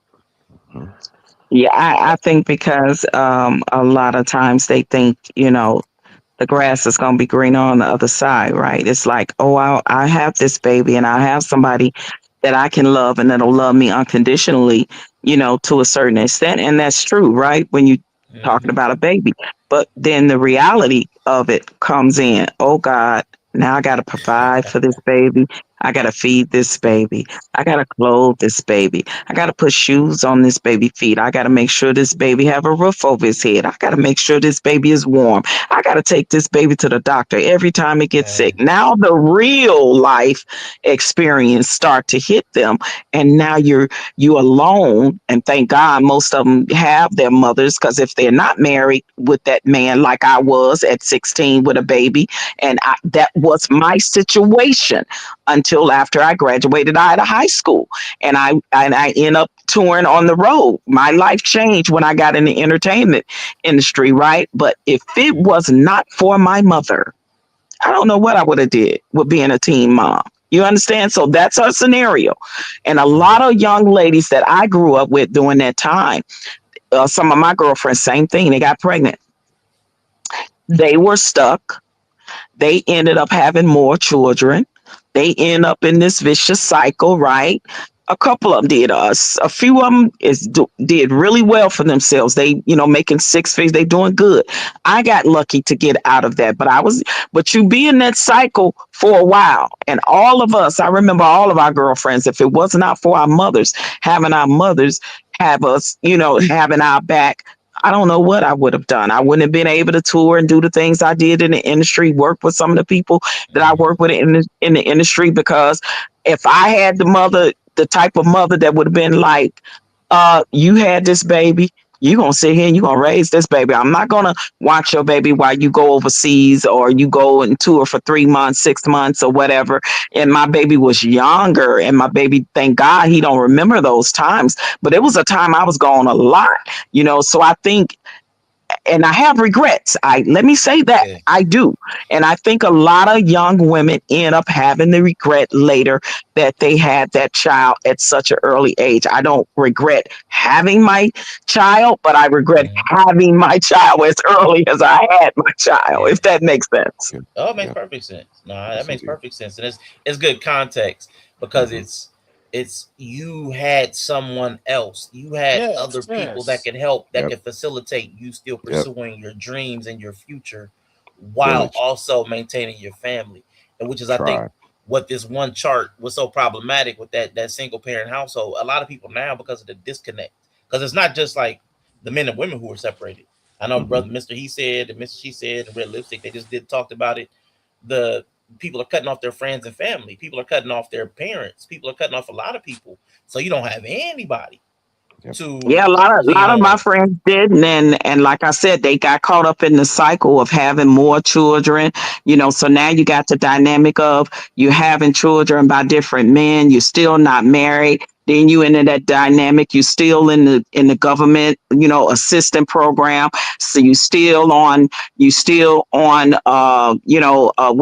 Yeah, I think because a lot of times they think, the grass is going to be greener on the other side, right? It's like, oh, I have this baby and I have somebody that I can love and that'll love me unconditionally, to a certain extent. And that's true, right? When you talking about a baby. But then the reality of it comes in. Oh, God, now I got to provide for this baby. I got to feed this baby. I got to clothe this baby. I got to put shoes on this baby feet. I got to make sure this baby have a roof over his head. I got to make sure this baby is warm. I got to take this baby to the doctor every time it gets sick. Now the real life experience start to hit them. And now you alone. And thank God most of them have their mothers, because if they're not married with that man, like I was at 16 with a baby, and that was my situation until after I graduated out of high school, and I end up touring on the road. My life changed when I got in the entertainment industry, right? But if it was not for my mother, I don't know what I would have did with being a teen mom. You understand? So that's our scenario. And a lot of young ladies that I grew up with during that time, some of my girlfriends, same thing. They got pregnant. They were stuck. They ended up having more children. They end up in this vicious cycle, right? A couple of them did. A few of them did really well for themselves. They, making six figures. They doing good. I got lucky to get out of that, but you be in that cycle for a while. And all of us, I remember all of our girlfriends, if it was not for our mothers have us, having our back, I don't know what I would have done. I wouldn't have been able to tour and do the things I did in the industry, work with some of the people that I work with in the industry, because if I had the type of mother that would have been like, you had this baby, you're going to sit here and you're going to raise this baby. I'm not going to watch your baby while you go overseas or you go and tour for 3 months, 6 months or whatever. And my baby was younger, and my baby, thank God he don't remember those times, but it was a time I was gone a lot, so I think, and I have regrets. Let me say that I do. And I think a lot of young women end up having the regret later that they had that child at such an early age. I don't regret having my child, but I regret having my child as early as I had my child, if that makes sense. Oh, it makes perfect sense. No, that makes perfect sense. And it's good context, because it's you had someone else. You had other people that can help, that can facilitate you still pursuing your dreams and your future while also maintaining your family. And which is, I think, what this one chart was so problematic with that single parent household. A lot of people now, because of the disconnect, because it's not just like the men and women who are separated. I know brother Mr. He said and Mr. She said and Red Lipstick, they just talked about it. The people are cutting off their friends and family. People are cutting off their parents. People are cutting off a lot of people. So you don't have anybody to. Yeah, a lot of my friends did, and like I said, they got caught up in the cycle of having more children. So now you got the dynamic of you having children by different men. You're still not married. Then you into that dynamic. You still in the government, assistant program. So you still on, what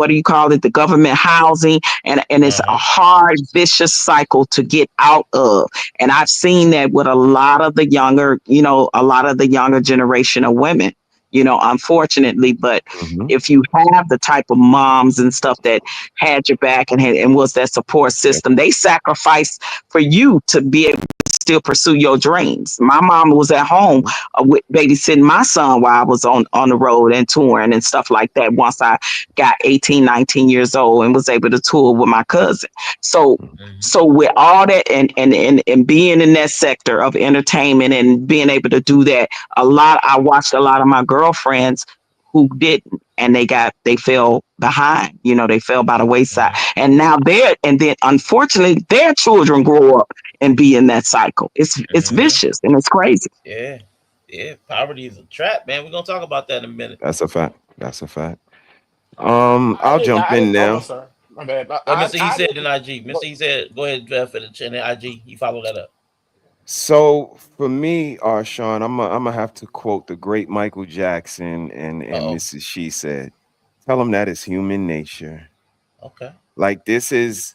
do you call it? The government housing, and it's a hard, vicious cycle to get out of. And I've seen that with a lot of the younger generation of women. Unfortunately, but if you have the type of moms and stuff that had your back and was that support system, they sacrificed for you to be able to still pursue your dreams. My mom was at home with babysitting my son while I was on the road and touring and stuff like that. Once I got 18, 19 years old and was able to tour with my cousin. So with all that and being in that sector of entertainment and being able to do that, I watched a lot of my girlfriends who didn't, and they fell behind. You know, they fell by the wayside, and now and then unfortunately their children grow up and be in that cycle. It's vicious and it's crazy. Yeah, poverty is a trap, man. We're gonna talk about that in a minute. That's a fact. I'll jump in now. My bad. Mr. He said in IG. Mr. He said, go ahead, Jeff, for the channel IG. You follow that up. So for me, Sean, I'm gonna have to quote the great Michael Jackson and Mrs. She said, "Tell them that is human nature." Okay. Like this is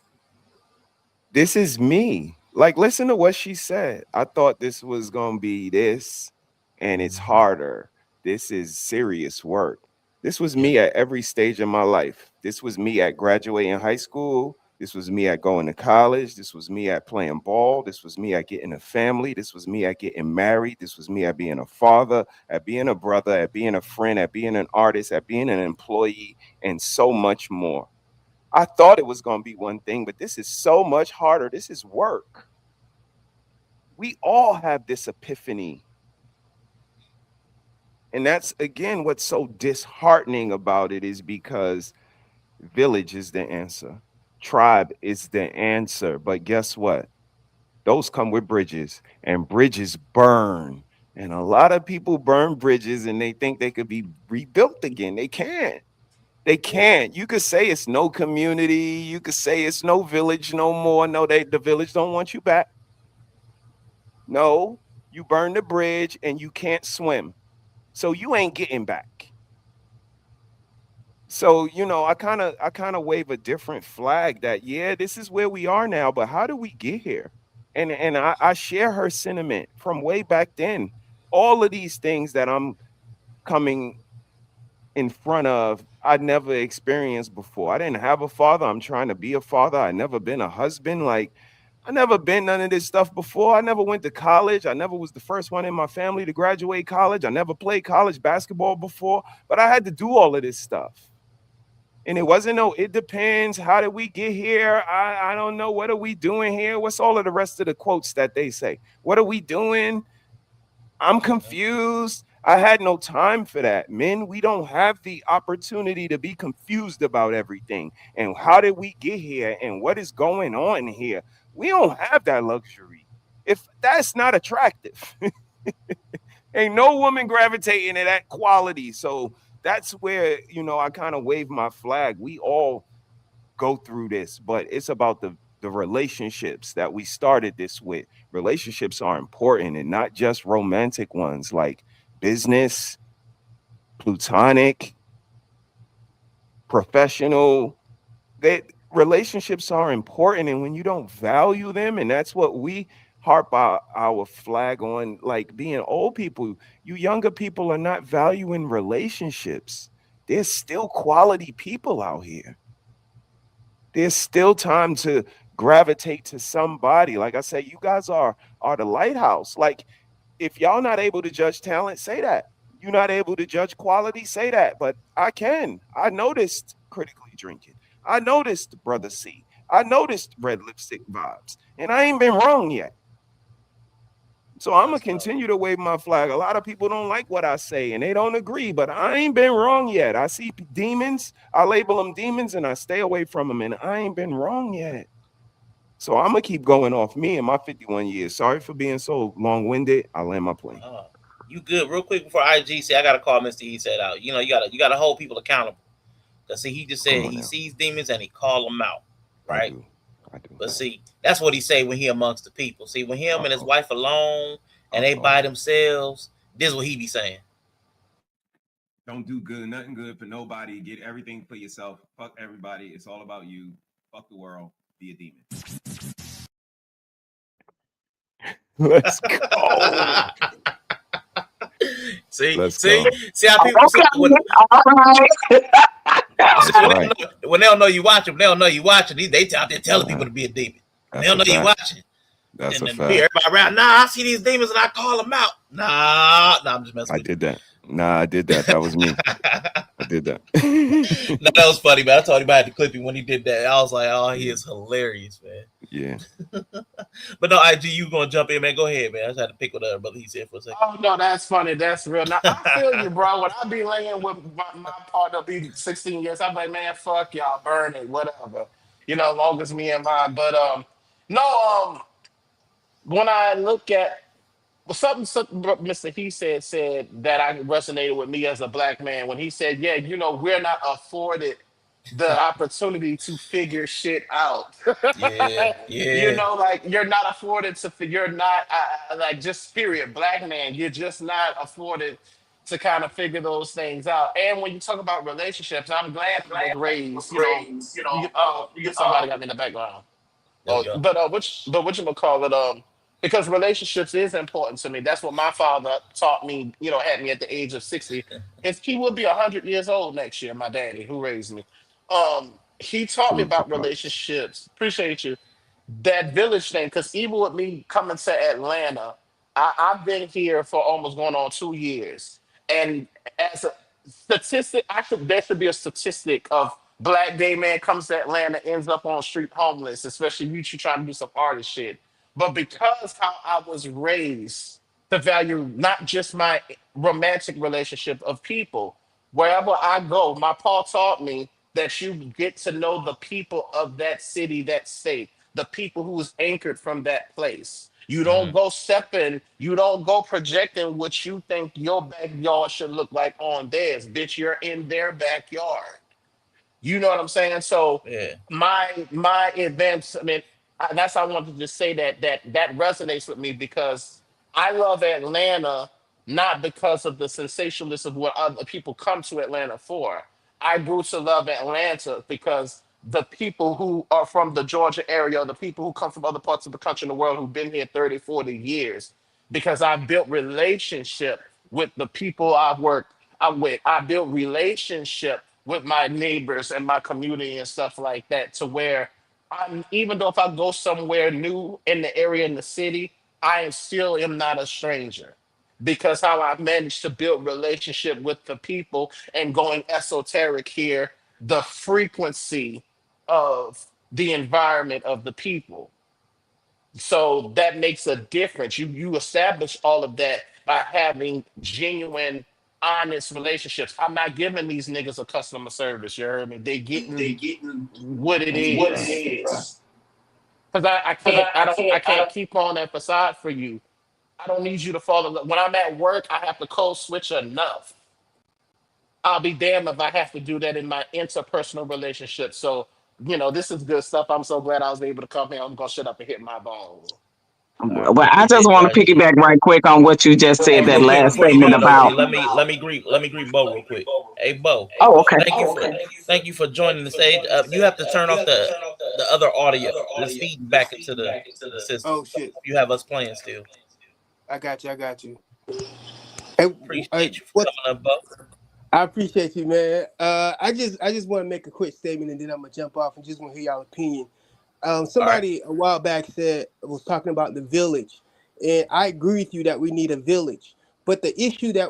me. Like, listen to what she said. I thought this was gonna be this, and it's harder. This is serious work. This was me at every stage of my life. This was me at graduating high school. This was me at going to college. This was me at playing ball. This was me at getting a family. This was me at getting married. This was me at being a father, at being a brother, at being a friend, at being an artist, at being an employee, and so much more. I thought it was going to be one thing, but this is so much harder. This is work. We all have this epiphany. And that's, again, what's so disheartening about it is because village is the answer. Tribe is the answer. But guess what? Those come with bridges, and bridges burn. And a lot of people burn bridges and they think they could be rebuilt again. They can't. They can't. You could say it's no community. You could say it's no village no more. No, the village don't want you back. No, you burn the bridge and you can't swim. So you ain't getting back. So, you know, I kind of wave a different flag that, yeah, this is where we are now, but how do we get here? And I share her sentiment from way back then. All of these things that I'm coming in front of, I'd never experienced before. I didn't have a father. I'm trying to be a father. I never been a husband. Like, I never been none of this stuff before. I never went to college. I never was the first one in my family to graduate college. I never played college basketball before, but I had to do all of this stuff. And it wasn't it depends. How did we get here? I don't know. What are we doing here? What's all of the rest of the quotes that they say? What are we doing? I'm confused. I had no time for that. Men, we don't have the opportunity to be confused about everything. And how did we get here? And what is going on here? We don't have that luxury. If that's not attractive, ain't no woman gravitating to that quality. So that's where, you know, I kind of wave my flag. We all go through this, but it's about the relationships that we started this with. Relationships are important, and not just romantic ones, like business, platonic, professional. Relationships are important, and when you don't value them, and that's what we harp our flag on, like being old people, you younger people are not valuing relationships. There's still quality people out here. There's still time to gravitate to somebody. Like I said, you guys are the lighthouse. Like, if y'all not able to judge talent, say that. You're not able to judge quality, say that. But I can. I noticed Critically Drinking. I noticed Brother C. I noticed Red Lipstick Vibes. And I ain't been wrong yet. So I'm going to continue to wave my flag. A lot of people don't like what I say and they don't agree, but I ain't been wrong yet. I see demons. I label them demons and I stay away from them, and I ain't been wrong yet. So I'm going to keep going off me and my 51 years. Sorry for being so long-winded. I'll land my plane. You good? Real quick before IG say, I got to call Mr. He said out. You know, you got to hold people accountable. Because see, he just said he sees demons and he call them out, right? I do. But see, that's what he say when he amongst the people. See, when him and his wife alone and they by themselves, this is what he be saying. Don't do nothing good for nobody. Get everything for yourself. Fuck everybody. It's all about you. Fuck the world. Be a demon. Let's go. See go. how people when they don't know you watching, they don't know you watching. They out there telling people to be a demon. They don't know you watching. That's and a fact. Everybody around. Nah, I see these demons and I call them out. Nah, I'm just messing. I did that. Nah, I did that. That was me. I did that. No, that was funny, man. I told him I had to clip him when he did that. I was like, oh, he is hilarious, man. Yeah. But no, IG, you gonna jump in, man? Go ahead, man. I just had to pick what other brother he said for a second. Oh no, that's funny. That's real. Now I feel you, bro. When I be laying with my partner, be 16 years, I'm like, man, fuck y'all, burn it, whatever. Long as me and mine. But no, when I look at something Mr. He said that I resonated with me as a black man when he said, yeah, we're not afforded the opportunity to figure shit out. Yeah. Like you're not afforded to you're not like just period black man, you're just not afforded to kind of figure those things out. And when you talk about relationships, I'm glad I was raised, somebody got me in the background. There we go. What you call it? Because relationships is important to me. That's what my father taught me. Had me at the age of 60. He will be 100 years old next year. My daddy, who raised me, he taught me about relationships. Appreciate you. That village thing, because even with me coming to Atlanta, I've been here for almost going on 2 years, and as a statistic, there should be a statistic of black gay man comes to Atlanta, ends up on street homeless, especially you trying to do some artist shit. But because how I was raised to value not just my romantic relationship of people, wherever I go, my Paul taught me that you get to know the people of that city, that state, the people who's anchored from that place. You don't go stepping, you don't go projecting what you think your backyard should look like on theirs. Bitch, you're in their backyard. You know what I'm saying? So Yeah. my advance, that's how I wanted to just say that resonates with me because I love Atlanta not because of the sensationalism of what other people come to Atlanta for. I grew to love Atlanta because the people who are from the Georgia area, the people who come from other parts of the country and the world who've been here 30, 40 years, because I built relationship with the people I'm with. I built relationship with my neighbors and my community and stuff like that to where even though if I go somewhere new in the area in the city, I am not a stranger because how I managed to build relationship with the people and going esoteric here, the frequency of the environment of the people. So that makes a difference. You establish all of that by having genuine, honest relationships. I'm not giving these niggas a customer service. You heard me? They getting what it is. Because I can't keep on that facade for you. I don't need you to fall in love. When I'm at work, I have to code switch enough. I'll be damned if I have to do that in my interpersonal relationship. So, this is good stuff. I'm so glad I was able to come here. I'm gonna shut up and hit my bone. All right, Well, I just appreciate want you, to IG. piggyback right quick on what you just Hey, said, that real quick last before you statement go, about. Nobody, let me greet Bo real quick. Hey, Bo, Oh, okay. thank you for joining the stage. You have to turn off the other audio. It's feeding back into the system. Oh shit! You have us playing still. I got you. Hey, Appreciate you for coming up, Bo. I appreciate you, man. I just want to make a quick statement and then I'm gonna jump off and just want to hear y'all opinion. Somebody a while back was talking about the village, and I agree with you that we need a village. But the issue that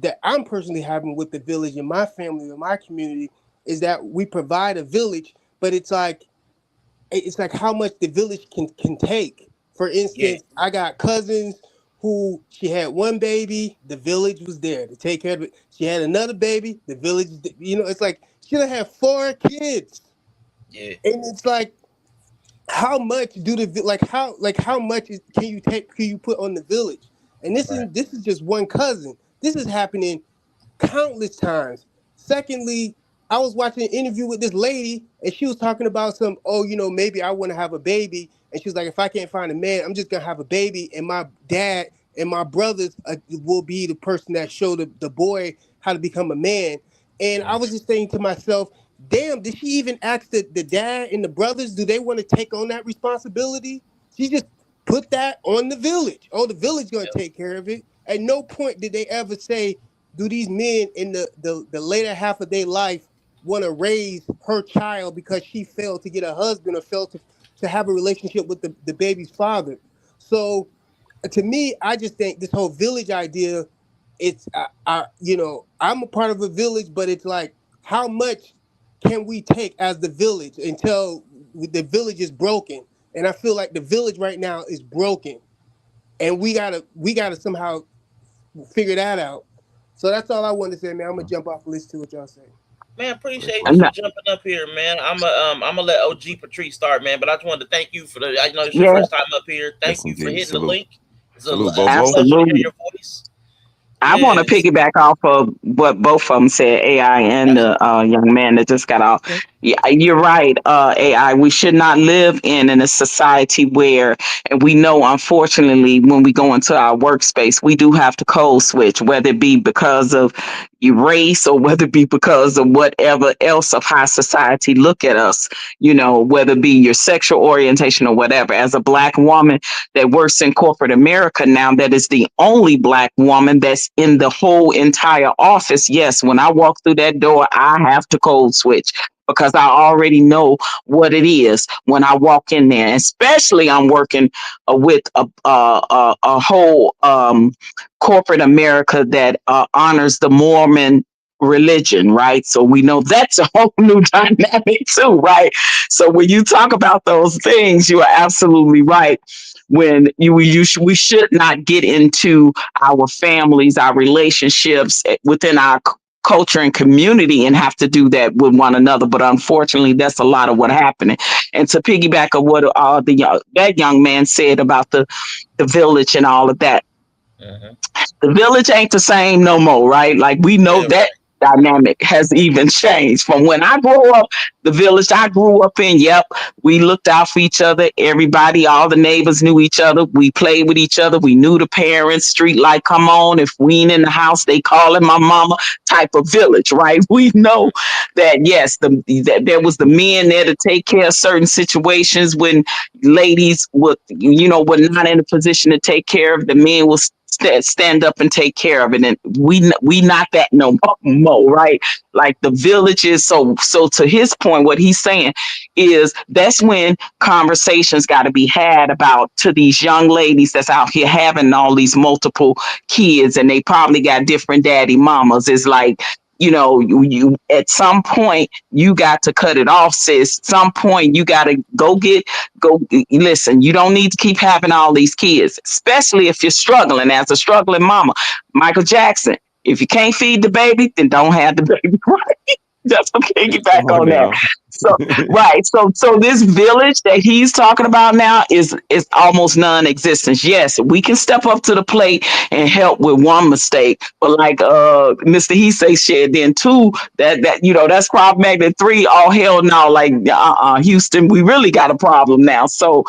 that I'm personally having with the village in my family, in my community, is that we provide a village, but it's like how much the village can take. For instance, I got cousins who she had one baby, the village was there to take care of it. She had another baby, the village, it's like she done had 4 kids. Yeah. And it's like, how much how much can you put on the village? And this is just one cousin. This is happening countless times. Secondly, I was watching an interview with this lady and she was talking about maybe I want to have a baby. And she was like, if I can't find a man, I'm just going to have a baby. And my dad and my brothers will be the person that showed the boy how to become a man. And I was just saying to myself, damn, did she even ask the dad and the brothers, do they want to take on that responsibility? She just put that on the village. Oh, the village going to take care of it. At no point did they ever say, do these men in the later half of their life want to raise her child because she failed to get a husband or failed to have a relationship with the baby's father? So to me, I just think this whole village idea, it's, I'm a part of a village, but it's like, how much can we take as the village until the village is broken? and I feel like the village right now is broken, and we gotta somehow figure that out. So that's all I wanted to say, man. I'm gonna jump off and listen to what y'all say. Man, appreciate you And for jumping up here, man. I'm gonna let OG Patrice start, man. But I just wanted to thank you for the. I know it's your yeah, first time up here. Yes, Thank you for indeed. hitting the Salute. link. Salute, It's a Bobo. pleasure to hear absolutely. your voice. I want to Yes, piggyback off of what both of them said, AI and the absolutely. young man that just got off. Okay. Yeah, you're right, AI. We should not live in a society where, and we know, unfortunately, when we go into our workspace, we do have to code switch, whether it be because of your race or whether it be because of whatever else of how society look at us, whether it be your sexual orientation or whatever. As a Black woman that works in corporate America now, that is the only Black woman that's in the whole entire office. Yes, when I walk through that door, I have to code switch because I already know what it is when I walk in there. Especially, I'm working with a whole corporate America that honors the Mormon religion, right? So we know that's a whole new dynamic too, right? So when you talk about those things, you are absolutely right. When we should not get into our families, our relationships within our culture and community and have to do that with one another. But unfortunately, that's a lot of what happening. And to piggyback on what that young man said about the village and all of that, Mhm. the village ain't the same no more, right? Like we know Yeah, that right. dynamic has even changed from when I grew up. The village I grew up in, yep, we looked out for each other. Everybody, all the neighbors knew each other. We played with each other. We knew the parents. Street light come on. If we ain't in the house, they calling my mama. Type of village, right? We know that yes, that there was the men there to take care of certain situations when ladies were not in a position to take care of. The men will stand up and take care of it, and we not that no more, right? Like the village is so to his point, what he's saying is that's when conversations got to be had about to these young ladies that's out here having all these multiple kids, and they probably got different daddy mamas. It's like, you at some point you got to cut it off, sis. Some point you got to go listen. You don't need to keep having all these kids, especially if you're struggling as a struggling mama. Michael Jackson, if you can't feed the baby, then don't have the baby. Right? Just to piggyback Come on on that. now. So right. So this village that he's talking about now is almost non-existent. Yes, we can step up to the plate and help with one mistake. But like Mr. Heasey said, then two, that's problem magnet. Three, all hell no, like Houston, we really got a problem now. So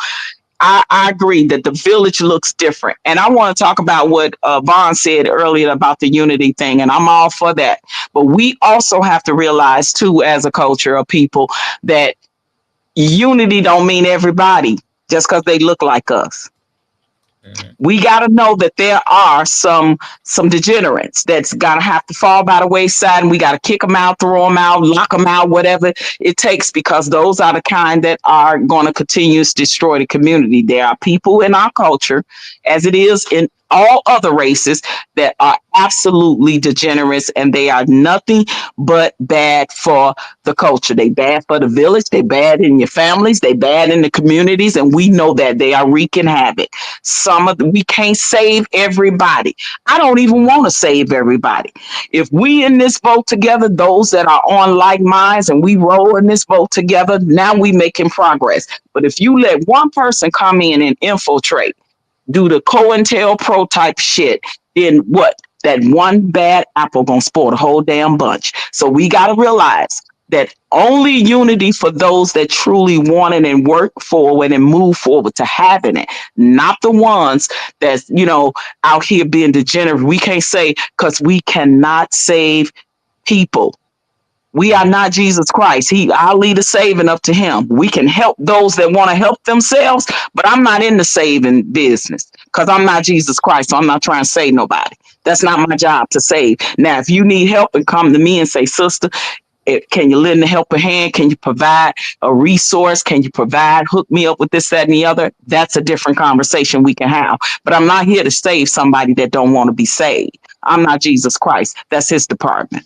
I agree that the village looks different. And I want to talk about what Vaughn said earlier about the unity thing, and I'm all for that. But we also have to realize, too, as a culture of people, that unity don't mean everybody just because they look like us. Mhm. We got to know that there are some degenerates that's got to have to fall by the wayside, and we got to kick them out, throw them out, lock them out, whatever it takes, because those are the kind that are going to continue to destroy the community. There are people in our culture, as it is in all other races, that are absolutely degenerates, and they are nothing but bad for the culture. They bad for the village. They bad in your families. They bad in the communities, and we know that they are wreaking havoc. We can't save everybody. I don't even want to save everybody. If we in this boat together, those that are on like minds, and we roll in this boat together, now we making progress. But if you let one person come in and infiltrate, do the COINTELPRO type shit, then what? That one bad apple gonna spoil the whole damn bunch. So we gotta realize that only unity for those that truly want it and work forward and move forward to having it, not the ones that's out here being degenerate. We can't say, because we cannot save people. We are not Jesus Christ. Our leader saving up to him. We can help those that want to help themselves, but I'm not in the saving business because I'm not Jesus Christ. So I'm not trying to save nobody. That's not my job to save. Now, if you need help and come to me and say, sister, can you lend a helping hand? Can you provide a resource? Can you hook me up with this, that, and the other? That's a different conversation we can have. But I'm not here to save somebody that don't want to be saved. I'm not Jesus Christ. That's his department.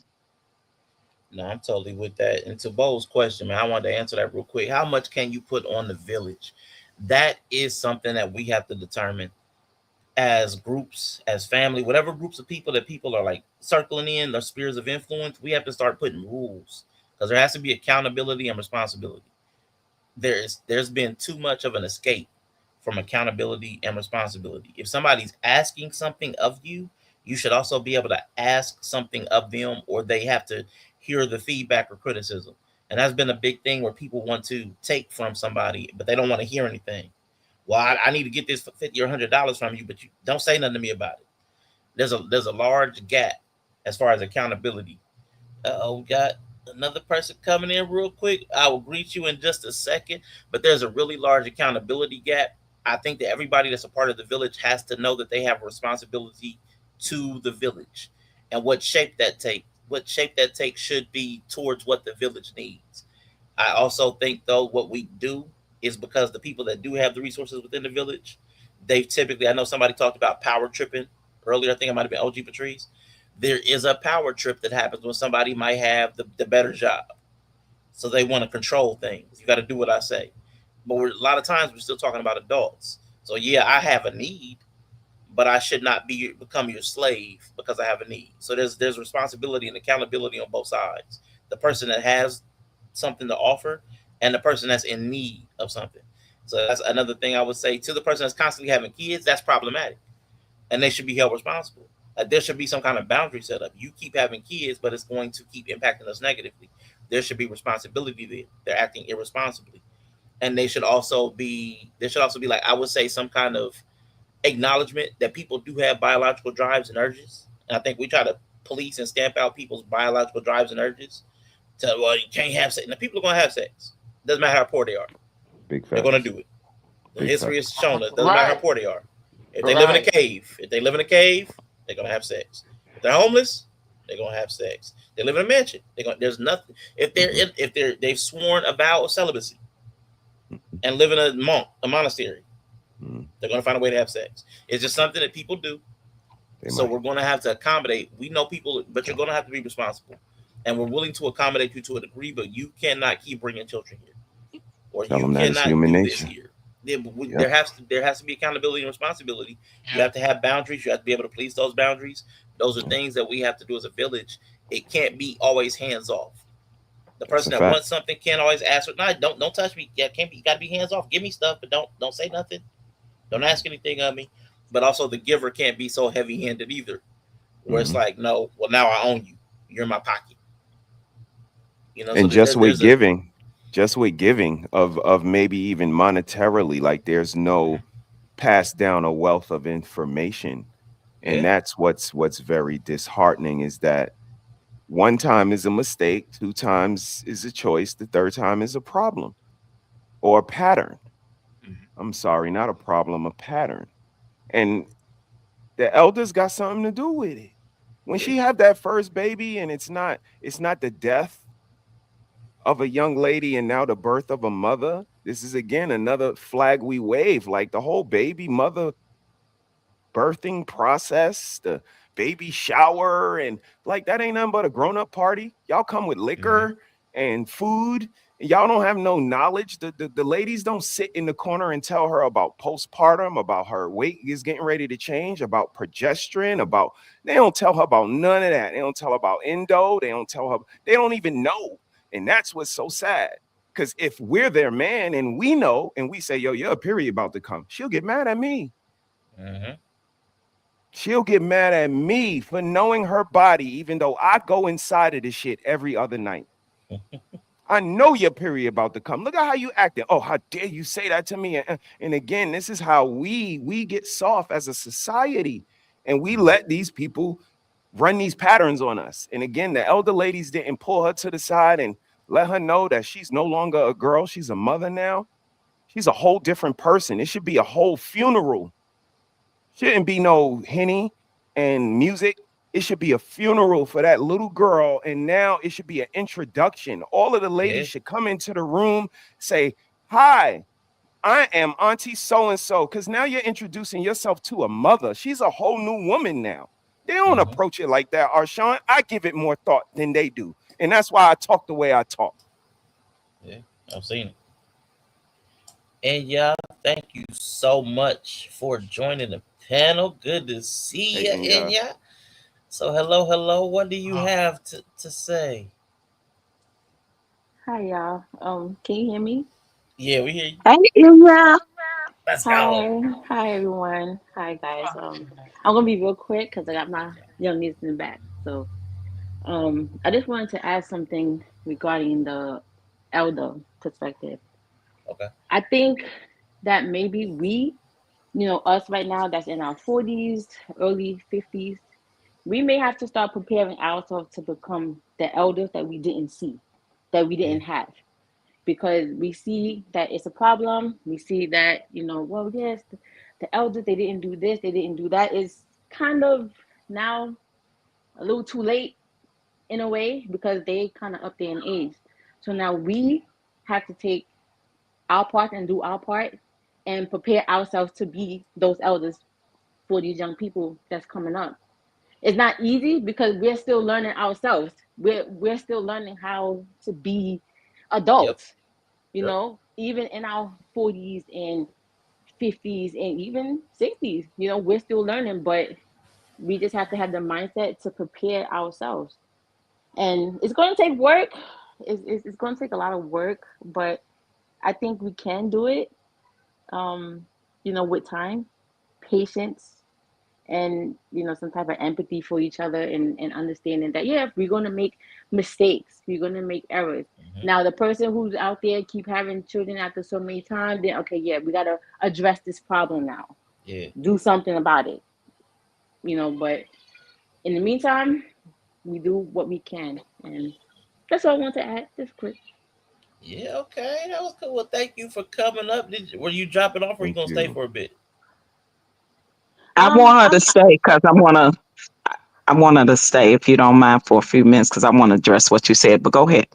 No, I'm totally with that. And to Bo's question, man, I wanted to answer that real quick. How much can you put on the village? That is something that we have to determine as groups, as family, whatever groups of people that people are like circling in, their spheres of influence. We have to start putting rules because there has to be accountability and responsibility. There's been too much of an escape from accountability and responsibility. If somebody's asking something of you, you should also be able to ask something of them, or they have to hear the feedback or criticism. And that's been a big thing where people want to take from somebody, but they don't want to hear anything. Well, I need to get this for $50 or $100 from you, but you don't say nothing to me about it. There's a large gap as far as accountability. We got another person coming in real quick. I will greet you in just a second, but there's a really large accountability gap. I think that everybody that's a part of the village has to know that they have a responsibility to the village, and what shape that takes should be towards what the village needs. I also think though what we do is because the people that do have the resources within the village, they've typically, I know somebody talked about power tripping earlier. I think it might have been OG Patrice. There is a power trip that happens when somebody might have the better job. So they want to control things. You got to do what I say. But a lot of times we're still talking about adults. So yeah, I have a need, but I should not become your slave because I have a need. So there's responsibility and accountability on both sides. The person that has something to offer and the person that's in need of something. So that's another thing I would say to the person that's constantly having kids. That's problematic, and they should be held responsible. Like there should be some kind of boundary set up. You keep having kids, but it's going to keep impacting us negatively. There should be responsibility there. They're acting irresponsibly, and there should also be like, I would say, some kind of acknowledgement that people do have biological drives and urges. And I think we try to police and stamp out people's biological drives and urges. Well, you can't have sex. Now people are going to have sex. Doesn't matter how poor they are. They're going to do it. The history has shown us. Doesn't matter how poor they are. If they live in a cave, they're going to have sex. If they're homeless, they're going to have sex. They live in a mansion. There's nothing. If they've sworn a vow of celibacy and live in a monastery, they're going to find a way to have sex. It's just something that people do. We're going to have to accommodate. We know people, but you're going to have to be responsible. And we're willing to accommodate you to a degree, but you cannot keep bringing children here, or you cannot do this here. There has to be accountability and responsibility. You have to have boundaries. You have to be able to police those boundaries. Those are things that we have to do as a village. It can't be always hands off. The person that wants something can't always ask for. No, don't touch me. Yeah, can't be. You got to be hands off. Give me stuff, but don't say nothing. Don't ask anything of me. But also the giver can't be so heavy handed either, where it's like, no, well now I own you. You're in my pocket. You know, and just with giving of maybe even monetarily, like there's no pass down a wealth of information. And that's what's very disheartening, is that one time is a mistake, 2 times is a choice, the 3rd time is a problem or a pattern. I'm sorry, not a problem, a pattern. And the elders got something to do with it. When she had that first baby, and it's not the death of a young lady and now the birth of a mother, this is again another flag we wave. Like the whole baby mother birthing process, the baby shower, and like that ain't nothing but a grown-up party. Y'all come with liquor and food, and y'all don't have no knowledge. The ladies don't sit in the corner and tell her about postpartum, about her weight is getting ready to change, about progesterone, they don't tell her about none of that. They don't tell her about endo. They don't even know. And that's what's so sad. Because if we're their man and we know, and we say, yo, your period about to come, she'll get mad at me. She'll get mad at me for knowing her body, even though I go inside of this shit every other night. I know your period about to come. Look at how you acting. Oh, how dare you say that to me? And again, this is how we get soft as a society, and we let these people run these patterns on us. And again, the elder ladies didn't pull her to the side and let her know that she's no longer a girl. She's a mother now. She's a whole different person. It should be a whole funeral. Shouldn't be no Henny and music. It should be a funeral for that little girl. And now it should be an introduction. All of the ladies should come into the room, say, hi, I am Auntie so-and-so. Because now you're introducing yourself to a mother. She's a whole new woman now. They don't approach it like that, Arshawn. I give it more thought than they do. And that's why I talk the way I talk. Yeah, I've seen it. And y'all, thank you so much for joining the panel. Good to see Hey, you, Inya. Inya. So, hello. What do you have to say? Hi y'all. Can you hear me? Yeah, we hear you. Hey, Ilya. Let's go. Hi everyone. Hi guys. I'm gonna be real quick because I got my young niece in the back. So, I just wanted to add something regarding the elder perspective. Okay. I think that maybe we, us right now that's in our 40s, early 50s, we may have to start preparing ourselves to become the elders that we didn't see, that we Yeah. didn't have, because we see that it's a problem. We see that, well, yes, the elders, they didn't do this, they didn't do that. Is kind of now a little too late in a way because they kind of up there in age. So now we have to take our part and do our part and prepare ourselves to be those elders for these young people that's coming up. It's not easy because we're still learning ourselves. We're still learning how to be Yep. adults, Yep. even in our 40s and 50s and even 60s, we're still learning, but we just have to have the mindset to prepare ourselves. And it's going to take work. It's going to take a lot of work, but I think we can do it, um, with time, patience, and some type of empathy for each other, and understanding that, yeah, we're going to make mistakes, we're going to make errors. Hmm. Now the person who's out there keep having children after so many times, then okay, yeah, we got to address this problem now, Yeah. do something about it, but in the meantime, we do what we can. And that's all I want to add, just quick. Yeah. Okay. That was cool. Well, thank you for coming up. Were you dropping off, or you Thank gonna stay you. for a bit? I want her to I'm stay because I want her to stay if you don't mind for a few minutes because I want to address what you said. But go ahead.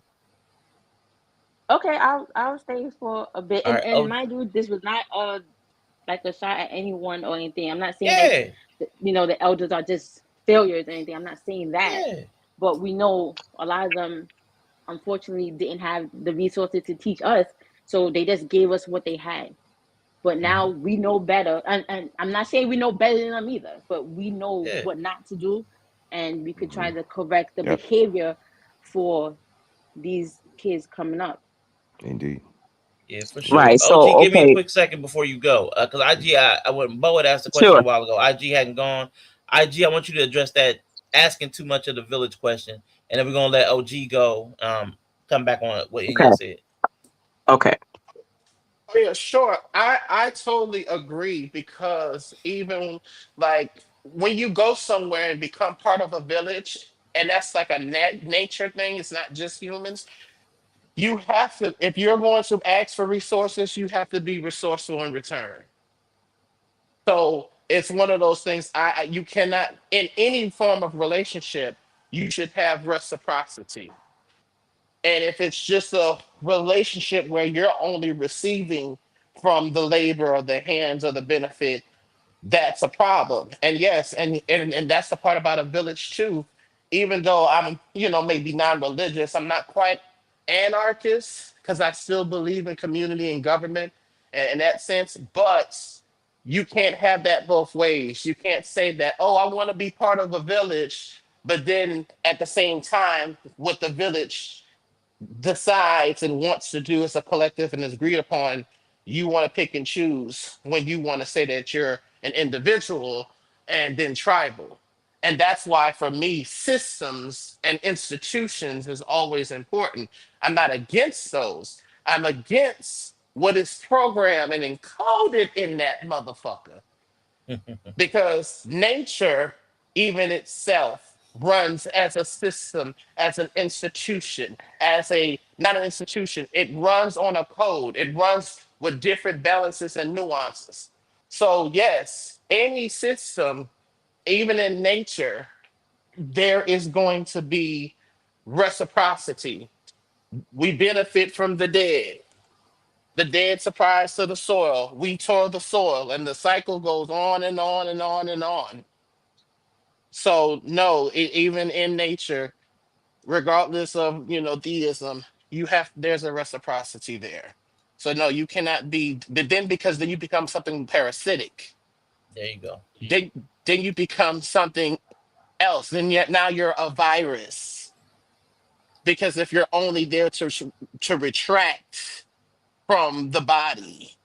okay. I'll stay for a bit, All and right. Oh, mind you, this was not like a shot at anyone or anything. I'm not saying that yeah. the elders are just failures or anything. I'm not saying that, Yeah. but we know a lot of them unfortunately didn't have the resources to teach us, so they just gave us what they had. But now Hmm. we know better, and I'm not saying we know better than them either, but we know Yeah. what not to do, and we could try Hmm. to correct the Yep. behavior for these kids coming up. Indeed. Yeah, for sure. Right. OG, So, give me a okay. quick second before you go, because IG, when Bo had asked the question a Sure. while ago, IG hadn't gone. IG, I want you to address that asking too much of the village question, and then we're gonna let OG go. Come back on what Okay. Inya said. Okay. Oh, yeah, sure. I totally agree because even like when you go somewhere and become part of a village, and that's like a nature thing, it's not just humans. You have to, if you're going to ask for resources, you have to be resourceful in return. So it's one of those things. You cannot in any form of relationship, you should have reciprocity. And if it's just a relationship where you're only receiving from the labor or the hands or the benefit, that's a problem. And yes, and that's the part about a village too. Even though I'm, maybe non-religious, I'm not quite anarchist because I still believe in community and government in that sense. But you can't have that both ways. You can't say that, oh, I want to be part of a village, but then at the same time, with the village decides and wants to do as a collective and is agreed upon, you want to pick and choose when you want to say that you're an individual and then tribal. And that's why, for me, systems and institutions is always important. I'm not against those. I'm against what is programmed and encoded in that motherfucker because nature, even itself, runs as a system, as an institution, as a not an institution. It runs on a code. It runs with different balances and nuances. So yes, any system, even in nature, there is going to be reciprocity. We benefit from the dead. The dead surprise to the soil. We tore the soil, and the cycle goes on and on and on and on. So no, even in nature, regardless of theism, you have there's a reciprocity there. So no, you cannot be. But then because then you become something parasitic. There you go. Then you become something else. And yet now you're a virus because if you're only there to retract from the body,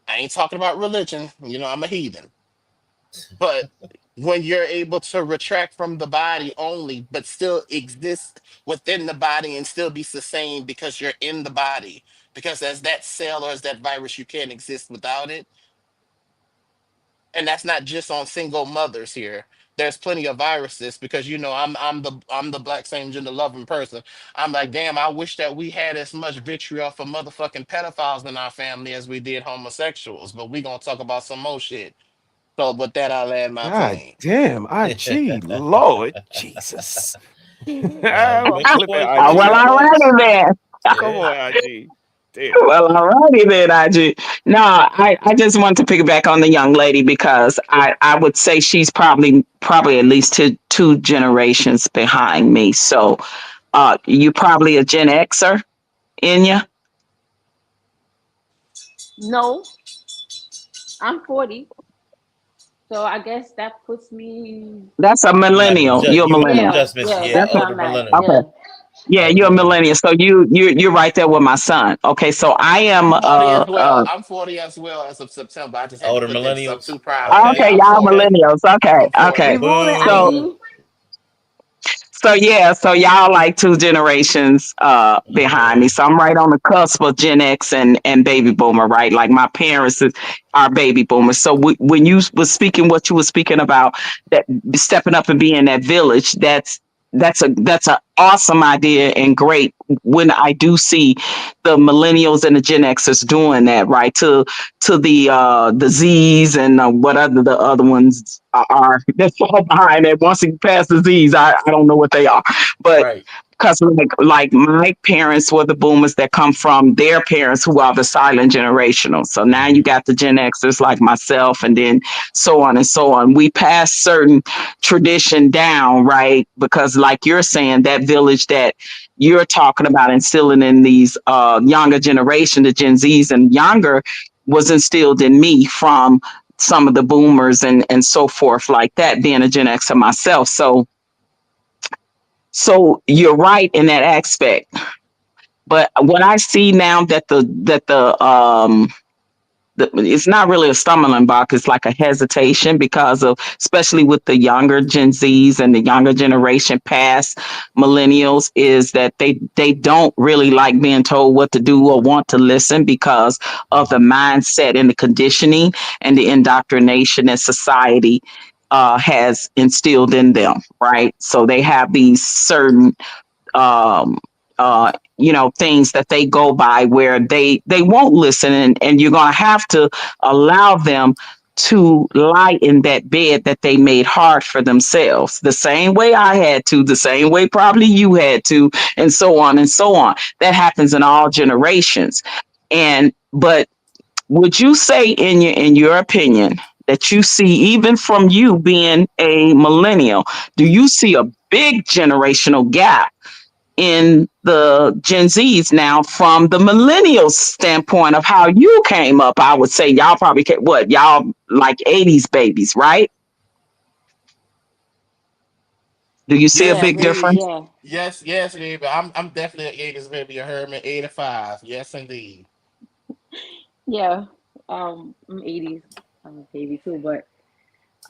I ain't talking about religion. You know, I'm a heathen. But when you're able to retract from the body only, but still exist within the body and still be sustained because you're in the body, because as that cell or as that virus, you can't exist without it. And that's not just on single mothers here. There's plenty of viruses because you know I'm the black same gender loving person. I'm like, damn, I wish that we had as much vitriol for motherfucking pedophiles in our family as we did homosexuals. But we gonna talk about some more shit. So with that, I'll land my God plane. damn, IG, Lord Jesus. You I'm make your clipping point, Well, IG Prince. on that. alrighty then. Come Yeah. on, IG. Damn. Well, alrighty then, IG. No, I just want to piggyback on the young lady because I would say she's probably at least two generations behind me. So you probably a Gen Xer in you. No, I'm 40, so I guess that puts me. That's a You like millennial. You're a you millennial. Yeah, adjustments, yeah, yeah, that's That's where older I'm at. millennial. okay. Yeah. Yeah, Older you're a millennial. millennial. So you're right there with my son. Okay, so I am I'm 40 as well. I'm 40 as well as of September. I just had to Older put that because I'm millennials. too proud. But Okay. yeah, okay, I'm y'all 40. Okay. millennials. Okay, I'm 40. We okay. rolling So Boo. IG. so y'all like two generations behind me. Yeah. So I'm right on the cusp of Gen X and baby boomer, right? Like my parents are baby boomers. So when you was speaking what you were speaking about, that stepping up and being that village, that's a awesome idea and great when I do see the millennials and the Gen Xers doing that, right? To the Z's and what other the other ones are that fall behind that. Once you pass the Z's, I don't know what they are, but Right. because like my parents were the boomers that come from their parents who are the silent generational. So now you Hmm. got the Gen Xers like myself, and then so on and so on. We pass certain tradition down, right? Because like you're saying, that village that you're talking about instilling in these younger generation, the Gen Zs and younger, was instilled in me from some of the boomers and so forth like that, being a Gen Xer myself. So you're right in that aspect. But what I see now that it's not really a stumbling block. It's like a hesitation because of, especially with the younger Gen Zs and the younger generation past millennials, is that they don't really like being told what to do or want to listen because of the mindset and the conditioning and the indoctrination that society has instilled in them. Right, so they have these certain um, things that they go by where they won't listen, and you're going to have to allow them to lie in that bed that they made hard for themselves, the same way I had to, the same way probably you had to, and so on and so on. That happens in all generations. And but would you say in your opinion that you see, even from you being a millennial, do you see a big generational gap in the Gen Zs now from the millennials standpoint of how you came up? I would say y'all probably y'all like 80s babies, right? Do you see a Yes, Yeah, big maybe. difference? indeed. Yeah, Yes, baby. I'm definitely an 80s baby. You heard me. 85. Yes, indeed. yeah. I'm 80s. I'm a baby too, but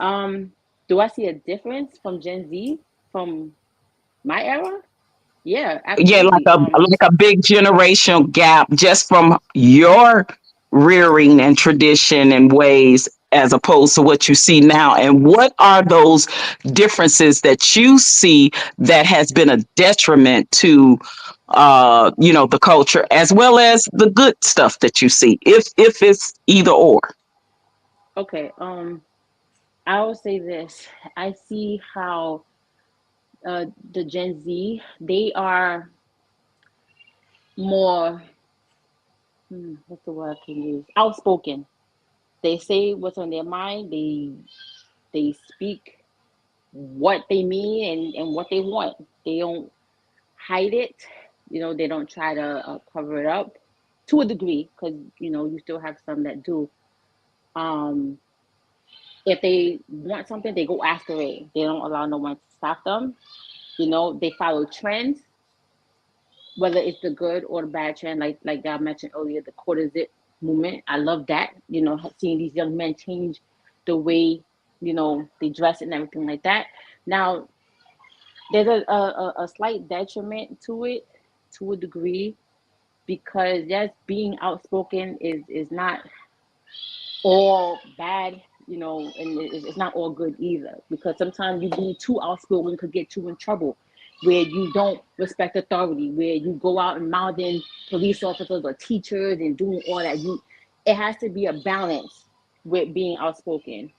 um, do I see a difference from Gen Z from my era? Yeah, Yeah, absolutely. like a big generational gap just from your rearing and tradition and ways as opposed to what you see now. And what are those differences that you see that has been a detriment to the culture as well as the good stuff that you see, if it's either or? Okay. I will say this. I see how the Gen Z, they are more, what's the word I can use? Outspoken. They say what's on their mind. They speak what they mean and what they want. They don't hide it. They don't try to cover it up. to a degree, because you still have some that do. If they want something, they go after it. They don't allow no one to stop them. They follow trends, whether it's the good or the bad trend. Like I mentioned earlier, the quarter zip movement. I love that. Seeing these young men change the way they dress and everything like that. Now, there's a slight detriment to it, to a degree, because yes, being outspoken is not all bad, and it's not all good either, because sometimes you being too outspoken could get you in trouble, where you don't respect authority, where you go out and mouthing police officers or teachers and doing all that. It has to be a balance with being outspoken.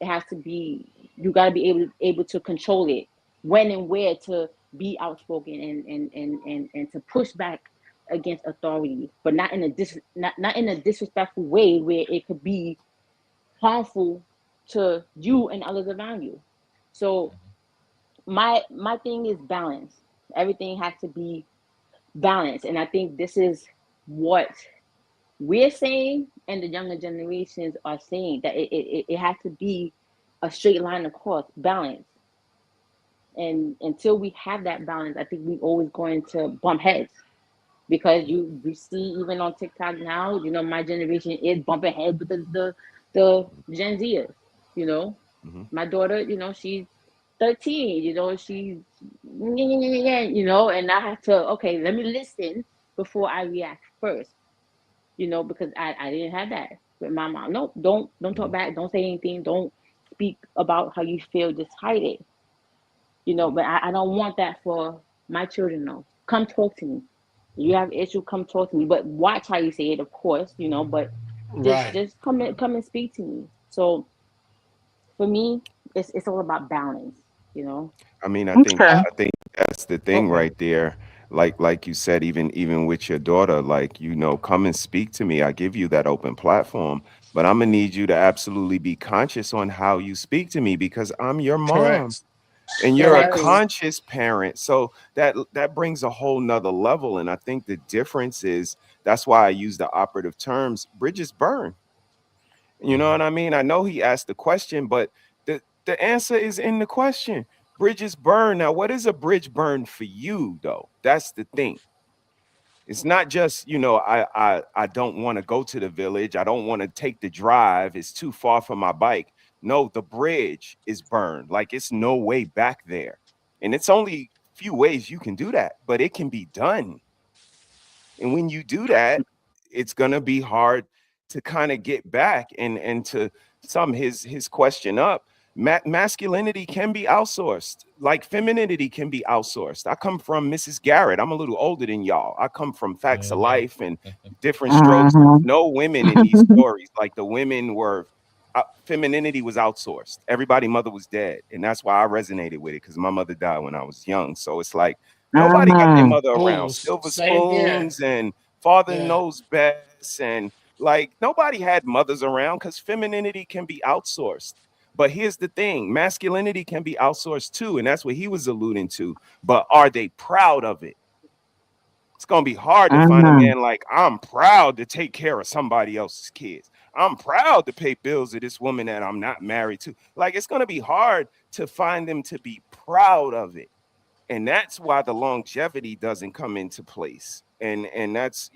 It has to be, you got to be able to control it, when and where to be outspoken and to push back against authority, but not in a disrespectful way where it could be harmful to you and others around you. So my thing is balance. Everything has to be balanced, and I think this is what we're saying, and the younger generations are saying, that it has to be a straight line across, balance. And until we have that balance, I think we're always going to bump heads, because we see even on TikTok now, my generation is bumping heads with the Gen Zers. My daughter, she's 13, she's and I have to, okay, let me listen before I react first, because I didn't have that with my mom. No, don't talk back, don't say anything, don't speak about how you feel, just hide it. But I don't want that for my children. No, come talk to me. You have issue, come talk to me. But watch how you say it, of course. But just come and speak to me. So for me, it's all about balance. I mean, I think that's the thing right there. Like you said, even with your daughter, come and speak to me. I give you that open platform, but I'm gonna need you to absolutely be conscious on how you speak to me, because I'm your mom. Correct. And you're Exactly. a conscious parent. So that brings a whole nother level. And I think the difference is, that's why I use the operative terms, bridges burn. You know what I mean? I know he asked the question, but the answer is in the question. Bridges burn. Now, what is a bridge burn for you, though? That's the thing. It's not just, I don't want to go to the village. I don't want to take the drive. It's too far from my bike. No, the bridge is burned. Like, it's no way back there. And it's only a few ways you can do that, but it can be done. And when you do that, it's going to be hard to kind of get back. And to sum his question up, masculinity can be outsourced, like femininity can be outsourced. I come from Mrs. Garrett. I'm a little older than y'all. I come from Facts of Life and Different Strokes. No women in these stories. Like, the women were, femininity was outsourced. Everybody's mother was dead. And that's why I resonated with it, because my mother died when I was young. So it's like, nobody got their mother around. Silver spoons and father knows best. And like, nobody had mothers around, because femininity can be outsourced. But here's the thing, masculinity can be outsourced too. And that's what he was alluding to. But are they proud of it? It's going to be hard to find a man like, I'm proud to take care of somebody else's kids. I'm proud to pay bills to this woman that I'm not married to. Like, it's going to be hard to find them to be proud of it. And that's why the longevity doesn't come into place. And that's,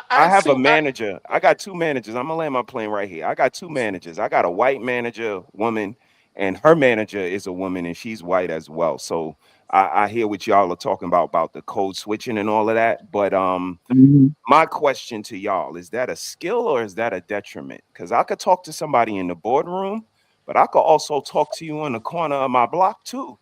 I have a manager. I got two managers. I'm gonna land my plane right here. I got two managers. I got a white manager, woman, and her manager is a woman, and she's white as well. So I hear what y'all are talking about the code switching and all of that. But my question to y'all, is that a skill or is that a detriment? Because I could talk to somebody in the boardroom, but I could also talk to you on the corner of my block too.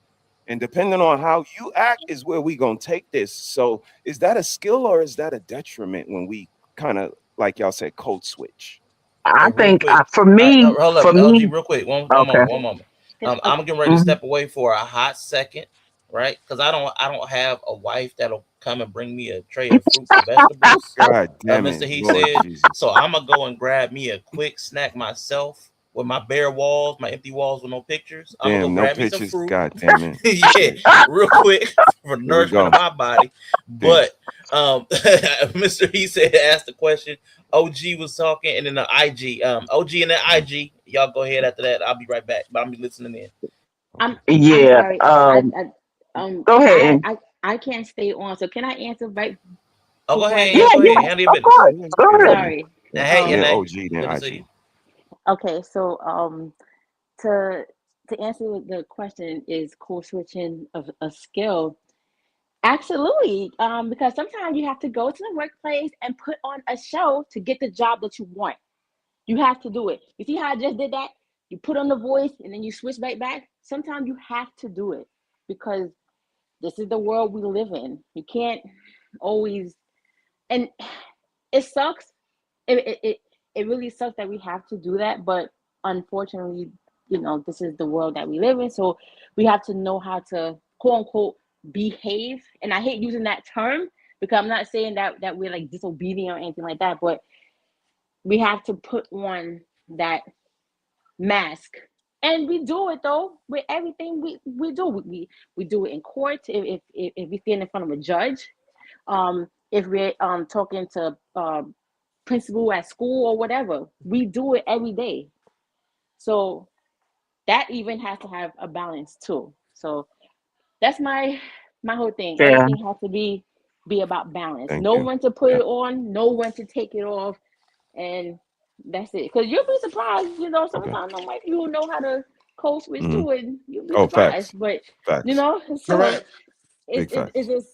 And depending on how you act is where we gonna take this. So is that a skill or is that a detriment when we kind of, like y'all said, code switch? I think for me, hold up, LG, real quick. One moment. I'm getting ready to step away for a hot second, right? Because I don't have a wife that'll come and bring me a tray of fruits and vegetables. God damn it, Mr. He Lord said. Jesus. So I'm gonna go and grab me a quick snack myself. With my bare walls, my empty walls with no pictures. I'm Damn, gonna no grab me pictures. some fruit. God damn it. Yeah, real quick for nourishment of my body. But Mr. He said asked the question. OG was talking, and then the IG. OG and the IG. Y'all go ahead after that. I'll be right back. But I'll be listening in. I'm Yeah. sorry. Go ahead. I can't stay on. So can I answer right Oh, go before I ahead. Yeah, Yeah, go? go yeah, ahead. Handle your of business. course. Go ahead. Sorry. Now, hey, Then Yanae. OG, then Good to see IG. you. Okay, so to answer the question, is code switching a skill? Absolutely. Because sometimes you have to go to the workplace and put on a show to get the job that you want. You have to do it. You see how I just did that? You put on the voice and then you switch right back. Sometimes you have to do it because this is the world we live in. You can't always, and it sucks. It really sucks that we have to do that, but unfortunately, this is the world that we live in. So we have to know how to quote unquote behave. And I hate using that term because I'm not saying that we're like disobedient or anything like that, but we have to put on that mask. And we do it though with everything we do. We do it in court if we stand in front of a judge. If we're talking to principal at school or whatever, we do it every day. So that even has to have a balance too. So that's my whole thing. Yeah. Everything has to be about balance. Thank Know you. when to put Yeah. it on, know when to take it off, and that's it. Because you'll be surprised, Okay. sometimes white people know how to code switch Mhm. too, and you'll be Oh, facts. surprised. But Facts. so Correct. Big it's facts. just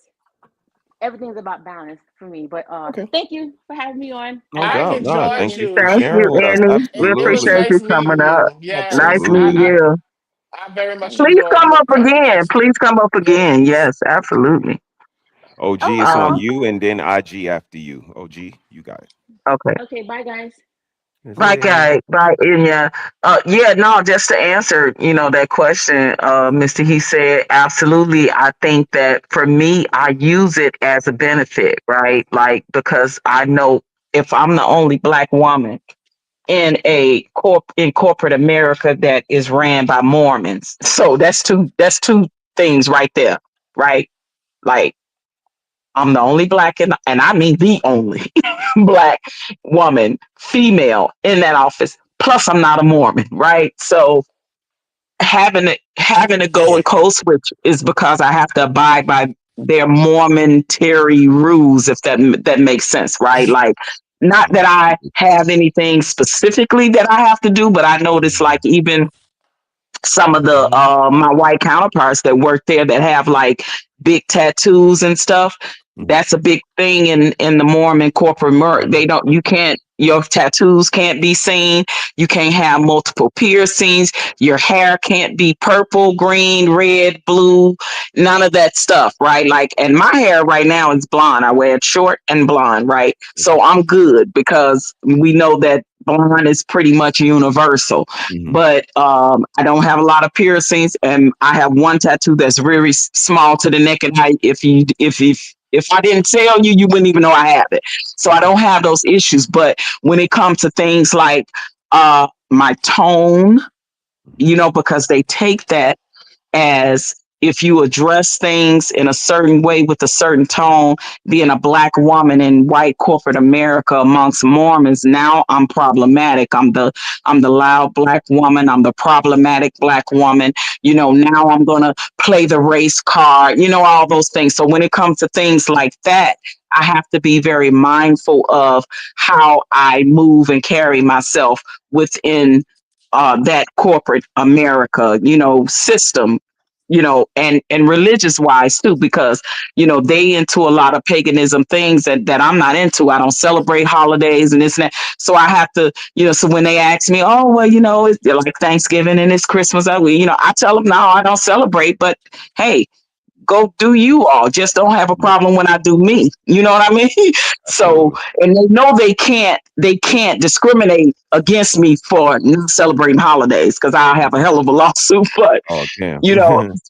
everything's about balance for me. But Okay. thank you for having me on. No I doubt. appreciate Nah, you enjoyed thank you guys. for you. Thank you, sharing with us. Annie. We It was Absolutely. appreciate you nice coming meeting up. you. Yes, Nice meeting Absolutely. you. I very much Please enjoyed come your up again. presence. Please come up again. Yes. Yes, absolutely. OG, Oh, it's on Um, you, and then IG after you. OG, you got it. okay. okay. Bye, guys. That's Right, it. guy. Right, and yeah. Yeah, no, just to answer, that question, Mr. He said, absolutely. I think that for me, I use it as a benefit, right? Like, because I know if I'm the only black woman in in corporate America that is ran by Mormons. So that's two things right there, right? Like I'm the only black and I mean the only black woman, female in that office. Plus I'm not a Mormon, right? So having to go and code switch is because I have to abide by their Mormonary rules, if that makes sense, right? Like, not that I have anything specifically that I have to do, but I notice like even some of the my white counterparts that work there that have like big tattoos and stuff. That's a big thing in the Mormon corporate they don't you can't your tattoos can't be seen. You can't have multiple piercings. Your hair can't be purple, green, red, blue, none of that stuff, right? Like, and my hair right now is blonde. I wear it short and blonde, right? So I'm good because we know that blonde is pretty much universal. But I don't have a lot of piercings, and I have one tattoo that's very small to the neck. And if I didn't tell you, you wouldn't even know I have it. So I don't have those issues. But when it comes to things like my tone, because they take that as if you address things in a certain way with a certain tone, being a black woman in white corporate America amongst Mormons, now I'm problematic. I'm the loud black woman. I'm the problematic black woman. Now I'm gonna play the race card, all those things. So when it comes to things like that, I have to be very mindful of how I move and carry myself within that corporate America, system, and religious wise too, because, they into a lot of paganism things that I'm not into. I don't celebrate holidays and this and that. So I have to, so when they ask me, oh, well, it's like Thanksgiving and it's Christmas, I tell them, no, I don't celebrate, but hey, go do you all. Just don't have a problem when I do me. You know what I mean? So, and they know they can't discriminate against me for not celebrating holidays because I'll have a hell of a lawsuit. But Oh damn.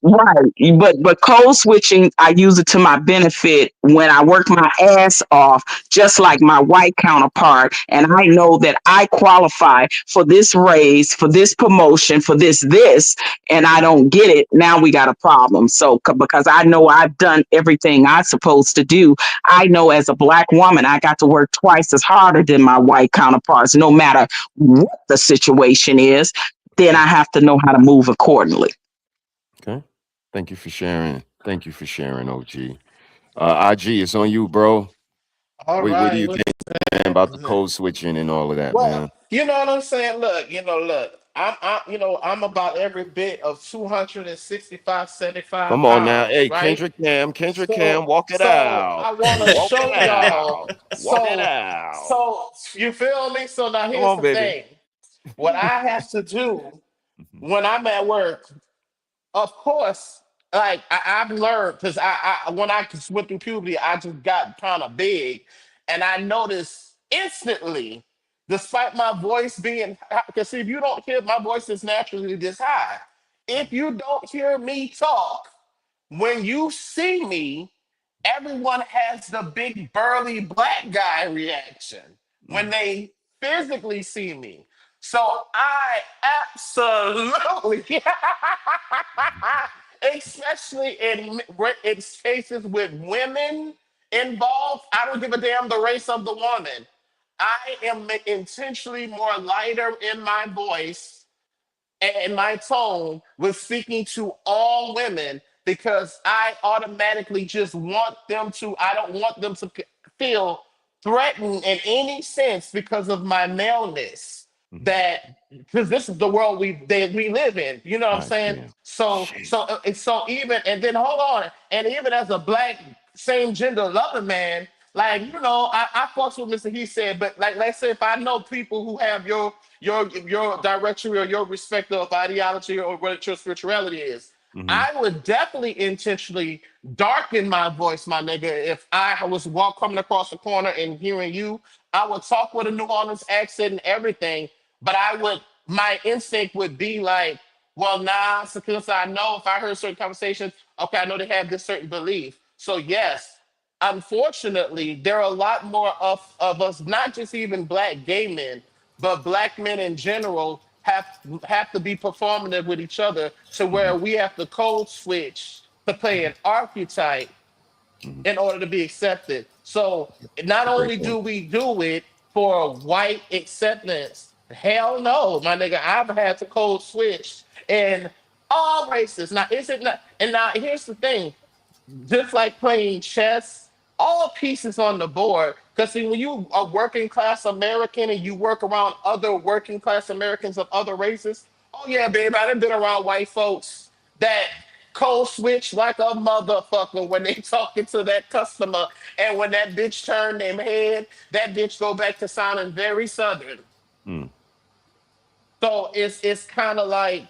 right. But code switching, I use it to my benefit when I work my ass off, just like my white counterpart, and I know that I qualify for this raise, for this promotion, for this, and I don't get it. Now we got a problem. So because I know I've done everything I'm supposed to do, I know as a Black woman, I got to work twice as harder than my white counterparts, no matter what the situation is. Then I have to know how to move accordingly. Okay. Thank you for sharing. Thank you for sharing, OG. IG, it's on you, bro. What do you think, man, about the code switching and all of that, Well, man? you know what I'm saying? Look. I'm about every bit of 265, 75 Come on now. pounds, Hey, right? Kendrick Cam, walk it So out. I want to Walk show it y'all. out. Walk it out. So you feel me? So now Come here's on, the baby. thing. What I have to do when I'm at work, of course, like I've learned because I when I went through puberty, I just got kind of big, and I noticed instantly, despite my voice being, because if you don't hear my voice is naturally this high, if you don't hear me talk, when you see me, everyone has the big burly Black guy reaction when they physically see me. So I absolutely, especially in cases with women involved, I don't give a damn the race of the woman. I am intentionally more lighter in my voice and my tone with speaking to all women because I automatically just want them to, I don't want them to feel threatened in any sense because of my maleness. That because this is the world we live in, you know what I'm saying? So even and then hold on, and even as a Black same gender loving man, like I fucks with Mr. He said, but like let's say if I know people who have your directory or your respective of ideology or what your spirituality is, I would definitely intentionally darken my voice, my nigga. If I was coming across the corner and hearing you, I would talk with a New Orleans accent and everything, but my instinct would be like, well, nah, because I know if I heard certain conversations, okay, I know they have this certain belief. So yes, unfortunately, there are a lot more of us, not just even Black gay men, but Black men in general have to be performative with each other to where we have to code switch to play an archetype in order to be accepted. So not only do we do it for white acceptance, hell no, my nigga, I've had to code switch in all races. Now, is it not? And now here's the thing, just like playing chess, all pieces on the board. Because see, when you are working class American and you work around other working class Americans of other races, oh yeah, babe, I done been around white folks that code switch like a motherfucker when they talking to that customer, and when that bitch turn them head, that bitch go back to sounding very southern. So it's kind of like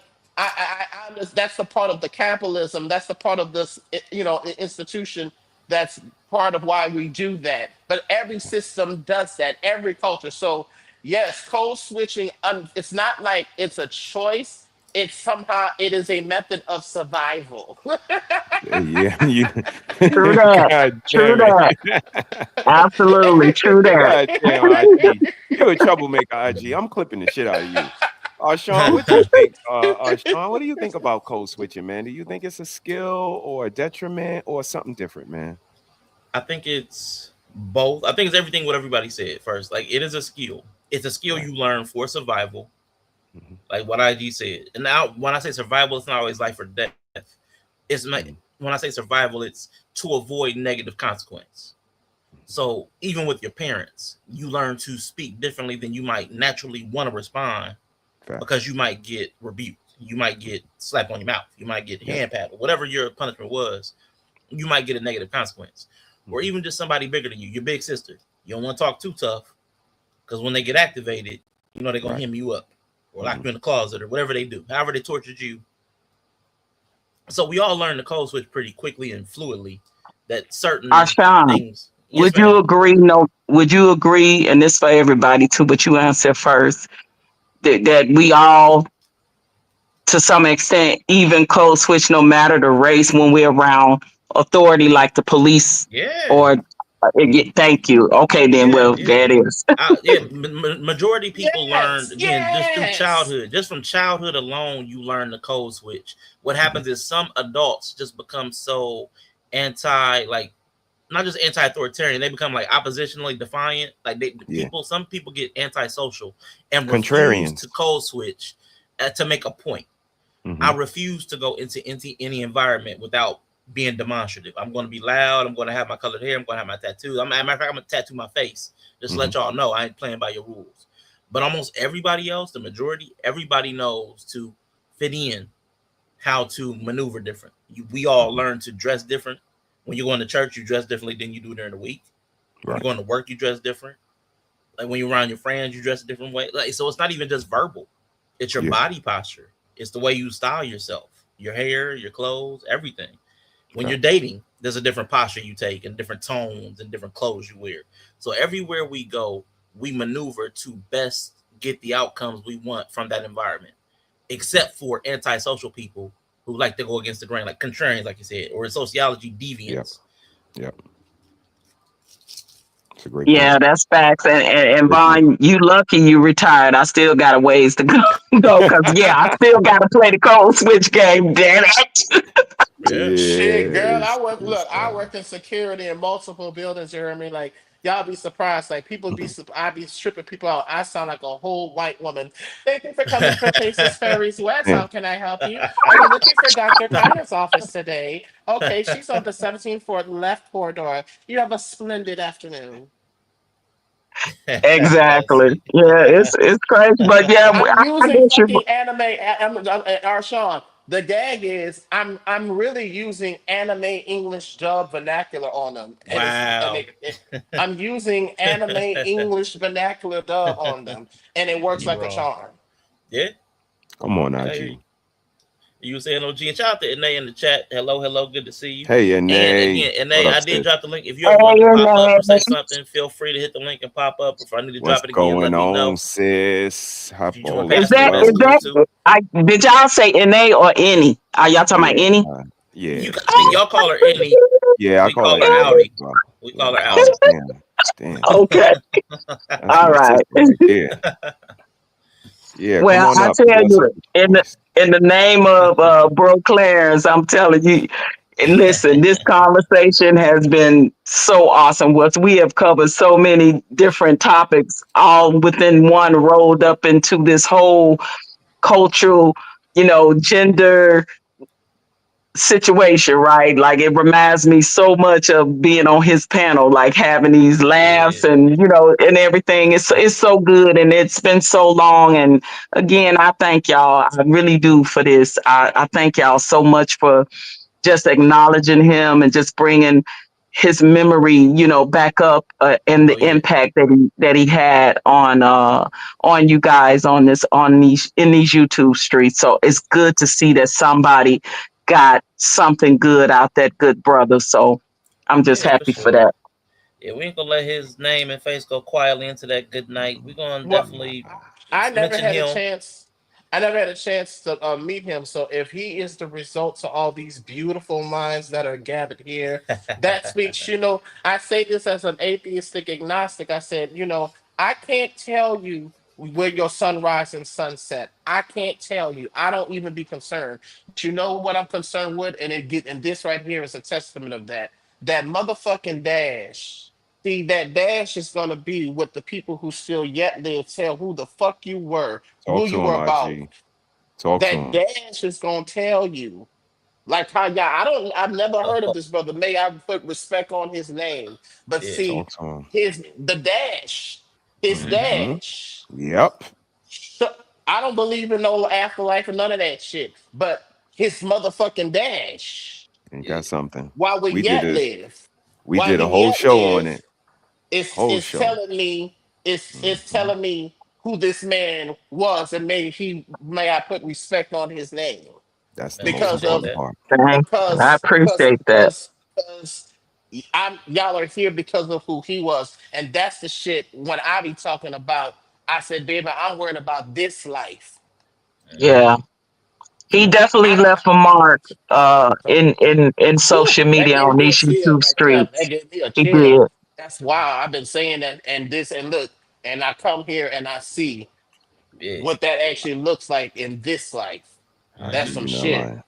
that's the part of the capitalism. That's the part of this institution. That's part of why we do that. But every system does that. Every culture. So yes, code switching. It's not like it's a choice. It's somehow it is a method of survival. Yeah, True that. True that. Absolutely true that. God damn, IG. You're a troublemaker, IG. I'm clipping the shit out of you. Sean, what do you think? Sean, what do you think about code switching, man? Do you think it's a skill or a detriment or something different, man? I think it's both. I think it's everything what everybody said first. Like it is a skill. It's a skill you learn for survival. Like what IG said. And now when I say survival, it's not always life or death. It's when I say survival, it's to avoid negative consequence. So even with your parents, you learn to speak differently than you might naturally want to respond because you might get rebuked. You might get slapped on your mouth. You might get hand patted. Whatever your punishment was, you might get a negative consequence. Or even just somebody bigger than you, your big sister. You don't want to talk too tough because when they get activated, they're going to hem you up or lock you in the closet or whatever they do, however they tortured you. So we all learn the code switch pretty quickly and fluidly that certain things. Would you agree? No, would you agree? And this for everybody too, but you answer first. that we all, to some extent, even code switch no matter the race when we're around authority like the police Yeah. or thank you. Okay, then, well, there it is. Majority of people learn Yes, again just through yes. childhood. Just from childhood alone, you learn the code switch. What happens is some adults just become so like not just anti-authoritarian, they become like oppositionally defiant. Like some people get antisocial and refuse to code switch to make a point. I refuse to go into any environment without being demonstrative. I'm going to be loud. I'm going to have my colored hair. I'm going to have my tattoos. Matter of fact, I'm going to tattoo my face. Just to let y'all know I ain't playing by your rules. But almost everybody else, the majority, everybody knows to fit in, how to maneuver different. We all learn to dress different. When you're going to church, you dress differently than you do during the week. When you're going to work, you dress different. Like when you're around your friends, you dress a different way. Like, so it's not even just verbal. It's your body posture. It's the way you style yourself, your hair, your clothes, everything. When you're dating, there's a different posture you take and different tones and different clothes you wear. So everywhere we go, we maneuver to best get the outcomes we want from that environment, except for antisocial people who like to go against the grain, like contrarians, like you said, or in sociology, deviants. Yep. It's a great point. That's facts. And Vaughn, you lucky you retired. I still got a ways to go because I still got to play the code switch game. Damn it. Shit, girl, I work in security in multiple buildings, Jeremy. Like, y'all be surprised. Like, I be stripping people out. I sound like a whole white woman. Thank you for coming for Faces Ferries West. How can I help you? Are you looking for Dr. Connor's office today? Okay, she's on the 17th floor left corridor. You have a splendid afternoon. Exactly. It's crazy, but I'm using fucking anime. Arshawn. The gag is I'm really using anime English dub vernacular on them. Wow. I'm using anime English vernacular dub on them, and it works like a charm. Yeah. Come on, IG. You were saying OG, and shout out to Ine in the chat. Hello, good to see you. Hey, Ine. And again, Ine, I did drop the link. If you ever want to pop up or say something, feel free to hit the link and pop up. If I need to drop it again, let me know. Sis? Did y'all say Ine or any? Are y'all talking about any? Y'all call her any. Yeah, I call her Audi. We call her Audi. Damn. Okay. All right. Yeah. Well, I tell you, in the name of Bro Clarence, I'm telling you, listen, this conversation has been so awesome. We have covered so many different topics, all within one, rolled up into this whole cultural, gender situation, right? Like it reminds me so much of being on his panel, like having these laughs and and everything. It's so good, and it's been so long. And again, I thank y'all. I really do for this. I thank y'all so much for just acknowledging him and just bringing his memory, back up and the impact that he had on you guys in these YouTube streets. So it's good to see that somebody got something good out that good brother. So I'm just happy for that. Yeah, we ain't gonna let his name and face go quietly into that good night. We're gonna definitely. I never had a chance to meet him. So if he is the result to all these beautiful minds that are gathered here, that speaks. I say this as an atheistic agnostic. I said, I can't tell you where your sunrise and sunset. I can't tell you. I don't even be concerned. But you know what I'm concerned with, and this right here is a testament of that. That motherfucking dash. See, that dash is gonna be with the people who still yet live. Tell who the fuck you were, who you were about. That dash is gonna tell you. Like how I've never heard of this brother. May I put respect on his name. But see, the dash. His dash. Yep. I don't believe in no afterlife or none of that shit. But his motherfucking dash. Ain't got something. While we yet live. We did a whole show on it. It's telling me, it's telling me who this man was, and may I put respect on his name. That's the because most of part. I appreciate that. Because y'all are here because of who he was, and that's the shit when I be talking about I said, baby, I'm worried about this life. Yeah. He definitely I, left a mark in whew, social that media gave on me a these chill YouTube right there. That streets. gave me a He chill. did. That's why I've been saying that and this and look, and I come here and I see Yeah. what that actually looks like in this life. That's some You're not shit. lying.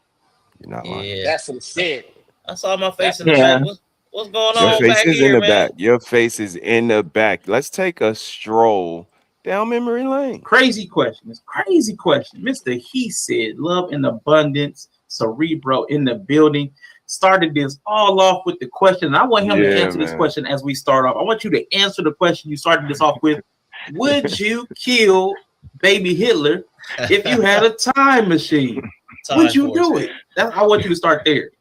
You're not lying. Yeah. That's some shit. I saw my face That in the Yeah. back. What's going Your True. on face back is in here, the man? back. Your face is in the back. Let's take a stroll down memory lane. Crazy question. It's crazy question. Mr. He said, love and abundance, Cerebro in the building. Started this all off with the question. And I want him to Yeah, answer this man. question as we start off. I want you to answer the question you started this off with. Would you kill baby Hitler if you had a time machine? Would you do it? I want you to start there.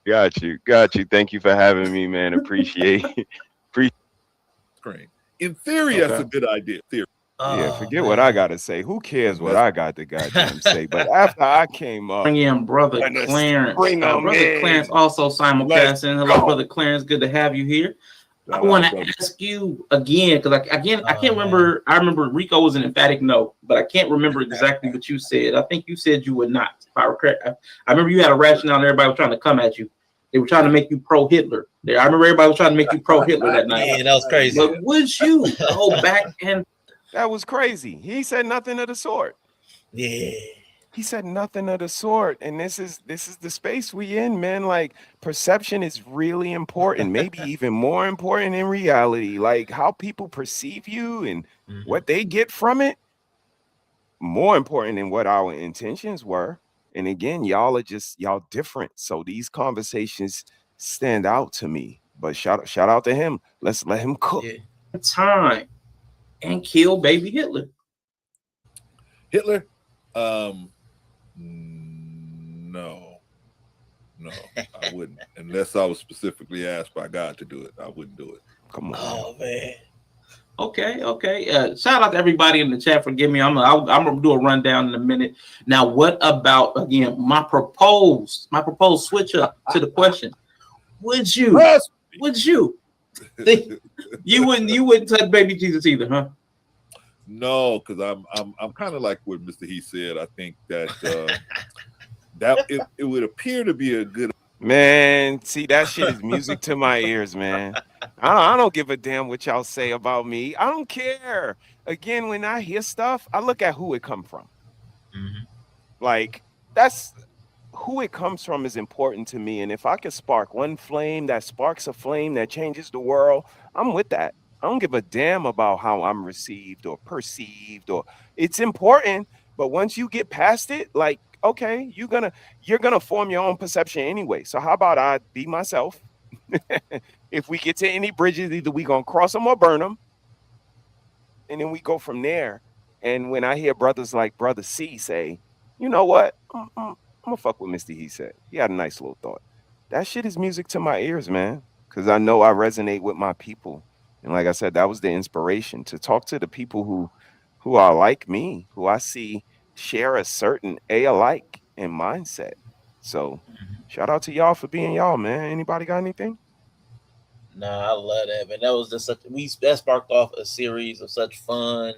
Got you. Thank you for having me, man. Appreciate. In theory, that's a good idea. Theory. Yeah, forget what I gotta say. Who cares what I got to goddamn say? But after I came up, Bring in brother Goodness, Clarence. bring 'em Brother in. Clarence also Let's simulcasting. Hello, go. brother Clarence. Good to have you here. I Shout want out, to brother. ask you again because I can't remember. I remember Rico was an emphatic no, but I can't remember exactly what you said. I think you said you would not. If I were correct, I remember you had a rationale and everybody was trying to come at you. They were trying to make you pro Hitler. I remember everybody was trying to make you pro Hitler that night. Yeah, that was crazy. But would you go back and? That was crazy. He said nothing of the sort. Yeah. He said nothing of the sort. And this is the space we in, man. Like perception is really important, maybe even more important in reality. Like how people perceive you and what they get from it, more important than what our intentions were. And again, y'all different. So these conversations stand out to me. But shout out to him. Let's let him cook. Time and kill baby Hitler. Hitler? No, I wouldn't. Unless I was specifically asked by God to do it, I wouldn't do it. Come on. Oh man. Okay. Shout out to everybody in the chat. Forgive me. I'm gonna do a rundown in a minute. Now, what about again my proposed switch up to the question? Would you? You wouldn't touch baby Jesus either, huh? No, because I'm kind of like what Mr. He said. I think that that it would appear to be a good Man, see, that shit is music to my ears, man. I don't give a damn what y'all say about me. I don't care. Again, when I hear stuff, I look at who it come from. Like, that's who it comes from is important to me. And if I can spark one flame that sparks a flame that changes the world, I'm with that. I don't give a damn about how I'm received or perceived, or it's important. But once you get past it, like, okay, you're gonna form your own perception anyway. So how about I be myself? If we get to any bridges, either we gonna cross them or burn them, and then we go from there. And when I hear brothers like Brother C say, you know what, I'm gonna fuck with Mr. He said. He had a nice little thought. That shit is music to my ears, man, because I know I resonate with my people. And like I said, that was the inspiration to talk to the people who are like me, who I see share a certain alike in mindset. So shout out to y'all for being y'all, man. Anybody got anything? Nah, I love that, man. That was just that sparked off a series of such fun,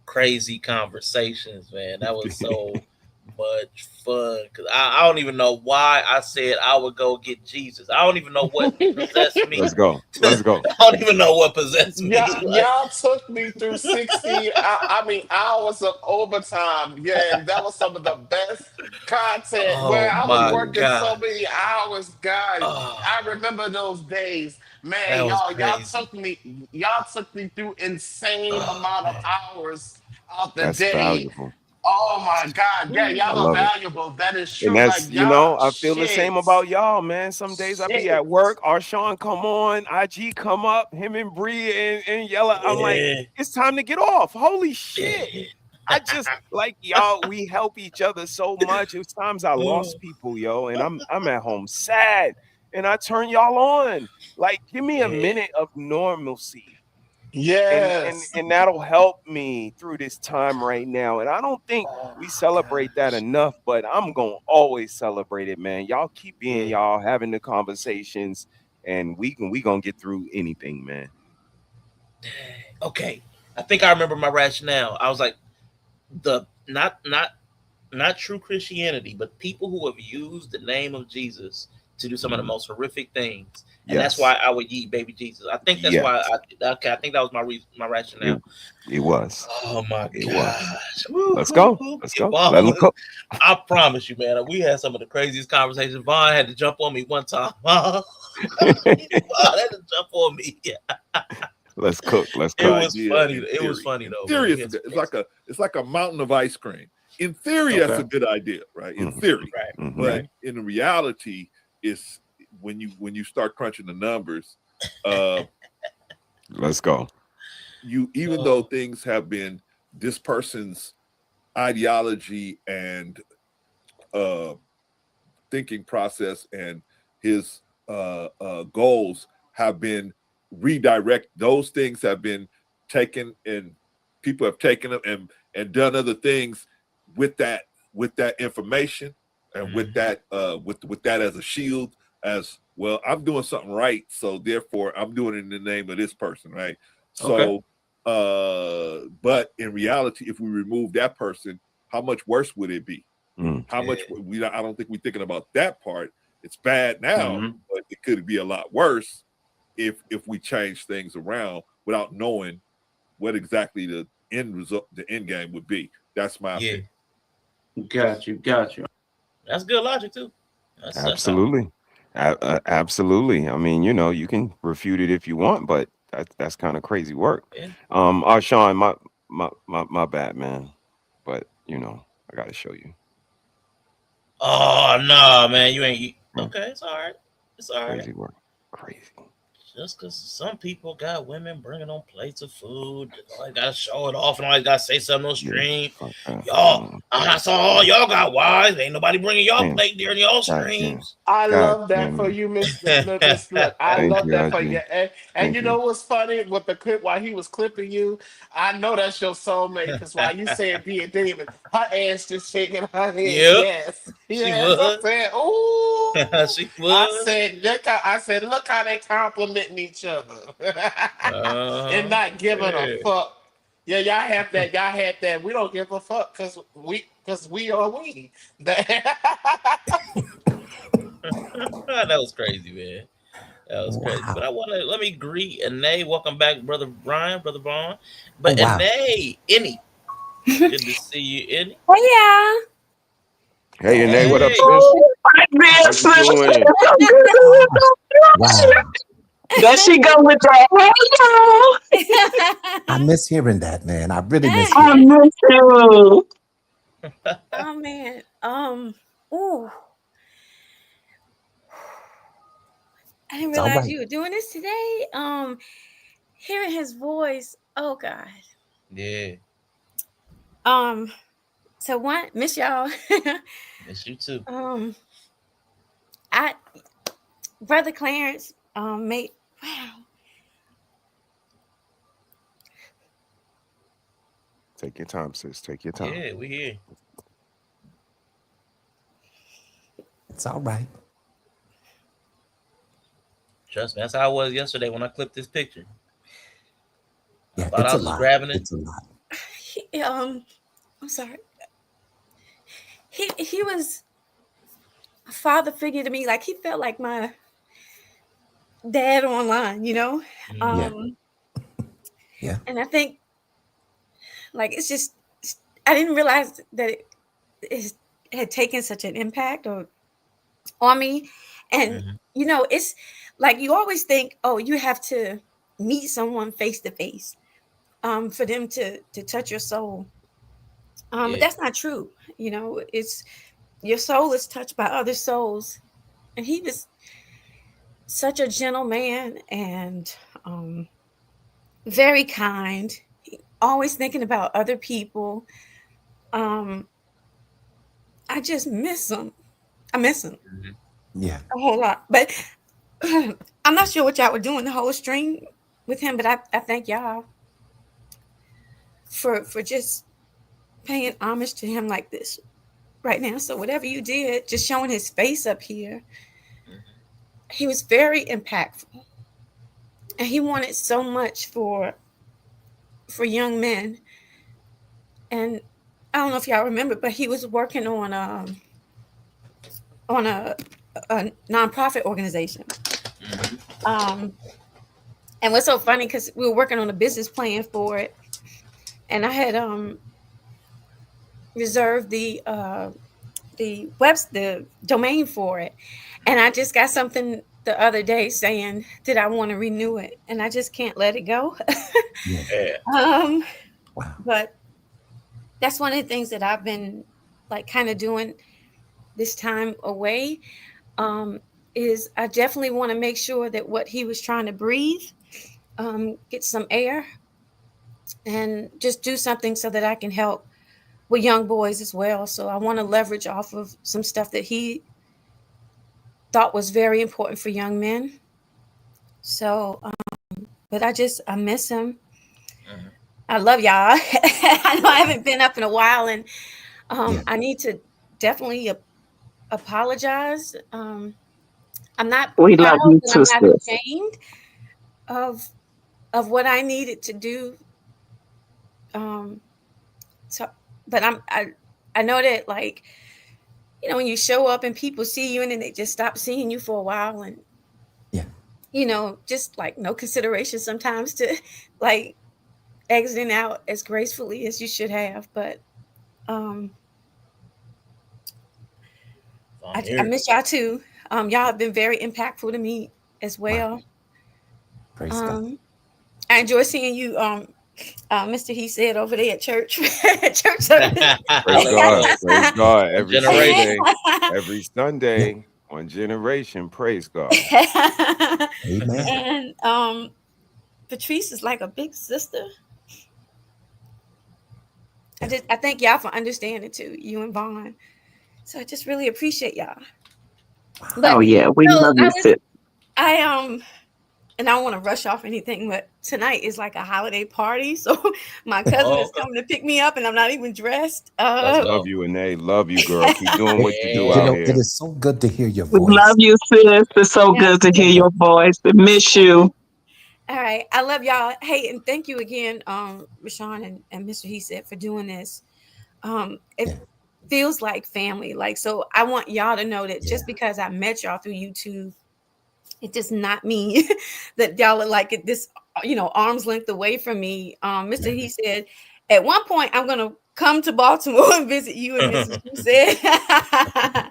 crazy conversations, man. That was so much fun because I don't even know why I said I would go get Jesus. I don't even know what possessed me. Let's go. I don't even know what possessed me. Y'all took me through 60 hours of overtime. Yeah, and that was some of the best content where I was working so many hours, guys. I remember those days. Man, y'all took me through insane amount of hours out the That's day. valuable. Oh my God. Yeah, I y'all are love it. valuable. That is true. And that's, Like, you know, y'all I feel the same about y'all, man. Some days I be at work, Arshawn come on, IG come up, him and Bree and Yella. I'm like, it's time to get off. Holy shit. I just like y'all, we help each other so much. It was times I lost people, yo, and I'm at home sad. And I turn y'all on. Like, give me a minute of normalcy. Yes. And that'll help me through this time right now. And I don't think we celebrate that enough, but I'm gonna always celebrate it, man. Y'all keep being y'all, having the conversations, and we gonna get through anything, man. Okay. I think I remember my rationale. I was like, the not true Christianity, but people who have used the name of Jesus to do some of the most horrific things, and that's why I would eat baby Jesus. I think that's why. I think that was my rationale. It was. Oh my It gosh! was. Let's go. Let's go. Let them cook. I promise you, man. We had some of the craziest conversations. Vaughn had to jump on me one time. Vaughn had to jump on me. Let's cook. Let's It cook. was funny. It was funny though. Theory, man. it's like a mountain of ice cream. In theory, that's a good idea, right? In theory, right? But in the reality, it's when you start crunching the numbers. Let's go. Even though things have been this person's ideology and thinking process and his goals have been redirect, those things have been taken and people have taken them and done other things with that information and with that with that as a shield, as well, I'm doing something right, so therefore I'm doing it in the name of this person, right? So but in reality, if we remove that person, how much worse would it be? How much I don't think we're thinking about that part. It's bad now, but it could be a lot worse if we change things around without knowing what exactly the end result, the end game would be. That's my opinion. Got you. That's good logic too. Absolutely. Absolutely. I mean, you can refute it if you want, but that's kind of crazy work. Yeah. Sean, my bad, man. But I gotta show you. Oh no, man, you ain't. Okay, it's all right. It's all right. Crazy work. Crazy. Just because some people got women bringing on plates of food, I gotta show it off, and I gotta say something on stream. Y'all, I saw y'all got wives. Ain't nobody bringing y'all plate during y'all streams. I love that for you, Mr. Look, I love that for you. And you know what's funny with the clip while he was clipping you? I know that's your soulmate because while you saying be a demon, her ass just shaking her head. Yes. I said, ooh. She was. I said, look how they complimenting each other and not giving a fuck. Yeah, y'all have that. Y'all had that. We don't give a fuck because we are we. That was crazy, man. That was crazy. But let me greet Anae. Welcome back, brother Brian, brother Vaughn. But Anae, Annie, good to see you, Annie. Oh yeah. Hey, Anae, what up, sis? How you doing? Wow. There she go with that. Hey, y'all. I miss hearing that, man. I really miss I hearing miss you. Oh man. Ooh. I didn't It's all realize right. you were doing this today. Hearing his voice. Oh God. Yeah. So one, miss y'all. Miss you too. Brother Clarence, made wow. Take your time, sis. Take your time. Yeah, we here. It's all right. Trust me, that's how I was yesterday when I clipped this picture. Yeah, Thought it's I a was lot. grabbing it. It's a lot. I'm sorry. He was a father figure to me. Like he felt like my dad online, Yeah. And I think like it's just I didn't realize that it had taken such an impact on me. And it's like you always think, oh, you have to meet someone face to face for them to touch your soul. But that's not true. It's your soul is touched by other souls. And he was such a gentle man and very kind, always thinking about other people. I just miss him. I miss him Yeah. a whole lot. But I'm not sure what y'all were doing the whole stream with him, but I thank y'all for just paying homage to him like this right now. So whatever you did, just showing his face up here, he was very impactful. And he wanted so much for for young men. And I don't know if y'all remember, but he was working on a nonprofit organization. And what's so funny, because we were working on a business plan for it, and I had reserved the domain for it, and I just got something the other day saying, did I want to renew it? And I just can't let it go. Yeah. But that's one of the things that I've been like kind of doing this time away, is I definitely want to make sure that what he was trying to breathe, get some air, and just do something so that I can help with young boys as well. So I want to leverage off of some stuff that he thought was very important for young men. So, but I miss him. I love y'all. I know I haven't been up in a while, and I need to definitely apologize. I'm not We proud, love you and too, I'm not sis. ashamed of what I needed to do. So, but I know that, like, you know, when you show up and people see you and then they just stop seeing you for a while, and you know, just like no consideration sometimes to like exiting out as gracefully as you should have. But I miss y'all too. Y'all have been very impactful to me as well. Praise God. I enjoy seeing you, Mr. He said over there at church. Church service. Praise God. Praise God. Every Generation. Sunday. Every Sunday on Generation. Praise God. Amen. And Patrice is like a big sister. I thank y'all for understanding too, you and Vaughn. So I just really appreciate y'all. But, Oh yeah, we love you, sis. And I don't want to rush off anything, but tonight is like a holiday party. So my cousin is coming to pick me up, and I'm not even dressed. Love you, Anae. Love you, girl. Keep doing what you do You out know, here. it is so good to hear your We voice. love you, sis. It's so good to hear your voice. We miss you. All right. I love y'all. Hey, and thank you again, Rashawn and Mr. He said, for doing this. It feels like family. Like, so I want y'all to know that just because I met y'all through YouTube, it does not mean that y'all are like at this, you know, arm's length away from me. Mr. He said, at one point, I'm going to come to Baltimore and visit you and Mrs. He said.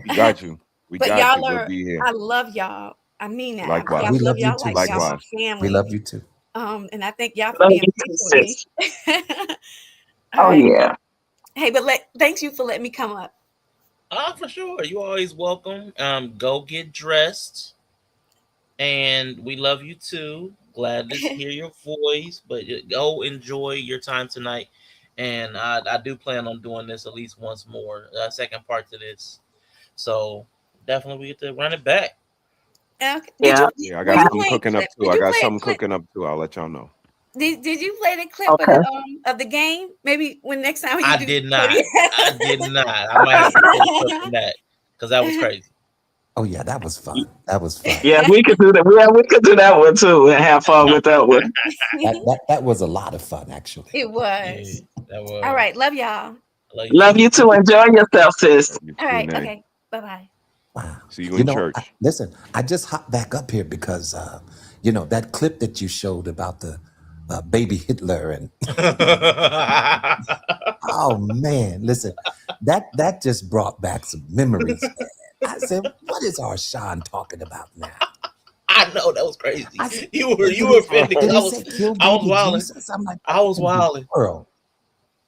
We got you. We But got y'all you. We'll be here. I love y'all. I mean that. Likewise. I We love love you y'all too. like y'all my Likewise. family. We love you too. And I thank y'all for Love being you too, patient with me. sis. All Oh right. yeah. Hey, but thanks you for letting me come up. For sure. You always welcome. Go get dressed. And we love you too. Glad to hear your voice. But go enjoy your time tonight. And I do plan on doing this at least once more. Second part to this. So definitely we get to run it back. Okay. Yeah. I got something cooking up too. I got something cooking up too. I'll let y'all know. Did you play the clip Okay. of the game? Maybe when next time you I do. did not. I did not. I might have to pull a clip from that because that was crazy. Oh yeah, that was fun. That was fun. Yeah, we could do that. Yeah, we could do that one too and have fun with that one. That was a lot of fun, actually. It was. That was. All right. Love y'all. Love you too. Enjoy yourself, sis. All right. Okay. Bye-bye. Wow. See you in church. Listen, I just hopped back up here because, you know, that clip that you showed about the baby Hitler and oh man, listen, that just brought back some memories. Man. I said, what is our Sean talking about now? I know that was crazy. Said, you were offended because I was wilding. I'm like, I was wilding. World.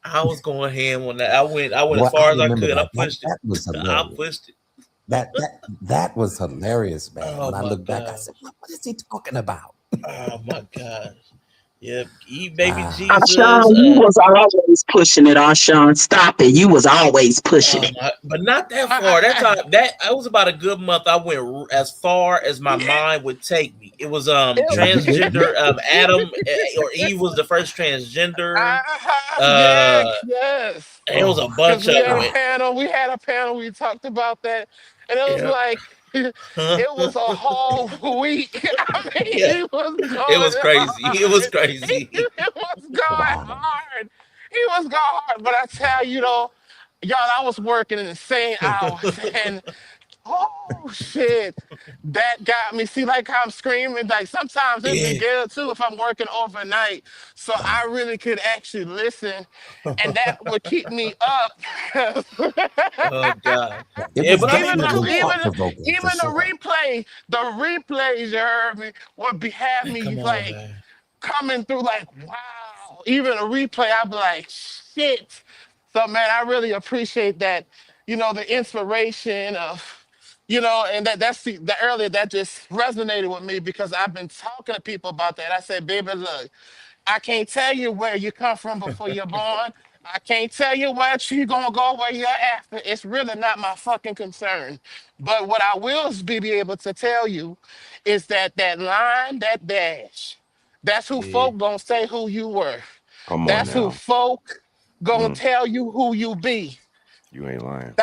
I was going ham on that. I went Well, as far as I remember could. that. I pushed That was it. I hilarious. pushed it. That was hilarious, man. Oh, when I my look back, I gosh. said, what is he talking about? Oh my gosh. Yep. Eat baby Jesus. Sean, you was always pushing it. Sean, stop it. You was always pushing it. But not that far. That time, that was about a good month. I went as far as my mind would take me. It was transgender. Adam or Eve was the first transgender. Yes. It was a bunch of We them. had a panel. We talked about that, and it was like it was a whole week. I mean, Yeah. he was going It was crazy. It was hard. crazy. It was going hard. He was going hard. But I tell you though, y'all, I was working insane hours and oh shit, that got me. See, like I'm screaming. Like sometimes it be Yeah. good too if I'm working overnight, so I really could actually listen, and that would keep me up. Oh God. It Yeah, was but I mean, definitely Even thought provoking for even sure. the replays, you heard me, would be have man, me come on, like man. coming through like wow. Even a replay, I'd be like shit. So man, I really appreciate that. You know, the inspiration of and that's the earlier that just resonated with me because I've been talking to people about that. I said, baby, look, I can't tell you where you come from before you're born. I can't tell you where you gonna go where you're after. It's really not my fucking concern. But what I will be able to tell you is that that line, that dash, that's who Yeah. folk gonna say who you were. Come on That's who now. folk gonna Mm, tell you who you be. you ain't lying.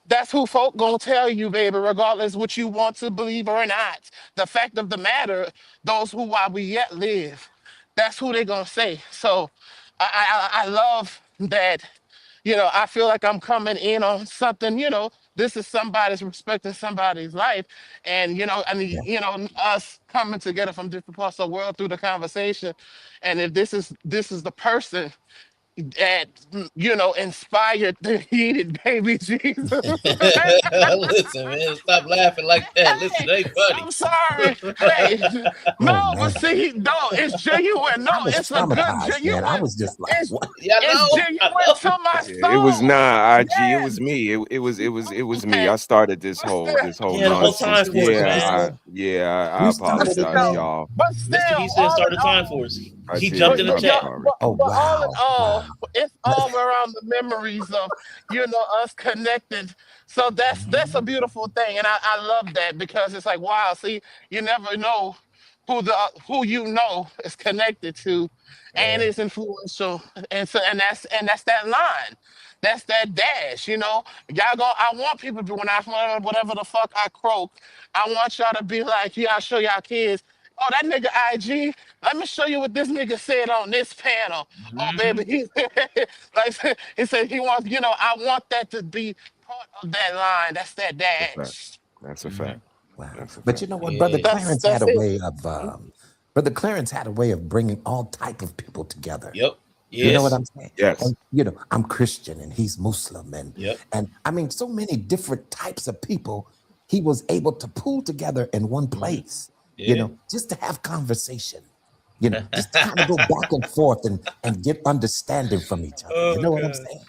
That's who folk gonna tell you, baby, regardless what you want to believe or not. The fact of the matter, those who while we yet live, that's who they gonna say. So I love that, I feel like I'm coming in on something, this is somebody's respecting somebody's life. And us coming together from different parts of the world through the conversation. And if this is the person that inspired the heated baby Jesus. Listen, man, stop laughing like that. Listen, Hey, they funny. I'm sorry. Hey, Oh no, but man, see, no, it's genuine. No, I was it's a good traumatized, man. I genuine. was just like, It's what? Yeah, I it's know. I genuine know. to my Yeah, it was soul. not IG. It Yeah. was me. It was me. Okay. I started this But whole still, this whole Yeah, the whole nonsense. time for us, man. I You but started it, apologize, still, man. y'all. but Mr. still, He said all start in the time all, for us. I He did. jumped in the I'm but, chat. sorry. Oh all in wow, all, wow. it's all around the memories of us connected. So that's a beautiful thing, and I love that because it's like wow. See, you never know who is connected to, and Yeah. is influential, and so and that's that line. That's that dash, Y'all go. I want people to when I whatever the fuck I croak. I want y'all to be like, yeah, I'll show y'all kids. Oh, that nigga IG. Let me show you what this nigga said on this panel. Oh, Mm-hmm. baby, he like he said he wants. I want that to be part of that line. That's that That's a fact. dash. That's a Mm-hmm. fact. Wow. That's a But you fact. know what, Yeah. That's it. Brother Clarence had a way of bringing all type of people together. Yep. You know what Yes. I'm saying? Yes. And I'm Christian and he's Muslim Yep. and I mean so many different types of people he was able to pull together in one Mm-hmm. place, Yeah. just to have conversation, just to kind of go back and forth and get understanding from each other. You Oh know what I'm God. saying?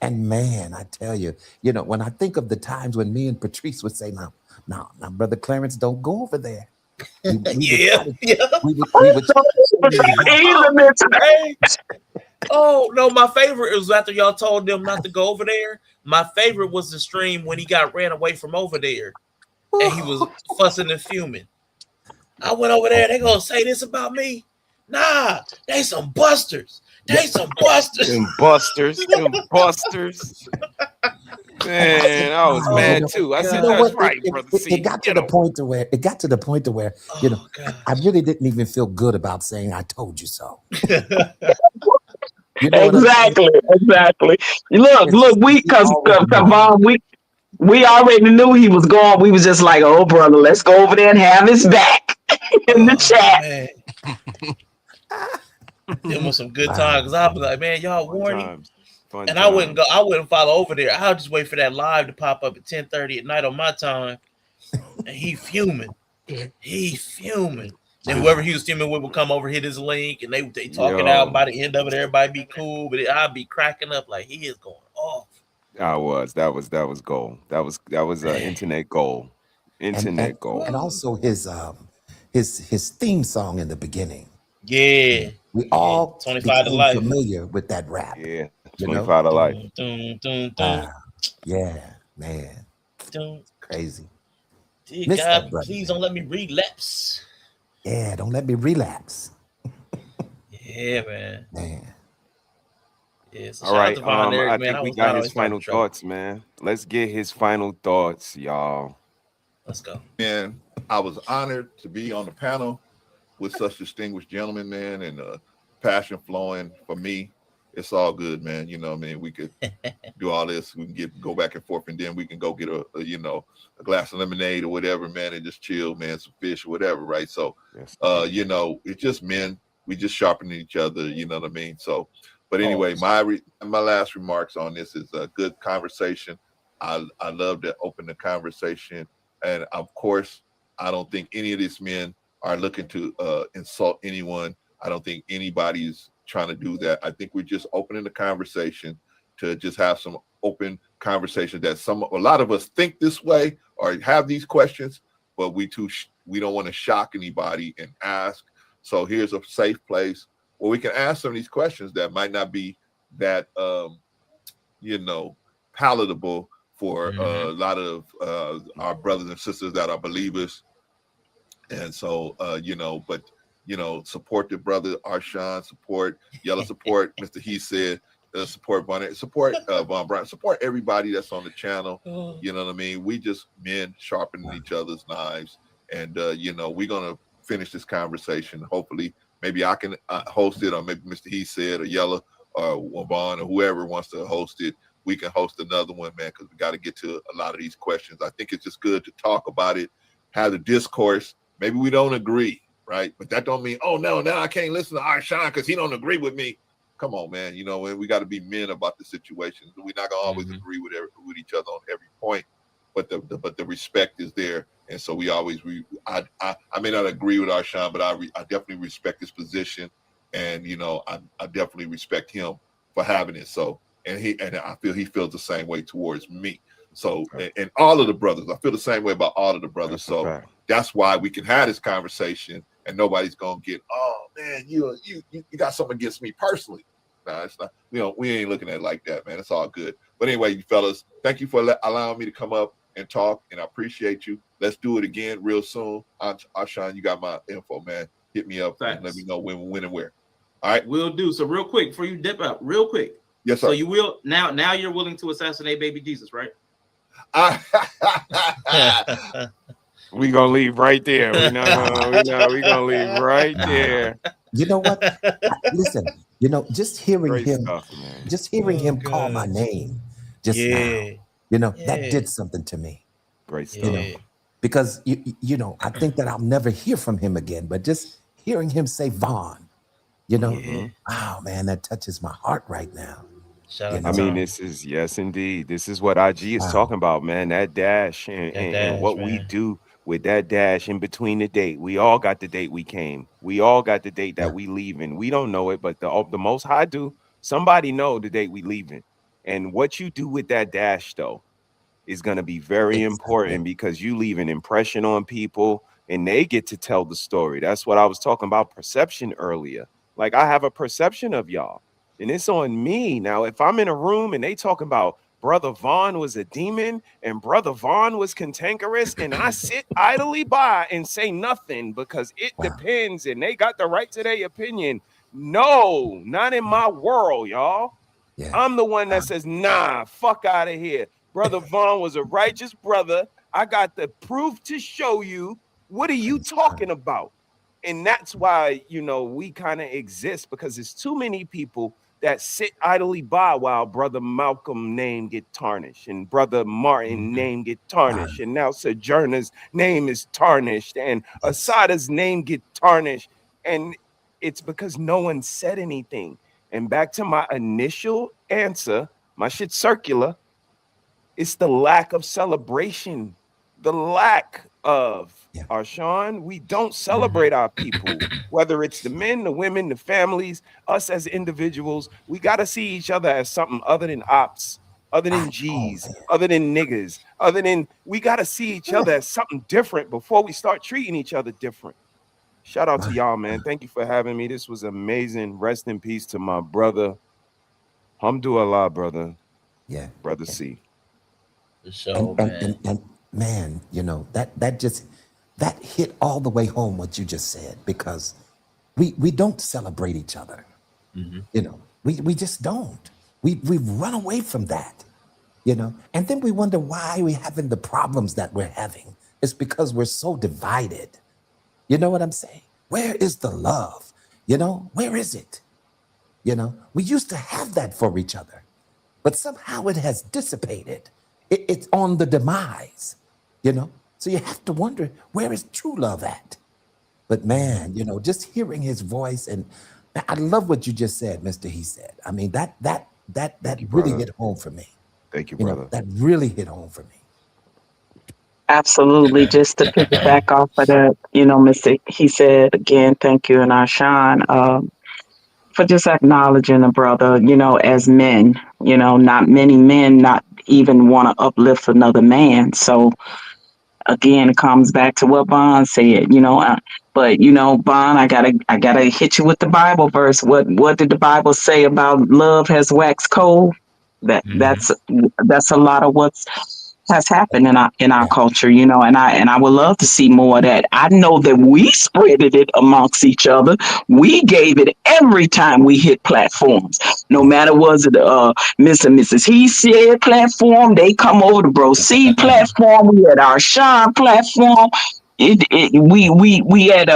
And man, I tell you, when I think of the times when me and Patrice would say, now, Brother Clarence, don't go over there. We would Yeah. try to, Yeah. we would try to Hey. Oh no, my favorite was after y'all told them not to go over there. My favorite was the stream when he got ran away from over there and he was fussing and fuming. I went over there, they gonna say this about me. Nah, they some busters. They some busters. Them busters. Man, I was mad too. I said, "That's right, brother." It got to the point to where Oh God. I really didn't even feel good about saying I told you so. You know what I'm saying? Exactly. Look, because Vaughn, we already knew he was gone. We was just like, oh brother, let's go over there and have his back in the chat. Man. It was some good times because I'll be like, man, y'all warning. And I wouldn't follow over there. I'll just wait for that live to pop up at 10:30 at night on my time. And he fuming. And whoever he was fuming with would come over, hit his link, and they talk it out. By the end of it, everybody be cool, but I'd be cracking up like he is going off. That was gold. That was internet gold. Gold. And also his theme song in the beginning. Yeah. We all 25 to life. Familiar with that rap. Yeah. 25 to life. Yeah, man. Crazy. Dear God, please don't let me relapse. Yeah, don't let me relapse. Yeah, man. Yeah, so all right. Eric, I man. think we got his final thoughts, man. Let's get his final thoughts, y'all. Let's go. And I was honored to be on the panel with such distinguished gentlemen, man, and passion flowing for me. It's all good, man. You know what I mean? We could do all this. We can go back and forth, and then we can go get a glass of lemonade or whatever, man, and just chill, man, some fish or whatever, right? So, Yes. it's just men. We just sharpening each other, you know what I mean? So, but anyway, my last remarks on this is a good conversation. I love to open the conversation. And of course, I don't think any of these men are looking to insult anyone. I don't think anybody's trying to do that. I think we're just opening the conversation to just have some open conversation that a lot of us think this way or have these questions, but we don't want to shock anybody and ask. So here's a safe place where we can ask some of these questions that might not be that palatable for a lot of our brothers and sisters that are believers. And so support the brother Arshawn, support Yella, support Mr. He said, support Bonnet, support Von Brown, support everybody that's on the channel. You know what I mean? We just men sharpening each other's knives, and we're gonna finish this conversation. Hopefully, maybe I can host it, or maybe Mr. He said, or Yella, or Vaughn, or whoever wants to host it. We can host another one, man, because we got to get to a lot of these questions. I think it's just good to talk about it, have the discourse. Maybe we don't agree, right? But that don't mean, oh no, now I can't listen to Arshawn because he don't agree with me. Come on, man. We got to be men about the situation. We're not gonna always agree with each other on every point, but the respect is there. And so we always I may not agree with Arshawn, but I definitely respect his position, and I definitely respect him for having it. So and I feel he feels the same way towards me. So and all of the brothers, I feel the same way about all of the brothers. So that's why we can have this conversation, and nobody's gonna get, oh man, you got something against me personally. Nah, it's not. We ain't looking at it like that, man. It's all good. But anyway, you fellas, thank you for allowing me to come up and talk, and I appreciate you. Let's do it again real soon. Arshawn, you got my info, man. Hit me up and let me know when and where. All right, will do. So real quick, before you dip out, real quick. Yes, sir. So you will now you're willing to assassinate baby Jesus, right? We gonna leave right there. We gonna leave right there. You know what? Listen, just hearing him call my name now, that did something to me. Great stuff. Because I think that I'll never hear from him again. But just hearing him say Vaughn, wow, man, that touches my heart right now. I mean, yes, indeed. This is what IG is talking about, man. That dash and what we do with that dash in between the date. We all got the date we came. We all got the date that we leaving. We don't know it, but the Most High do. Somebody know the date we leaving. And what you do with that dash, though, is going to be very important, because you leave an impression on people and they get to tell the story. That's what I was talking about, perception earlier. Like, I have a perception of y'all, and it's on me. Now, if I'm in a room and they talking about Brother Vaughn was a demon and Brother Vaughn was cantankerous, and I sit idly by and say nothing because it depends and they got the right to their opinion. No, not in my world, y'all. I'm the one that says, nah, fuck out of here. Brother Vaughn was a righteous brother. I got the proof to show you. What are you talking about? And that's why, we kind of exist, because there's too many people that sit idly by while Brother Malcolm name get tarnished and Brother Martin name get tarnished. And now Sojourner's name is tarnished and Asada's name get tarnished. And it's because no one said anything. And back to my initial answer, my shit circular, it's the lack of celebration, the lack of Arshawn. We don't celebrate our people, whether it's the men, the women, the families, us as individuals. We got to see each other as something other than ops, other than G's, other than niggas, we got to see each other as something different before we start treating each other different. Shout out to y'all, man. Thank you for having me. This was amazing. Rest in peace to my brother. Hamdulillah, brother. Yeah. Brother C. The show, man. And man, that hit all the way home what you just said, because we don't celebrate each other. We just don't. We run away from that, and then we wonder why we're having the problems that we're having It's because we're so divided. You know what I'm saying? Where is the love? You know, where is it? You know, we used to have that for each other, but somehow it has dissipated. It's on the demise, you know? So you have to wonder, where is true love at? But man, you know, just hearing his voice, and I love what you just said, Mr. He said. I mean, that really hit home for me. Thank you, You know, brother. that really hit home for me. Absolutely. Just to piggyback off of that, you know, Mr. He said again, thank you, and Arshawn, for just acknowledging a brother, you know, as men, you know, not many men not even want to uplift another man. So again, it comes back to what Bond said, you know, but you know, Bond, I gotta hit you with the Bible verse. What did the Bible say about love has waxed cold? That's a lot of what's has happened in our culture, you know, and I would love to see more of that. I know that we spreaded it amongst each other. We gave it every time we hit platforms. No matter was it Mr. and Mrs. He said platform, they come over to Bro C platform. We had our Sean platform. We had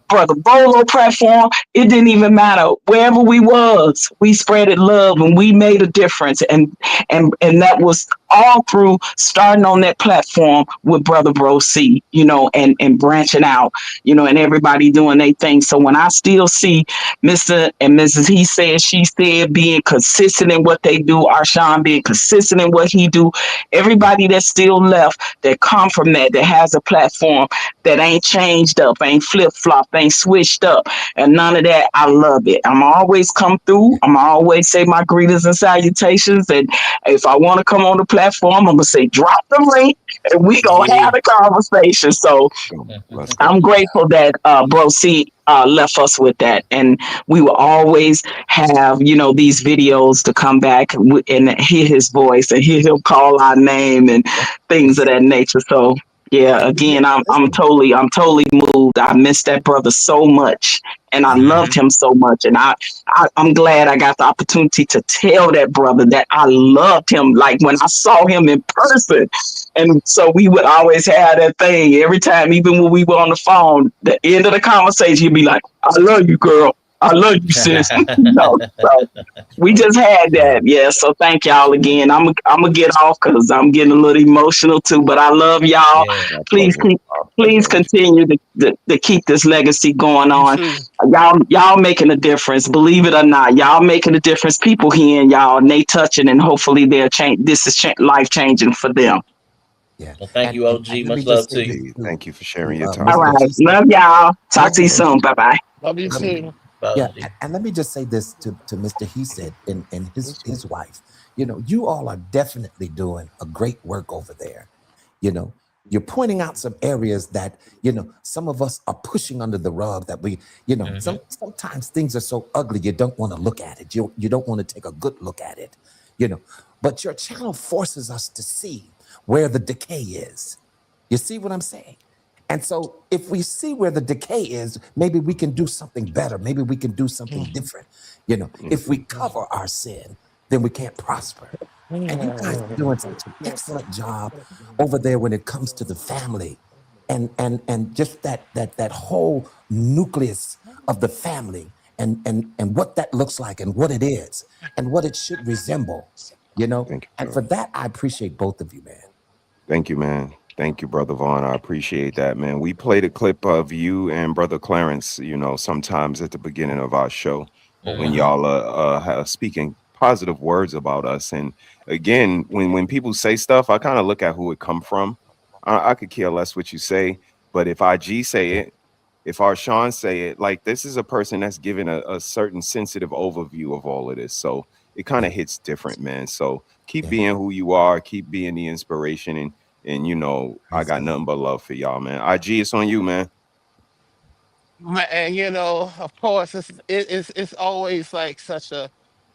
Brother Bolo platform. It didn't even matter wherever we was. We spreaded love and we made a difference, and that was all through starting on that platform with Brother Bro C, you know, and branching out, you know, and everybody doing their thing. So when I still see Mr. and Mrs. He said, she said, being consistent in what they do, Arshawn being consistent in what he do, everybody that's still left that come from that has a platform that ain't changed up, ain't flip-flopped, ain't switched up, and none of that, I love it. I'm always come through. I'm always say my greetings and salutations, and if I want to come on the platform, I'm gonna say drop the link and we gonna have a conversation. So I'm grateful that Bro C left us with that, and we will always have, you know, these videos to come back and hear his voice and hear him call our name and things of that nature. So yeah, again, I'm totally moved. I miss that brother so much, and I loved him so much, and I'm glad I got the opportunity to tell that brother that I loved him. Like when I saw him in person, and so we would always have that thing every time, even when we were on the phone. The end of the conversation, he'd be like, "I love you, girl. I love you, sis." No, so we just had that. Yeah. So thank y'all again. I'm gonna get off because I'm getting a little emotional too. But I love y'all. Please continue to keep this legacy going on. Y'all making a difference. Believe it or not, y'all making a difference. People hearing y'all and they touching, and hopefully they'll change. This is life changing for them. Yeah. Well, thank you, OG. Much love to you. Thank you for sharing your All time. All right. Love y'all. Talk to you soon. Bye bye. Love you too. Yeah, and let me just say this to Mr. He said and his wife. You know, you all are definitely doing a great work over there. You know, you're pointing out some areas that, you know, some of us are pushing under the rug that we, you know, sometimes things are so ugly you don't want to look at it. You don't want to take a good look at it, you know. But your channel forces us to see where the decay is. You see what I'm saying? And so if we see where the decay is, maybe we can do something better. Maybe we can do something different. You know, if we cover our sin, then we can't prosper. And you guys are doing such an excellent job over there when it comes to the family and just that whole nucleus of the family and what that looks like and what it is and what it should resemble, you know. And for that, I appreciate both of you, man. Thank you, man. Thank you, Brother Vaughn. I appreciate that, man. We played a clip of you and Brother Clarence, you know, sometimes at the beginning of our show when y'all are speaking positive words about us. And again, when people say stuff, I kind of look at who it come from. I could care less what you say, but if IG say it, if Arshawn say it, like this is a person that's giving a certain sensitive overview of all of this. So it kind of hits different, man. So keep being who you are, keep being the inspiration, and you know, I got nothing but love for y'all, man. IG, it's on you, man. And you know, of course, it's always like such a,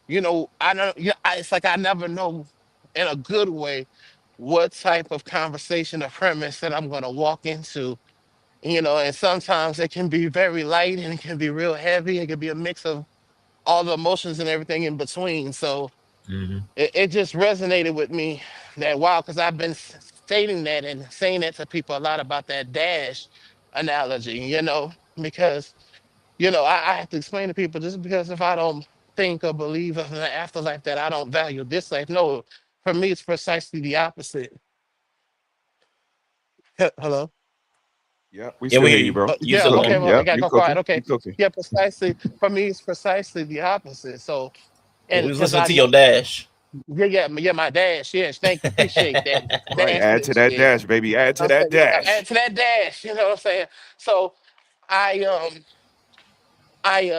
you know, I don't, yeah, it's like I never know in a good way what type of conversation or premise that I'm gonna walk into, you know, and sometimes it can be very light and it can be real heavy. It can be a mix of all the emotions and everything in between. So it just resonated with me that wow, because I've been stating that and saying that to people a lot about that dash analogy, because I have to explain to people just because if I don't think or believe in the afterlife that I don't value this life. No, for me it's precisely the opposite. Hello? Yeah, we Yeah, still we hear hear you, you. bro. You Yeah, okay, cooking? well, I Yeah, gotta you go quiet. cooking? Okay. You cooking? Yeah, precisely. For me, it's precisely the opposite. So, Yeah, we and was because listening I to know, your dash. yeah, my dash. Yes, thank you. Appreciate that. Right. Dash Add to that shit. dash, baby. Add to I'm that saying, yeah, dash. add to that dash, you know what I'm saying? So I, I,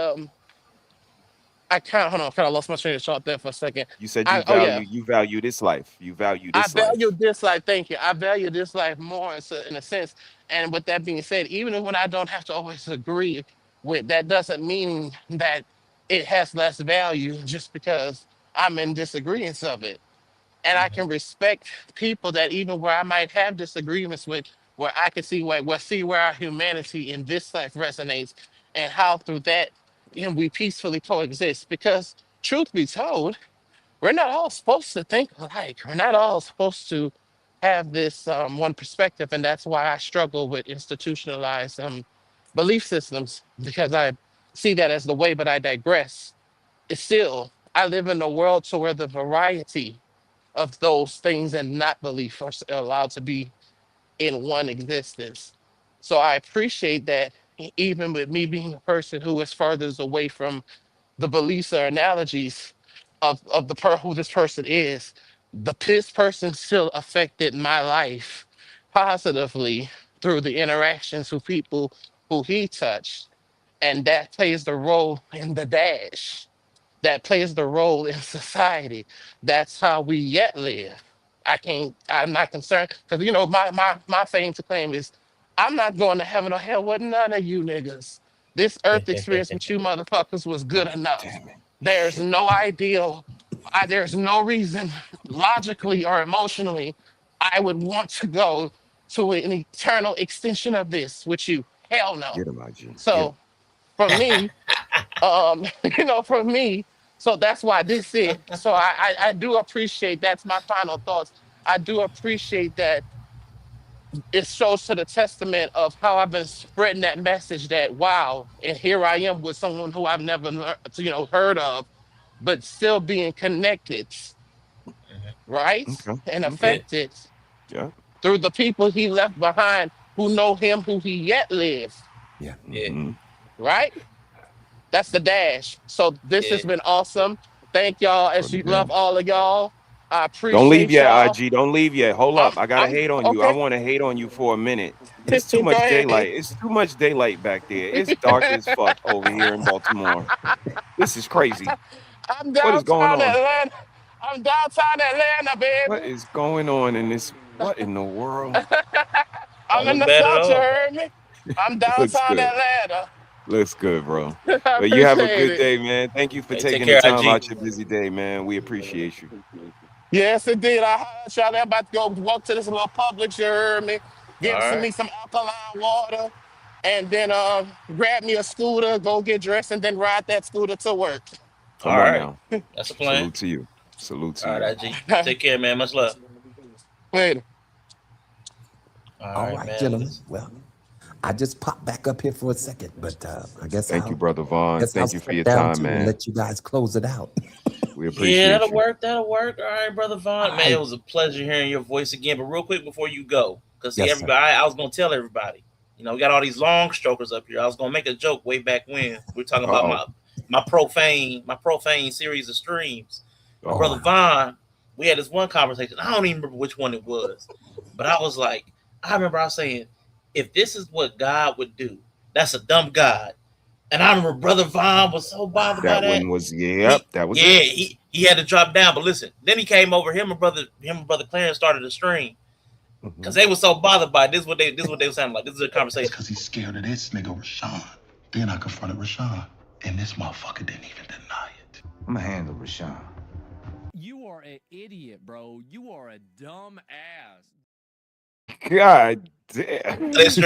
I kind of lost my train of thought there for a second. You said you Oh yeah, value this life. You value I this value life. this life. Thank you. I value this life more in a sense. And with that being said, even when I don't have to always agree with, that doesn't mean that it has less value just because I'm in disagreement of it. And I can respect people that even where I might have disagreements with, where I can see where our humanity in this life resonates, and how through that we peacefully coexist. Because truth be told, we're not all supposed to think alike. We're not all supposed to have this one perspective, and that's why I struggle with institutionalized belief systems, because I see that as the way. But I digress. It's still, I live in a world to where the variety of those things and not belief are allowed to be in one existence. So I appreciate that, even with me being a person who is furthest away from the beliefs or analogies of who this person is, this person still affected my life positively through the interactions with people who he touched. And that plays the role in the dash. That plays the role in society. That's how we yet live. I'm not concerned because my fame to claim is I'm not going to heaven or hell with none of you niggas. This earth experience with you motherfuckers was good enough. There's no ideal, there's no reason logically or emotionally I would want to go to an eternal extension of this with you. Hell no. Get him, IG. Get him. So for me, for me, so that's why this is. So I do appreciate, that's my final thoughts. I do appreciate that it shows to the testament of how I've been spreading that message that wow, and here I am with someone who I've never heard of, but still being connected, right? Okay. And Okay. affected Yeah. through the people he left behind who know him, who he yet lives. Yeah. Mhm. Right? That's the dash. So this has been awesome. Thank y'all. As you love all of y'all. I Don't leave appreciate yet, y'all. IG. Don't leave yet. Hold up. I gotta hate on you. I Okay. want to hate on you for a minute. It's too Go much ahead. daylight. It's too much daylight back there. It's dark as fuck over here in Baltimore. This is crazy. I'm What is going downtown on? Atlanta. I'm downtown Atlanta, What baby. is going on in this? What in the world? I'm Don't in look the bad at South, you all. heard me? I'm Looks downtown good. Atlanta. Looks good, bro. I But you have a appreciate good it. day, man. Thank you for Hey, take taking the care, time IG. out your busy day, man. We appreciate you. Yes, indeed. I heard y'all. I'm about to go walk to this little Publix, you heard me? Get All right. me some alkaline water, and then grab me a scooter, go get dressed, and then ride that scooter to work. Come All on right. now. That's a plan. Salute to you. Salute to All you. right, IG. Take care, man. Much love. Later. All right, gentlemen. Well, I just popped back up here for a second, but I guess Thank you, Brother Vaughn. I'll Thank you for step your down time, too and man. let you guys close it out. We appreciate Yeah, that'll you. work. That'll work. All right, Brother Vaughn. All Man, it right. was a pleasure hearing your voice again. But real quick before you go, because see, Yes, sir. everybody, I was gonna tell everybody, we got all these long strokers up here. I was gonna make a joke way back when we were talking about my profane series of streams. My Brother Vaughn, we had this one conversation. I don't even remember which one it was, but I was like, I remember I was saying, if this is what God would do, that's a dumb God. And I remember Brother Vaughn was so bothered by That that. one was that was yeah, it. he had to drop down. But listen, then he came over. Him and brother Clarence started a stream because they were so bothered by it. This is what they were sounding like. This is a conversation. Because he's scared of this nigga Rashawn. Then I confronted Rashawn, and this motherfucker didn't even deny it. I'm gonna handle Rashawn. You are an idiot, bro. You are a dumb ass. God damn. That's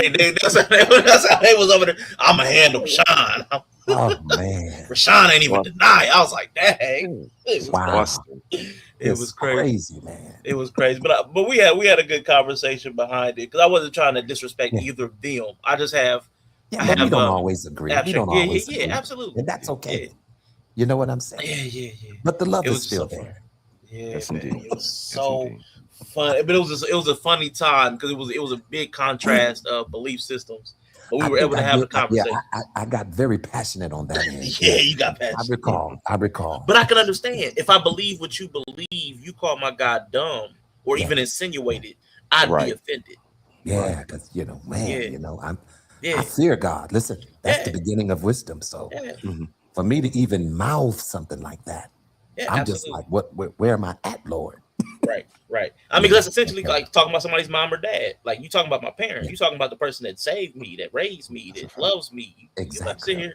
how they was over there. I'ma handle Sean. Oh man, Rashawn ain't even Well, deny. I was like, dang, it was wow, Busted. it it's was crazy. man. It was crazy, but we had a good conversation behind it because I wasn't trying to disrespect Yeah, either of them. I just have yeah, I but we have don't always agree. We abstract. don't Yeah, always yeah, agree, absolutely. and that's Yeah, okay. You know what I'm saying? yeah. But the love It is was just still so fun. there. Yeah, Yes, man, indeed. it was Yes, so indeed. fun. But it was a funny time because it was a big contrast of belief systems. But we I were think able to I have did. the conversation. I got very passionate on that end. Yeah, Yeah, you got I passionate. recall. I recall. But I can understand if I believe what you believe, you call my God dumb or Yeah, even insinuated, I'd be Right. offended. yeah, Right. because man, Yeah, I yeah, fear God. Listen, that's the yeah, beginning of wisdom. So yeah, Mhm. for me to even mouth something like that, yeah, I'm just absolutely. like, where am I at, Lord? Right. I You mean, know, that's essentially okay, like talking about somebody's mom or dad. Like you talking about my parent. yeah, You talking about the person that saved me, that raised me, That's a that fact. loves me. You know, sit exactly. here.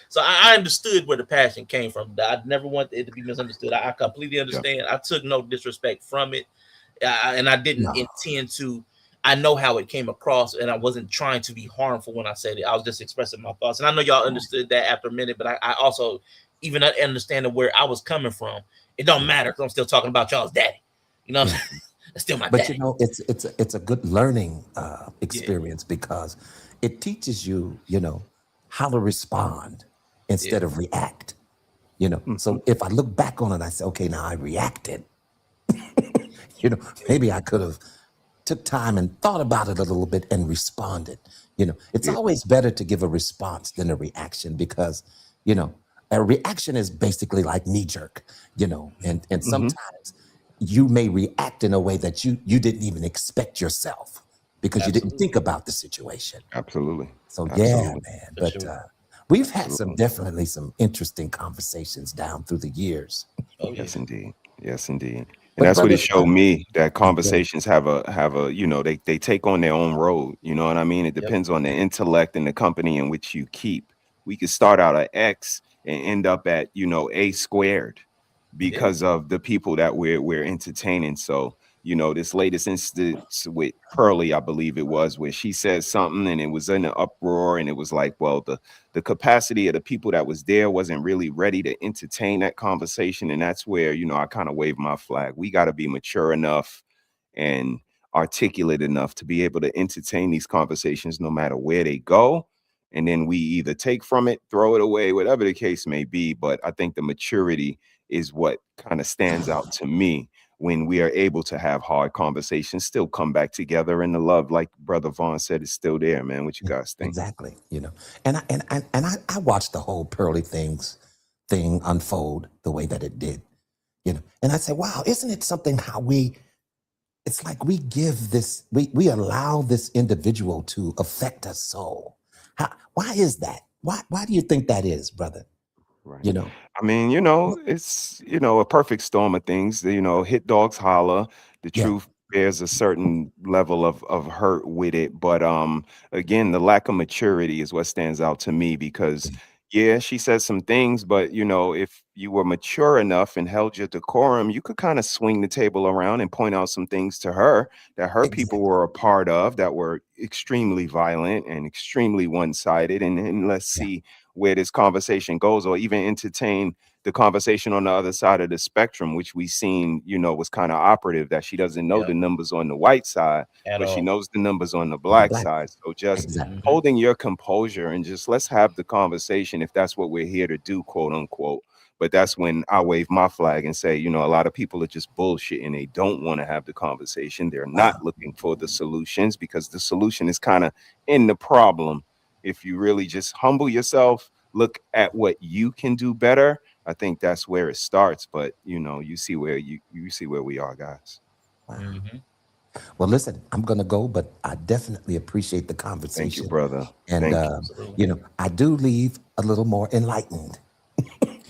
So I understood where the passion came from. I never want it to be misunderstood. I completely Yeah. understand. I took no disrespect from it, and I didn't No, intend to. I know how it came across, and I wasn't trying to be harmful when I said it. I was just expressing my thoughts, and I know y'all understood that after a minute. But I also, even understanding where I was coming from, it don't yeah, matter because I'm still talking about y'all's daddy. You know, yeah. that's still my But you daddy. know, it's a good learning Yeah, experience because it teaches you, how to respond yeah, instead of react. Mhm. So if I look back on it, I say, okay, now I reacted. Maybe I could have took time and thought about it a little bit and responded. It's Yeah. always better to give a response than a reaction because, you know, a reaction is basically like knee jerk, and Mhm. sometimes you may react in a way that you didn't even expect yourself because you didn't absolutely, think about the situation. Absolutely. So yeah, Absolutely. man. for But sure. we've had Absolutely. definitely some interesting conversations down through the years. Oh yeah, Yes, indeed. Yes, indeed. And But that's what it brother, showed me that yeah, go ahead. conversations have a they take on their own road. You know what I mean? It yep, depends on the intellect and the company in which you keep. We could start out at X and end up at A squared yeah, because of the people that we're entertaining. So this latest instance with Pearlie, I believe it was, where she said something and it was in an uproar, and it was like, well, the capacity of the people that was there wasn't really ready to entertain that conversation. And that's where, I kind of wave my flag. We got to be mature enough and articulate enough to be able to entertain these conversations no matter where they go. And then we either take from it, throw it away, whatever the case may be. But I think the maturity is what kind of stands out to me when we are able to have hard conversations, still come back together, and the love, like Brother Vaughn said, is still there, man. What you Yeah, guys think? exactly. And I watched the whole Pearly thing unfold the way that it did. And I said, wow, isn't it something how it's like we give this, we allow this individual to affect us so. Why is that? Why do you think that is, brother? Right. You know, I mean, it's a perfect storm of things. Hit dogs holler. The yeah, truth bears a certain level of hurt with it, but again, the lack of maturity is what stands out to me because yeah, she said some things, but if you were mature enough and held your decorum, you could kind of swing the table around and point out some things to her that her people exactly. were a part of that were extremely violent and extremely one-sided. And let's Yeah, see where this conversation goes, or even entertain the conversation on the other side of the spectrum, which we seen, was kind of operative, that she doesn't know yep, the numbers on the white side, at but she all. knows the numbers on the on the black black, side. So just exactly. Hmm. holding your composure and just let's have the conversation if that's what we're here to do, quote unquote. But that's when I wave my flag and say, a lot of people are just bullshitting. They don't want to have the conversation. They're not looking for the solutions because the solution is kind of in the problem. If you really just humble yourself, look at what you can do better, I think that's where it starts. But you see where you see where we are, guys. Wow. Hmm. Well, listen, I'm gonna go, but I definitely appreciate the Thank you, conversation, brother. and Thank you. Absolutely, I do leave a little more enlightened.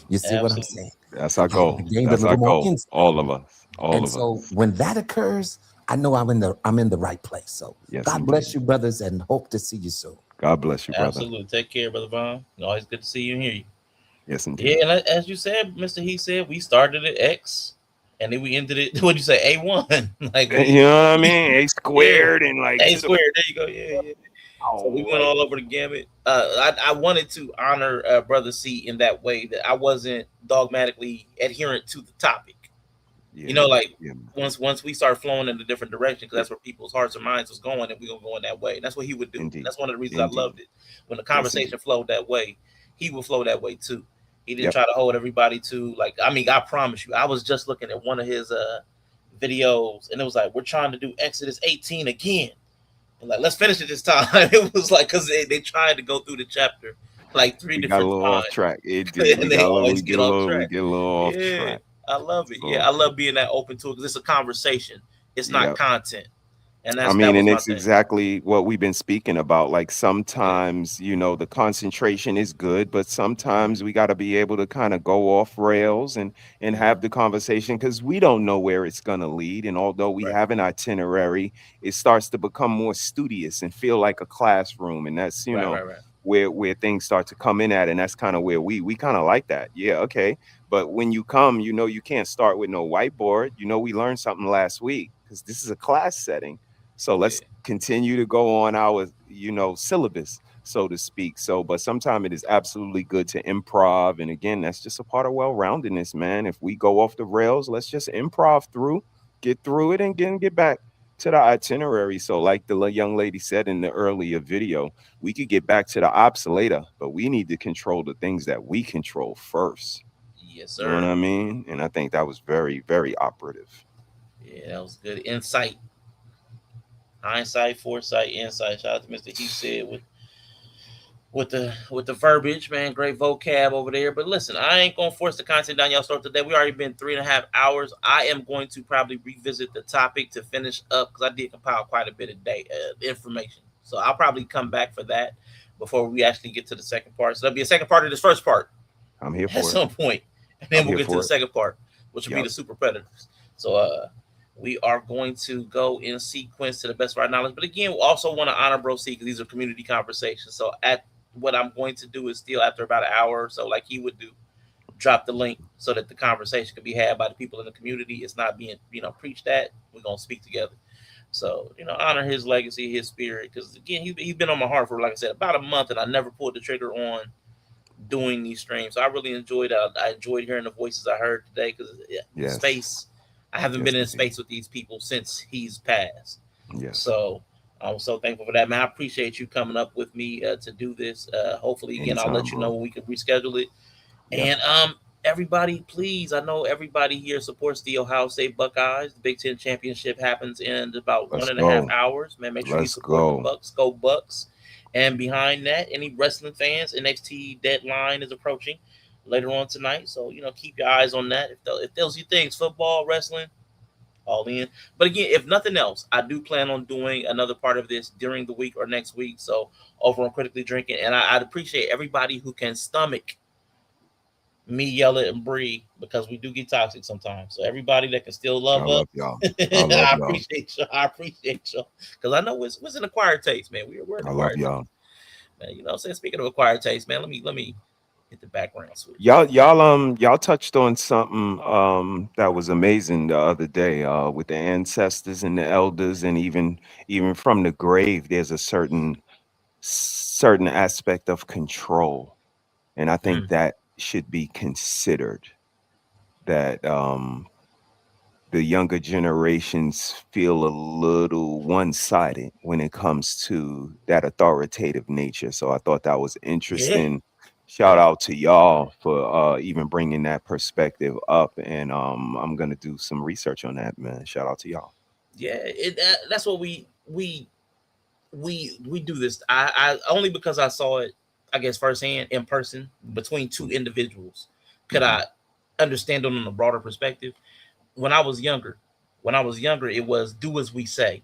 You see what I'm absolutely. saying? That's our I goal. gained a That's our little more goal. insight. All of us. All And of so us. when that occurs, I know I'm in the right place. So Yes, God indeed. bless you, brothers, and hope to see you soon. God bless you, brother. Absolutely. Take care, Brother Vaughn. Always good to see you and hear you. Yes, Yeah, indeed. and as you said, Mr. He said, we started at X and then we ended it, what'd you say, A1? Like You know what I mean? A yeah, squared and like A to the squared. There you go. Yeah, yeah. So we went all over the gamut. I wanted to honor Brother C in that way, that I wasn't dogmatically adherent to the topic. Yeah, You know, like yeah, once we start flowing in a different direction, because that's where people's hearts and minds was going, and we're gonna go in that way. That's what he would do. indeed, That's one of the reasons I indeed. loved it. When the Yes, conversation indeed. flowed that way, he would flow that way too. He didn't Yep. try to hold everybody to, like, I mean, I promise you, I was just looking at one of his videos, and it was like, we're trying to do Exodus 18 again. And like, let's finish it this time. It was like, because they tried to go through the chapter like three We got a different little times. off track. It did. And they always We get off we track. get a little off Yeah, track. I love it. Little Yeah, I off track. love being that open to it because it's a conversation. It's not Yep. content, and I that mean, was and my it's thing. exactly what we've been speaking about. Like sometimes, the concentration is good, but sometimes we got to be able to kind of go off rails and have the conversation because we don't know where it's going to lead. And although we Right. have an itinerary, it starts to become more studious and feel like a classroom. And that's, Right. where things start to come in at. And that's kind of where we kind of like that. Yeah, okay. But when you come, you can't start with no whiteboard. We learned something last week because this is a class setting. So let's continue to go on our, syllabus, so to speak. So, but sometimes it is absolutely good to improv. And again, that's just a part of well-roundedness, man. If we go off the rails, let's just improv through, get through it, and get back to the itinerary. So, like the young lady said in the earlier video, we could get back to the ops later, but we need to control the things that we control first. Yes, You know what sir. I mean? And I think that was very, very operative. Yeah, that was good insight, hindsight, foresight, insight. Shout out to Mr. He said with the verbiage, man. Great vocab over there. But listen, I ain't gonna force the content down y'all's throat today. We already been 3.5 hours. I am going to probably revisit the topic to finish up because I did compile quite a bit of information. So I'll probably come back for that before we actually get to the second part. So there'll be a second part of this first part I'm here at for it. some point, and then I'm we'll here get to for the it. second part, which will be Yep. the super predators. So we are going to go in sequence to the best of our knowledge. But again, we also want to honor Bro C because these are community conversations. So what I'm going to do is still after about an hour or so, like he would do, drop the link so that the conversation can be had by the people in the community. It's not being, preached at. We're going to speak together. So, honor his legacy, his spirit. Because again, he's been on my heart for, like I said, about a month, and I never pulled the trigger on doing these streams. So I really enjoyed it. I enjoyed hearing the voices I heard today because Yes. space. I haven't Yes, been in indeed. space with these people since he's passed. Yes. So I'm so thankful for that, man. I appreciate you coming up with me to do this. Hopefully, again, I'll let Anytime, you know bro. when we can reschedule it. Yep. And everybody, please, I know everybody here supports the Ohio State Buckeyes. The Big Ten championship happens in about Let's 1.5 go. hours. Man, make sure you Let's support the go. Bucks. Go Bucks. And behind that, any wrestling fans, NXT deadline is approaching later on tonight. So, keep your eyes on that. If those you things, football, wrestling, all in. But again, if nothing else, I do plan on doing another part of this during the week or next week. So over on Critically Drinking. And I'd appreciate everybody who can stomach me yell it and breathe because we do get toxic sometimes. So everybody that can still I love love up, y'all. I love y'all. appreciate y'all. I appreciate y'all. Because I know it's an acquired taste, man. We're an I love acquired y'all. taste. Man, you know what I'm saying? Speaking of acquired taste, man, let me hit the background switch. Y'all touched on something that was amazing the other day with the ancestors and the elders, and even from the grave there's a certain aspect of control, and I think that should be considered, that the younger generations feel a little one-sided when it comes to that authoritative nature. So I thought that was interesting. Shout out to y'all for even bringing that perspective up, and I'm gonna do some research on that, man. Shout out to y'all. Yeah, that's what we do this. I only because I saw it, I guess, firsthand in person between two individuals could I understand it on a broader perspective. When I was younger, it was do as we say.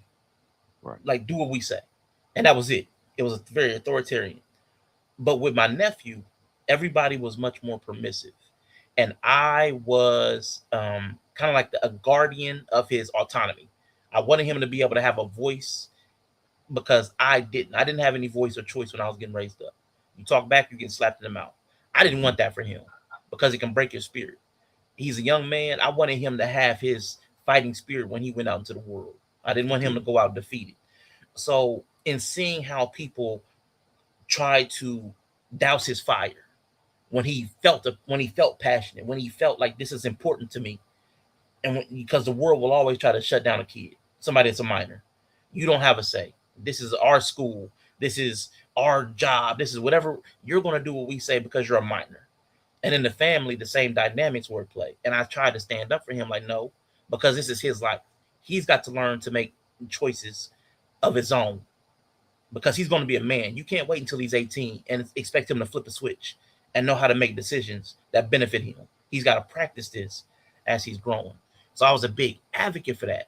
Right. Like do what we say. And that was it. It was very authoritarian. But with my nephew, everybody was much more permissive. And I was kind of like a guardian of his autonomy. I wanted him to be able to have a voice because I didn't have any voice or choice when I was getting raised up. You talk back, you get slapped in the mouth. I didn't want that for him because it can break your spirit. He's a young man. I wanted him to have his fighting spirit when he went out into the world. I didn't want him to go out defeated. So in seeing how people try to douse his fire when he felt passionate, when he felt like this is important to me. And because the world will always try to shut down a kid, somebody that's a minor. You don't have a say. This is our school. This is our job. This is whatever. You're going to do what we say because you're a minor. And in the family, the same dynamics were at play. And I tried to stand up for him like, no, because this is his life. He's got to learn to make choices of his own because he's going to be a man. You can't wait until he's 18 and expect him to flip a switch and know how to make decisions that benefit him. He's got to practice this as he's growing. So I was a big advocate for that.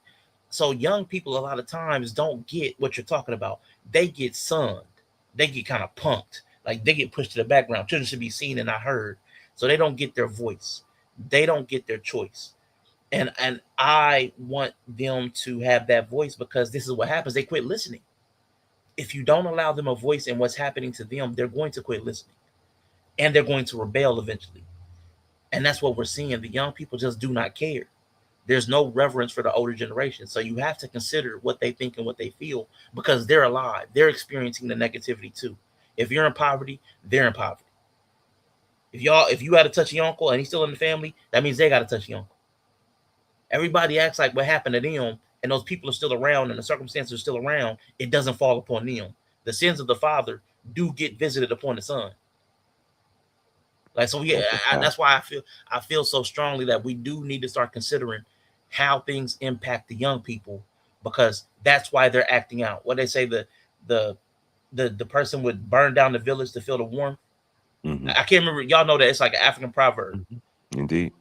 So young people a lot of times don't get what you're talking about. They get sunned. They get kind of punked. Like they get pushed to the background. Children should be seen and not heard. So they don't get their voice. They don't get their choice. And I want them to have that voice because this is what happens. They quit listening. If you don't allow them a voice in what's happening to them, they're going to quit listening. And they're going to rebel eventually. And that's what we're seeing. The young people just do not care. There's no reverence for the older generation. So you have to consider what they think and what they feel because they're alive. They're experiencing the negativity too. If you're in poverty, they're in poverty. If you had to touch your uncle and he's still in the family, that means they got to touch your uncle. Everybody acts like what happened to them and those people are still around and the circumstances are still around. It doesn't fall upon them. The sins of the father do get visited upon the son. Like, so yeah, that's why I feel so strongly that we do need to start considering how things impact the young people because that's why they're acting out. What they say, the person would burn down the village to feel the warmth. Mm-hmm. I can't remember. Y'all know that it's like an African proverb. Indeed.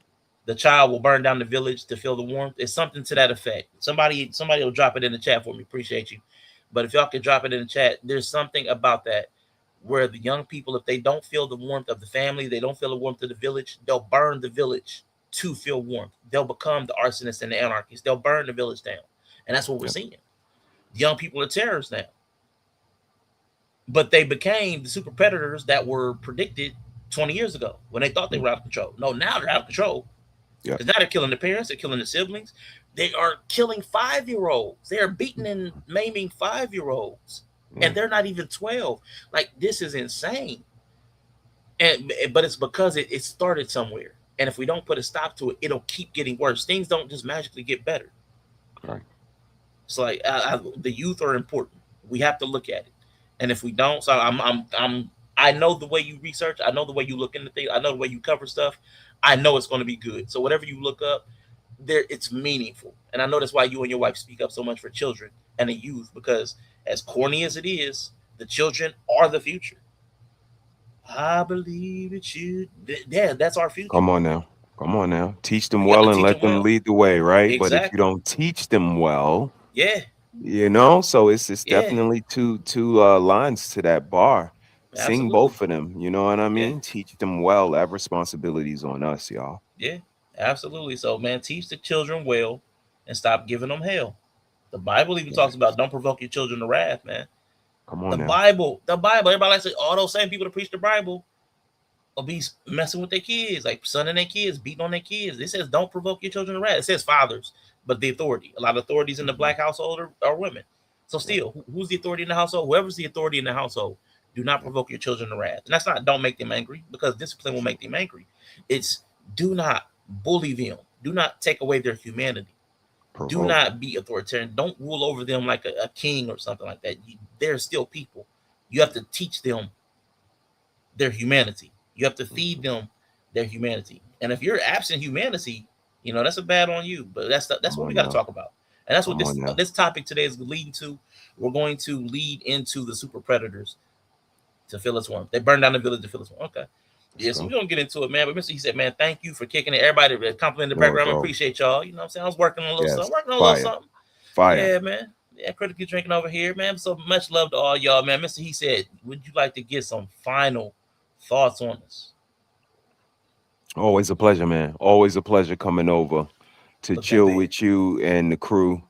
The child will burn down the village to feel the warmth. It's something to that effect. Somebody will drop it in the chat for me. Appreciate you. But if y'all can drop it in the chat, there's something about that where the young people, if they don't feel the warmth of the family, they don't feel the warmth of the village, they'll burn the village to feel warmth. They'll become the arsonists and the anarchists. They'll burn the village down. And that's what we're seeing. The young people are terrorists now. But they became the super predators that were predicted 20 years ago when they thought they were out of control. No, now they're out of control. Yeah. Because now they're killing the parents, they're killing the siblings. They are killing 5-year-olds. They are beating and maiming 5-year-olds. And they're not even 12. Like, this is insane. But it's because it started somewhere. And if we don't put a stop to it, it'll keep getting worse. Things don't just magically get better. Right. It's like the youth are important. We have to look at it. And if we don't, so I know the way you research. I know the way you look into things. I know the way you cover stuff. I know it's going to be good. So whatever you look up, it's meaningful. And I know that's why you and your wife speak up so much for children and the youth, because as corny as it is, the children are the future. I believe it should. Yeah, that's our future. Come on now. Teach them well and let them lead the way, right? Exactly. But if you don't teach them well, yeah, so it's definitely two lines to that bar. Absolutely. Sing both of them. You know what I mean? Yeah. Teach them well. That responsibilities on us, y'all. Yeah, absolutely. So, man, teach the children well and stop giving them hell. The Bible even talks about don't provoke your children to wrath, man. Come on, the Bible. Everybody likes to, all those same people that preach the Bible will be messing with their kids, like sunning their kids, beating on their kids. It says don't provoke your children to wrath. It says fathers, but the authority. A lot of authorities in the black household are women. So still, who's the authority in the household? Whoever's the authority in the household, do not provoke your children to wrath. And that's not don't make them angry, because discipline will make them angry. It's do not bully them. Do not take away their humanity. Do not be authoritarian. Don't rule over them like a king or something like that. They're still people. You have to teach them their humanity. You have to feed them their humanity. And if you're absent humanity, that's a bad on you. But that's what we got to talk about. And that's what this topic today is leading to. We're going to lead into the super predators to fill us warm. They burn down the village to fill us warm. Okay. Yeah, so we're going to get into it, man. But Mr. He said, man, thank you for kicking it. Everybody that complimented the program, I appreciate y'all. You know what I'm saying? I was working on a little something. Fire. Yeah, man. Yeah, critically drinking over here, man. So much love to all y'all, man. Mr. He said, would you like to get some final thoughts on this? Always a pleasure, man. Always a pleasure coming over to chill with you and the crew.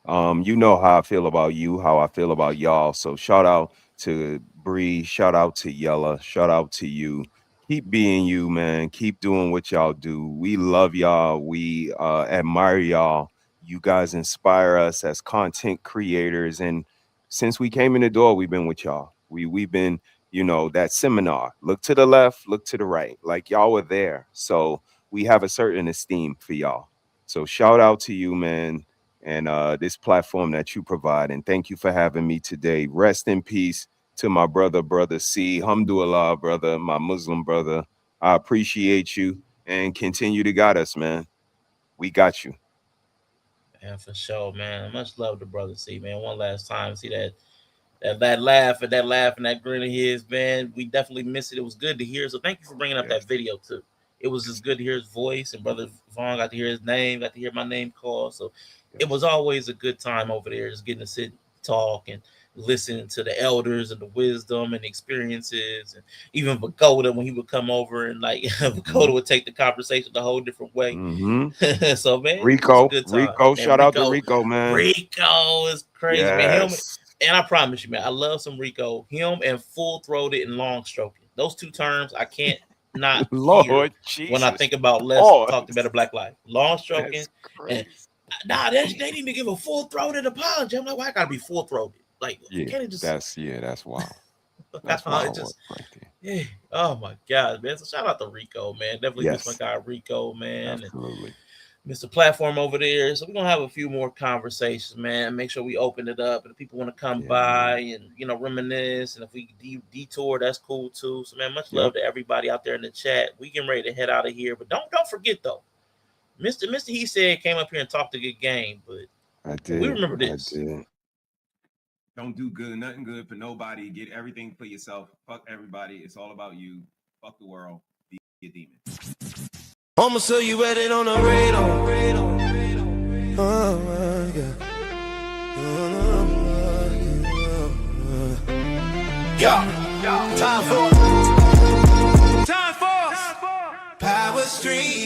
You know how I feel about you, how I feel about y'all. So shout out to Bree, shout out to Yella, shout out to you. Keep being you, man. Keep doing what y'all do. We love y'all. We admire y'all. You guys inspire us as content creators. And since we came in the door, we've been with y'all. We've been, you know, that seminar. Look to the left, look to the right. Like y'all were there. So we have a certain esteem for y'all. So shout out to you, man, and this platform that you provide. And thank you for having me today. Rest in peace to my brother C. Alhamdulillah, brother, my Muslim brother. I appreciate you and continue to guide us, man. We got you. Yeah, for sure, man. Much love to brother C, man. One last time, see that laugh and that grin of his, man. We definitely miss it. It was good to hear. So thank you for bringing up that video too. It was just good to hear his voice, and brother Vaughn got to hear his name, got to hear my name called. So it was always a good time over there, just getting to sit, talk, and listen to the elders and the wisdom and experiences, and even Vakoda when he would come over and like Vakoda would take the conversation a whole different way. So man, Rico, man, shout out to Rico, man. Rico is crazy, man. Him, Yes. and I promise you, man, I love some Rico. Him and full throated and long stroking. Those two terms I can't not Lord hear when I Jesus. think about Let's Lord. Talk to Better Black Life. Long stroking. That's And crazy. they need to give a full throated apology. I'm like, why I gotta be full throated? Like, Yeah, can't it just that's wild. It That's wild just work right there. yeah. Oh my god, man. So shout out to Rico, man. Definitely miss my Yes. guy Rico, man. Absolutely. And Mr. Platform over there. So we're gonna have a few more conversations, man. Make sure we open it up, and if people want to come by and reminisce, and if we detour, that's cool too. So man, much love to everybody out there in the chat. We getting ready to head out of here, but don't forget though, Mr. He said came up here and talked a good game, but I did. we remember this. I did. Don't do good, nothing good for nobody. Get everything for yourself. Fuck everybody. It's all about you. Fuck the world. Be a demon. I'ma show you ready on the radar. Oh my God. Time for Power Street.